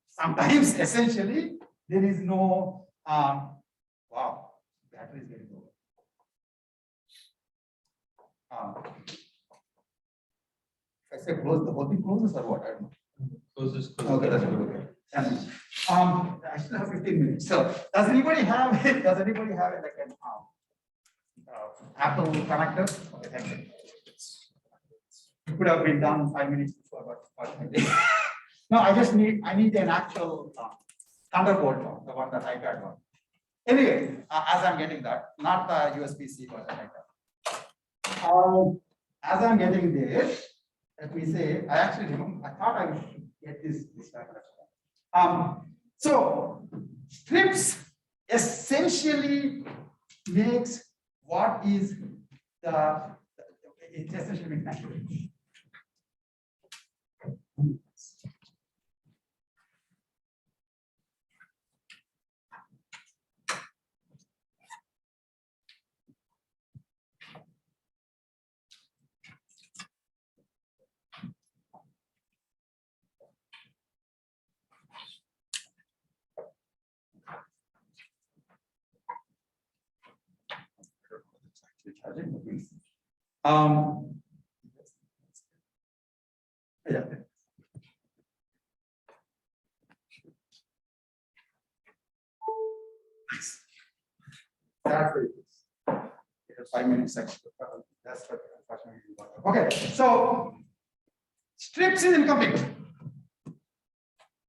Sometimes, essentially, there is no, wow, battery is getting low. If I say close, the whole thing closes or what? I don't know. Closes. Okay, that's good. Okay. And, I still have 15 minutes. So, does anybody have like an Apple connector? Okay, thank you. It could have been done 5 minutes before, but fortunately. No, I need an actual Thunderbolt one, the one that I got one. Anyway, as I'm getting that, not the USB-C, but like that. As I'm getting there, let me say, I actually remember, I thought I should get this time. So strips essentially makes what is it essentially makes natural. Yeah. That's very good. 5 minutes extra. That's what unfortunately. Okay, so strips is incomplete.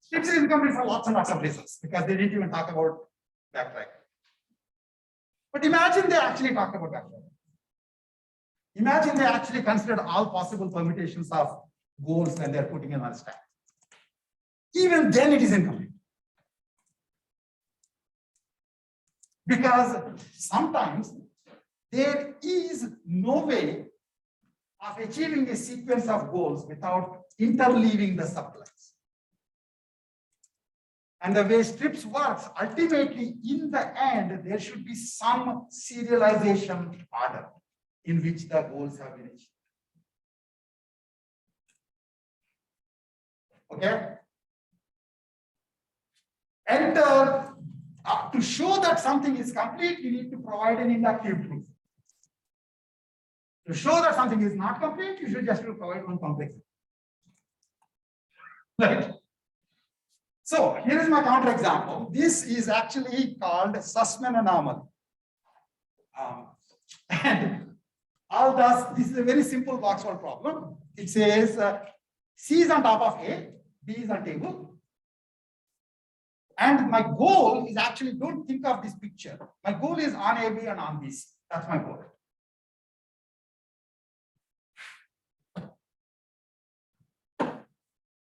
Strips is incomplete for lots and lots of reasons because they didn't even talk about backtrack. But imagine they actually talked about backtrack. Imagine they actually considered all possible permutations of goals when they're putting in on a stack. Even then it is incomplete. Because sometimes there is no way of achieving a sequence of goals without interleaving the subclans. And the way strips works, ultimately in the end, there should be some serialization order in which the goals have been achieved. Okay? Enter, to show that something is complete, you need to provide an inductive proof. To show that something is not complete, you should just provide one complex. Right? So here is my counterexample. This is actually called Susman and Amman. And all this is a very simple box wall problem. It says C is on top of A, B is on table. And my goal is actually, don't think of this picture. My goal is on AB and on BC. That's my goal.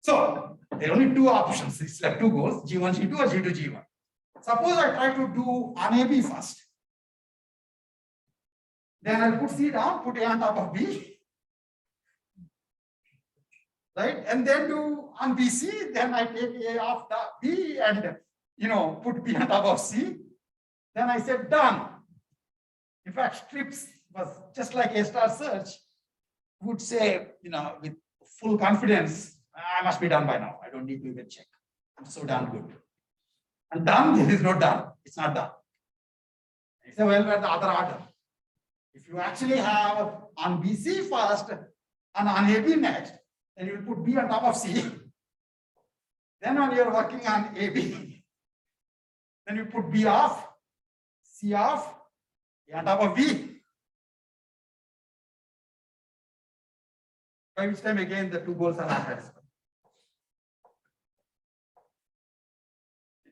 So there are only two options. It's like two goals, G1, G2 or G2, G1. Suppose I try to do on AB first. Then I'll put C down, put A on top of B. Right? And then do on BC, then I take A off the B and put B on top of C. Then I said done. In fact, strips was just like A star search would say, with full confidence, I must be done by now. I don't need to even check. I'm so damn good. And done, there is no done. It's not done. You say, well, we're the other order. If you actually have on BC first and on AB next, then you put B on top of C. Then when you're working on AB, then you put B off C of A on top of B. By which time again the two goals are not satisfied.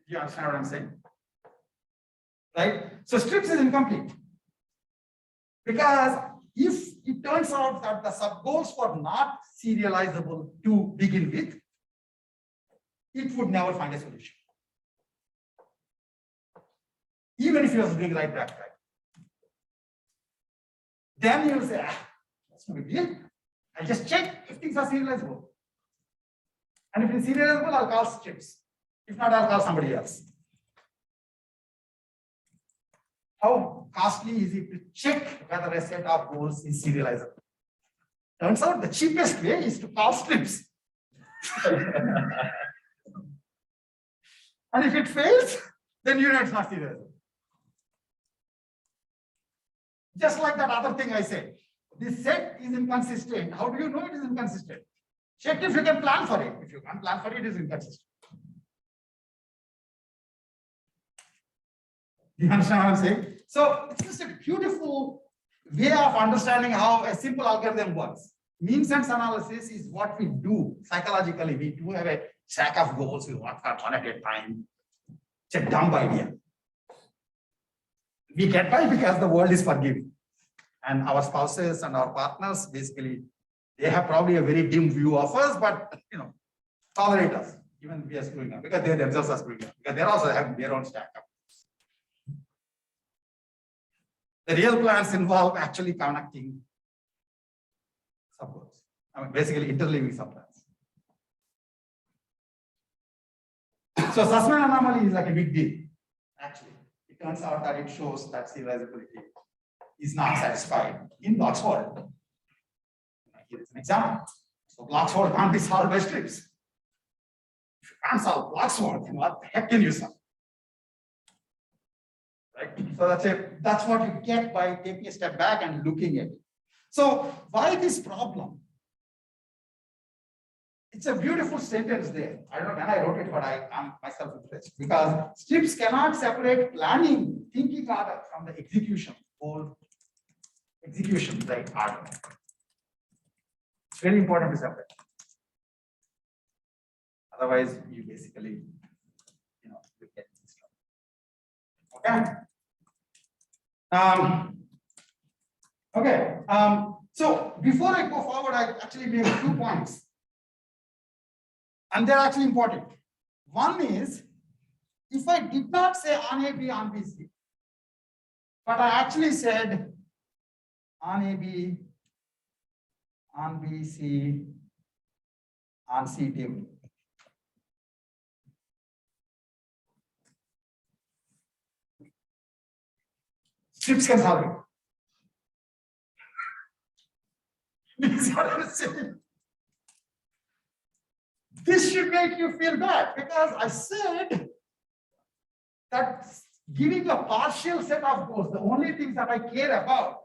You understand what I'm saying? Right? So strips is incomplete. Because if it turns out that the sub-goals were not serializable to begin with, it would never find a solution. Even if you was doing right back, right? Then you will say, that's no big deal. I'll just check if things are serializable. And if it's serializable, I'll call strips. If not, I'll call somebody else. How costly is it to check whether a set of goals is serializable? Turns out the cheapest way is to call strips. And if it fails, then you know it's not serializable. Just like that other thing I said, this set is inconsistent. How do you know it is inconsistent? Check if you can plan for it. If you can't plan for it, it is inconsistent. Do you understand what I'm saying? So it's just a beautiful way of understanding how a simple algorithm works. Mean sense analysis is what we do psychologically. We do have a stack of goals. We work for one at a time. It's a dumb idea. We get by because the world is forgiving. And our spouses and our partners, basically, they have probably a very dim view of us, but tolerate us, even we are screwing up, because they themselves are screwing up, because they also have their own stack up. The real plans involve actually connecting subgoals. I mean, basically interleaving subplans. So Susman anomaly is like a big deal, actually. It turns out that it shows that serializability is not satisfied in Block's world. Here is an example. So Block's world can't be solved by strips. If you can't solve Block's world, then what the heck can you solve? Right? So that's what you get by taking a step back and looking at it. So why this problem? It's a beautiful sentence there. I don't know when I wrote it, but I'm myself impressed, because strips cannot separate planning, thinking order from the execution or execution right order. It's very important to separate. Otherwise, you basically, you get this trouble. Okay. So before I go forward, I actually made 2 points. And they're actually important. One is, if I did not say on A, B, on B, C, but I actually said on A, B, on B, C, on C, D. Strips can solve it. This is what I'm saying. This should make you feel bad, because I said that giving a partial set of goals, the only things that I care about,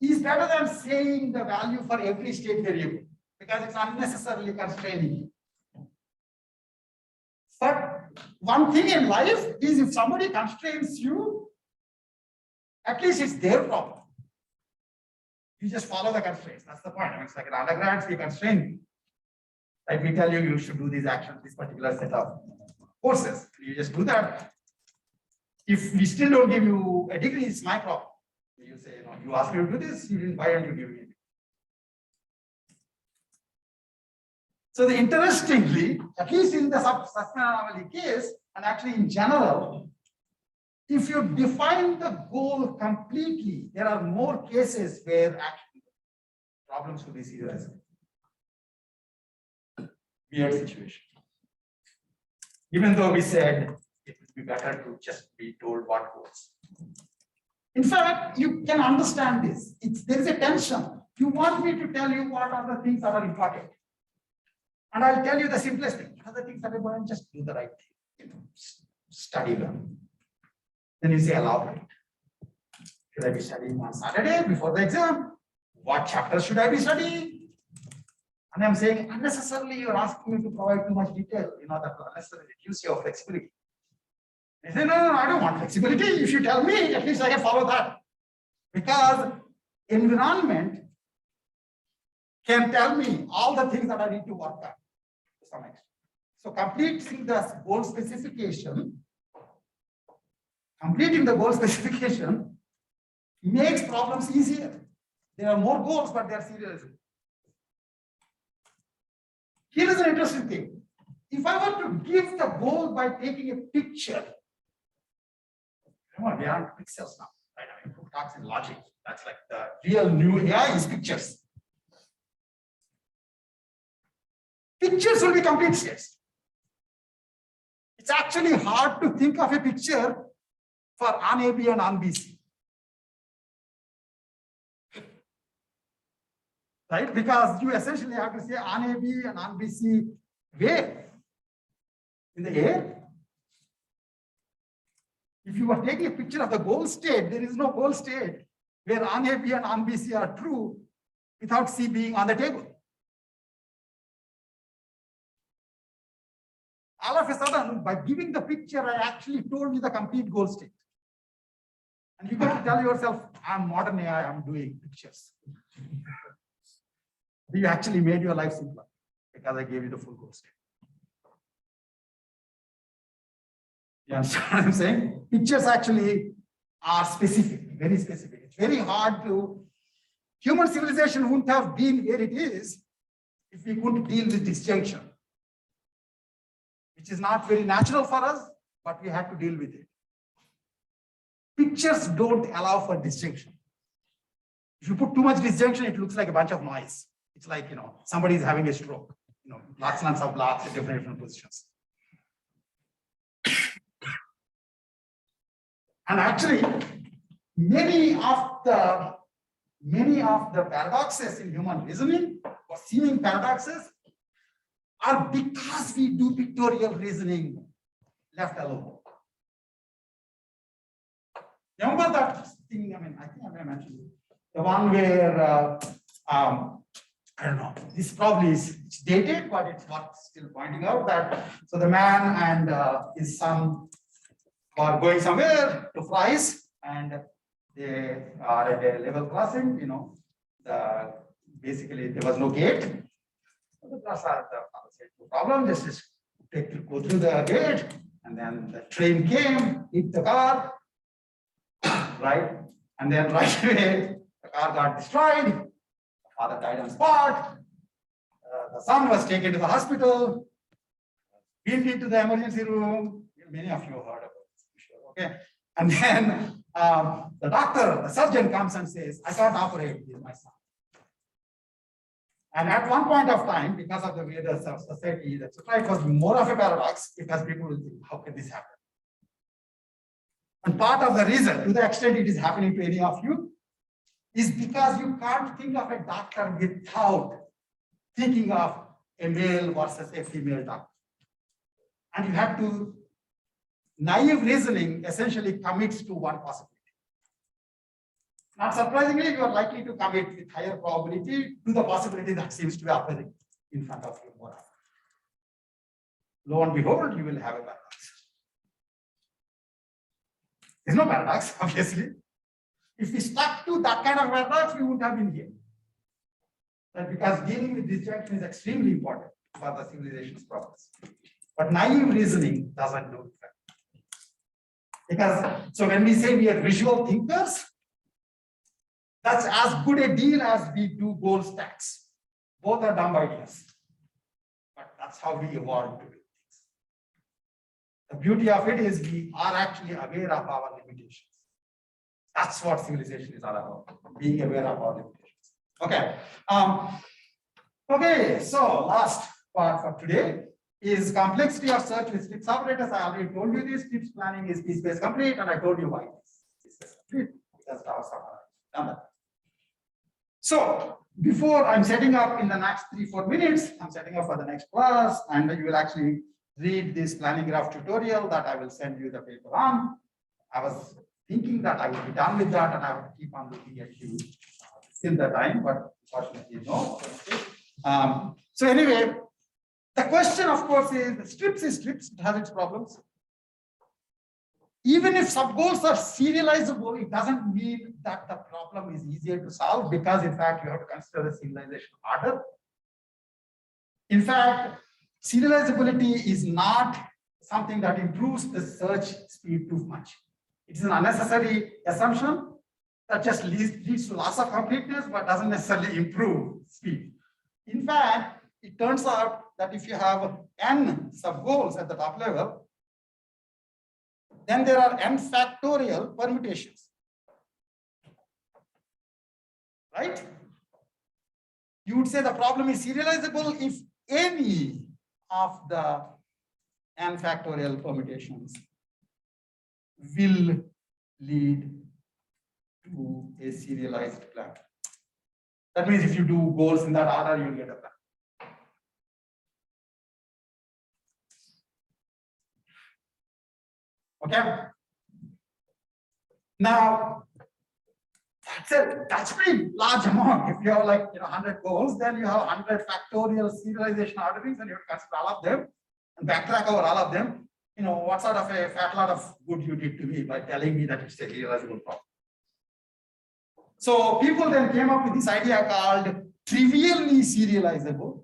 is better than saying the value for every state variable, because it's unnecessarily constraining. But one thing in life is, if somebody constrains you, at least it's their problem. You just follow the constraints. That's the point. I mean, it's like an undergrad, we constrain you. Like we tell you, you should do these actions, this particular set of courses. You just do that. If we still don't give you a degree, it's my problem. You say, you asked me to do this, you didn't buy and you give me. So interestingly, at least in the Susman anomaly case, and actually in general, if you define the goal completely, there are more cases where actually problems could be serious. Weird situation. Even though we said it would be better to just be told what goes. In fact, you can understand this. There is a tension. You want me to tell you what are the things that are important. And I'll tell you the simplest thing. What are the things that are important? Just do the right thing. Study them. Then you say aloud. Should I be studying on Saturday before the exam? What chapter should I be studying? And I'm saying unnecessarily you're asking me to provide too much detail, that unnecessarily reduce your flexibility. I say, no, I don't want flexibility. If you tell me, at least I can follow that. Because environment can tell me all the things that I need to work on to some extent. So completing the goal specification makes problems easier. There are more goals, but they are serious. Here is an interesting thing. If I were to give the goal by taking a picture, we are on pixels now, right? I mean, who talks in logic? That's like the real new AI is pictures. Pictures will be complete states. It's actually hard to think of a picture for un-AB and un-BC. Right? Because you essentially have to say un-AB and un-BC where? In the air? If you are taking a picture of the goal state, there is no goal state where un-AB and un-BC are true without C being on the table. All of a sudden, by giving the picture, I actually told you the complete goal state. And you got to tell yourself, I'm modern AI, I'm doing pictures. You actually made your life simpler because I gave you the full goal state. You understand what I'm saying? Pictures actually are specific, very specific. It's very hard to, human civilization wouldn't have been where it is if we couldn't deal with disjunction, which is not very natural for us, but we have to deal with it. Pictures don't allow for disjunction. If you put too much disjunction, it looks like a bunch of noise. It's like, somebody is having a stroke, lots and lots of blocks at different positions. And actually, many of the paradoxes in human reasoning, or seeming paradoxes, are because we do pictorial reasoning left alone. Remember that thing? I think I may mention it. The one where I don't know. This probably is dated, but it's worth still pointing out that. So the man and his son are going somewhere to fries, and they are at a level crossing. Basically there was no gate. So the father said, no problem, just go through the gate, and then the train came, hit the car, right? And then right away the car got destroyed. The father died on spot. The son was taken to the hospital, wheeled into the emergency room. Many of you have heard about this, I'm sure. Okay. And then the surgeon comes and says, I can't operate with my son. And at one point of time, because of the way the society, it was more of a paradox because people will think, how can this happen? And part of the reason, to the extent it is happening to any of you, is because you can't think of a doctor without thinking of a male versus a female doctor. And you have to, naive reasoning essentially commits to one possibility. Not surprisingly, you are likely to commit with higher probability to the possibility that seems to be appearing in front of you more often. Lo and behold, you will have a paradox. There's no paradox, obviously. If we stuck to that kind of paradox, we wouldn't have been here. Right? Because dealing with disjunction is extremely important for the civilization's progress. But naive reasoning doesn't do it. Because, so when we say we are visual thinkers, that's as good a deal as we do goal stacks. Both are dumb ideas. But that's how we evolved to do things. The beauty of it is we are actually aware of our limitations. That's what civilization is all about, being aware of our limitations. Okay. Okay, so last part for today is complexity of search with Stip's operators. I already told you this. Stip's planning is piece-based complete, and I told you why it's piece-based complete. That's done that. So before I'm setting up in the next 3-4 minutes, I'm setting up for the next class, and you will actually read this planning graph tutorial that I will send you the paper on. I was thinking that I would be done with that, and I would keep on looking at you till the time, but unfortunately no. So anyway, the question, of course, is strips, it has its problems. even if sub-goals are serializable, it doesn't mean that the problem is easier to solve, because in fact, you have to consider the serialization order. In fact, serializability is not something that improves the search speed too much. It is an unnecessary assumption that just leads to loss of completeness, but doesn't necessarily improve speed. In fact, it turns out that if you have n sub-goals at the top level, then there are n factorial permutations, right? You would say the problem is serializable if any of the n factorial permutations will lead to a serialized plan. That means if you do goals in that order, you'll get a plan. Okay. Now, that's pretty large amount. If you have like 100 goals, then you have 100 factorial serialization orderings, and you have to consider all of them and backtrack over all of them. What sort of a fat lot of good you did to me by telling me that it's a serializable problem. So people then came up with this idea called trivially serializable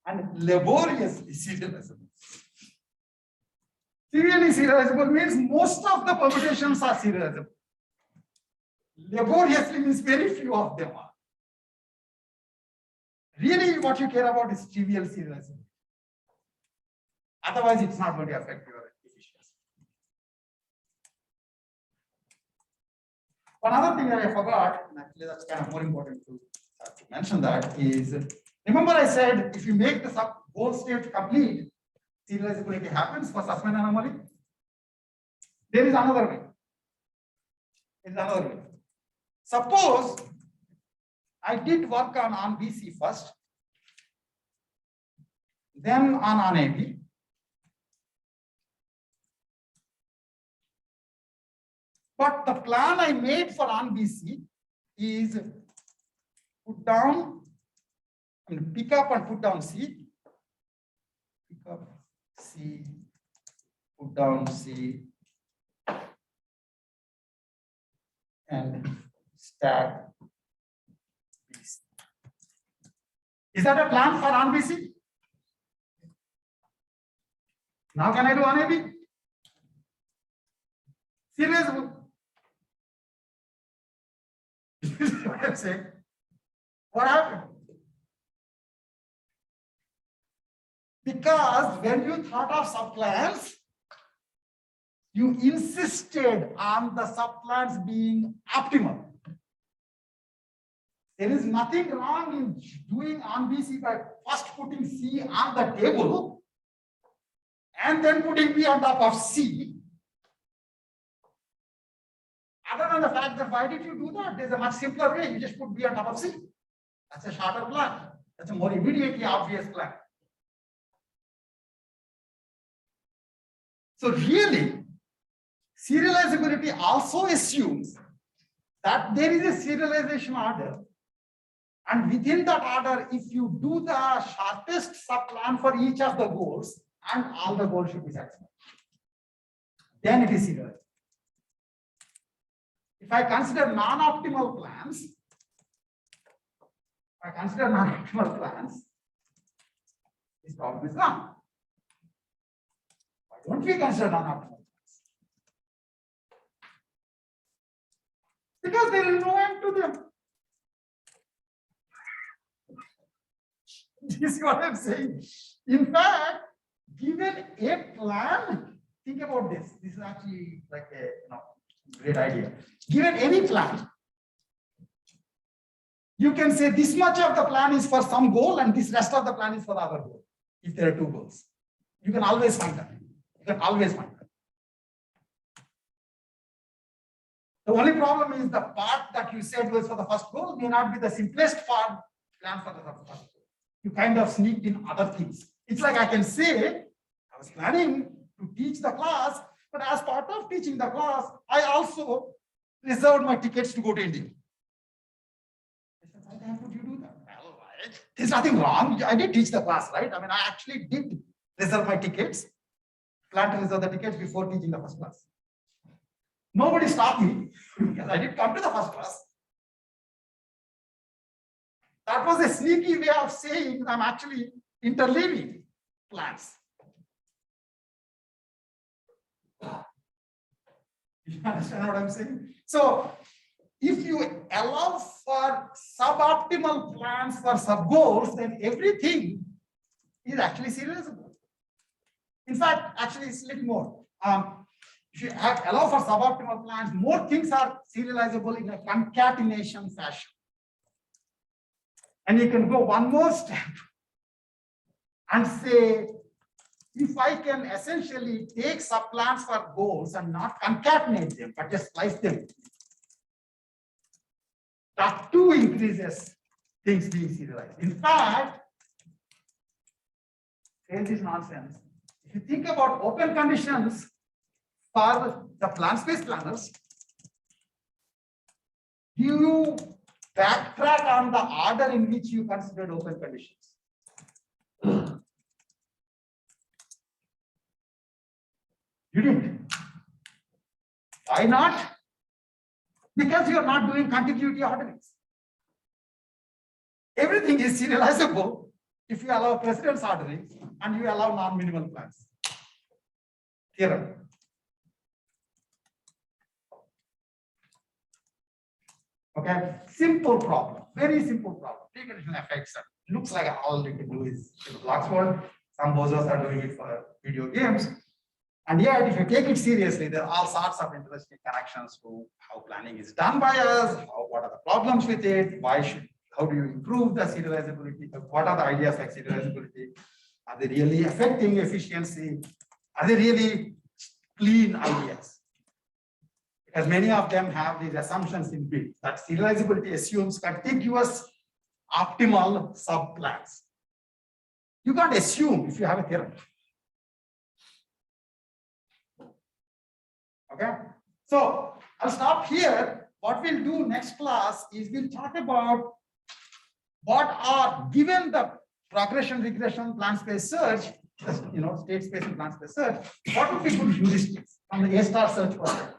and laboriously serializable. Trivially serializable means most of the permutations are serializable. Laboriously means very few of them are. Really, what you care about is trivial serializability. Otherwise, it's not going to affect your efficiency. One other thing that I forgot, and actually that's kind of more important to mention, that is, remember I said if you make the goal state complete, serializability happens for Susman and Amman. There is another way. There is another way. Suppose I did work on BC first, then on AB. But the plan I made for on BC is put down, pick up and put down C. Pick up C, put down C, and stack BC. Is that a plan for on BC? Now can I do on AB? Serializable. What I'm saying. What happened? Because when you thought of subplans, you insisted on the subplans being optimal. There is nothing wrong in doing on BC by first putting C on the table and then putting B on top of C. Other than the fact that why did you do that? There's a much simpler way. You just put B on top of C. That's a shorter plan. That's a more immediately obvious plan. So really, serializability also assumes that there is a serialization order. And within that order, if you do the shortest subplan for each of the goals, and all the goals should be satisfied, then it is serialized. If I consider non-optimal plans, this problem is gone. Why don't we consider non-optimal plans? Because there is no end to them. You see what I'm saying? In fact, given a plan, think about this. This is actually like a great idea. Given any plan, you can say this much of the plan is for some goal and this rest of the plan is for the other goal. If there are two goals, you can always find that. You can always find that. The only problem is the part that you said was for the first goal may not be the simplest plan for the first goal. You kind of sneaked in other things. It's like I can say, I was planning to teach the class, but as part of teaching the class, I also reserved my tickets to go to India. Why the heck would you do that? Well, there's nothing wrong. I did teach the class, right? I mean, I actually did reserve my tickets. plan to reserve the tickets before teaching the first class. Nobody stopped me because I did come to the first class. That was a sneaky way of saying I'm actually interleaving plans. You understand what I'm saying? So if you allow for suboptimal plans for sub-goals, then everything is actually serializable. In fact, actually it's a little more. If you allow for suboptimal plans, more things are serializable in a concatenation fashion. And you can go one more step and say, if I can essentially take subplans for goals and not concatenate them, but just slice them, that too increases things being serialized. In fact, here's this nonsense. If you think about open conditions for the plan space planners, do you backtrack on the order in which you considered open conditions? You didn't. Why not? Because you're not doing contiguity orderings. Everything is serializable if you allow precedence ordering and you allow non-minimal plans. Theorem. Okay, simple problem, very simple problem. Precondition effects. Looks like all you can do is blocks world. Some bozos are doing it for video games. And yet, if you take it seriously, there are all sorts of interesting connections to how planning is done by us, what are the problems with it, how do you improve the serializability, what are the ideas like serializability, are they really affecting efficiency, are they really clean ideas? Because many of them have these assumptions in built that serializability assumes contiguous optimal subplans. You can't assume if you have a theorem. Okay, so I'll stop here. What we'll do next class is we'll talk about what are, given the progression, regression, plan space search, state space and plan space search, what would be good heuristics from the A-star search project?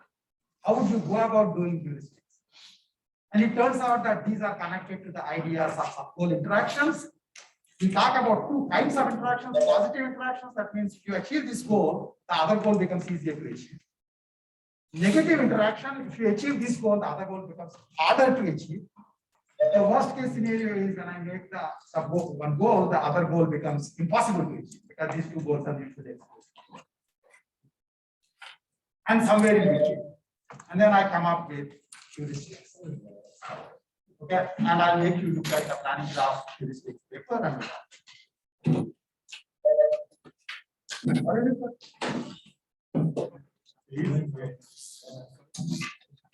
How would you go about doing heuristics? And it turns out that these are connected to the ideas of sub-goal interactions. We talk about two kinds of interactions, positive interactions. That means if you achieve this goal, the other goal becomes easier to achieve. Negative interaction, if you achieve this goal, the other goal becomes harder to achieve. The worst case scenario is when I make the sub-goal one goal, the other goal becomes impossible to achieve because these two goals are mutually exclusive. And somewhere in between. And then I come up with heuristics. Okay, and I'll make you look at the planning graph heuristics paper and what is it?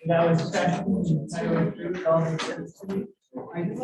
That was I went through it all makes sense to me. I just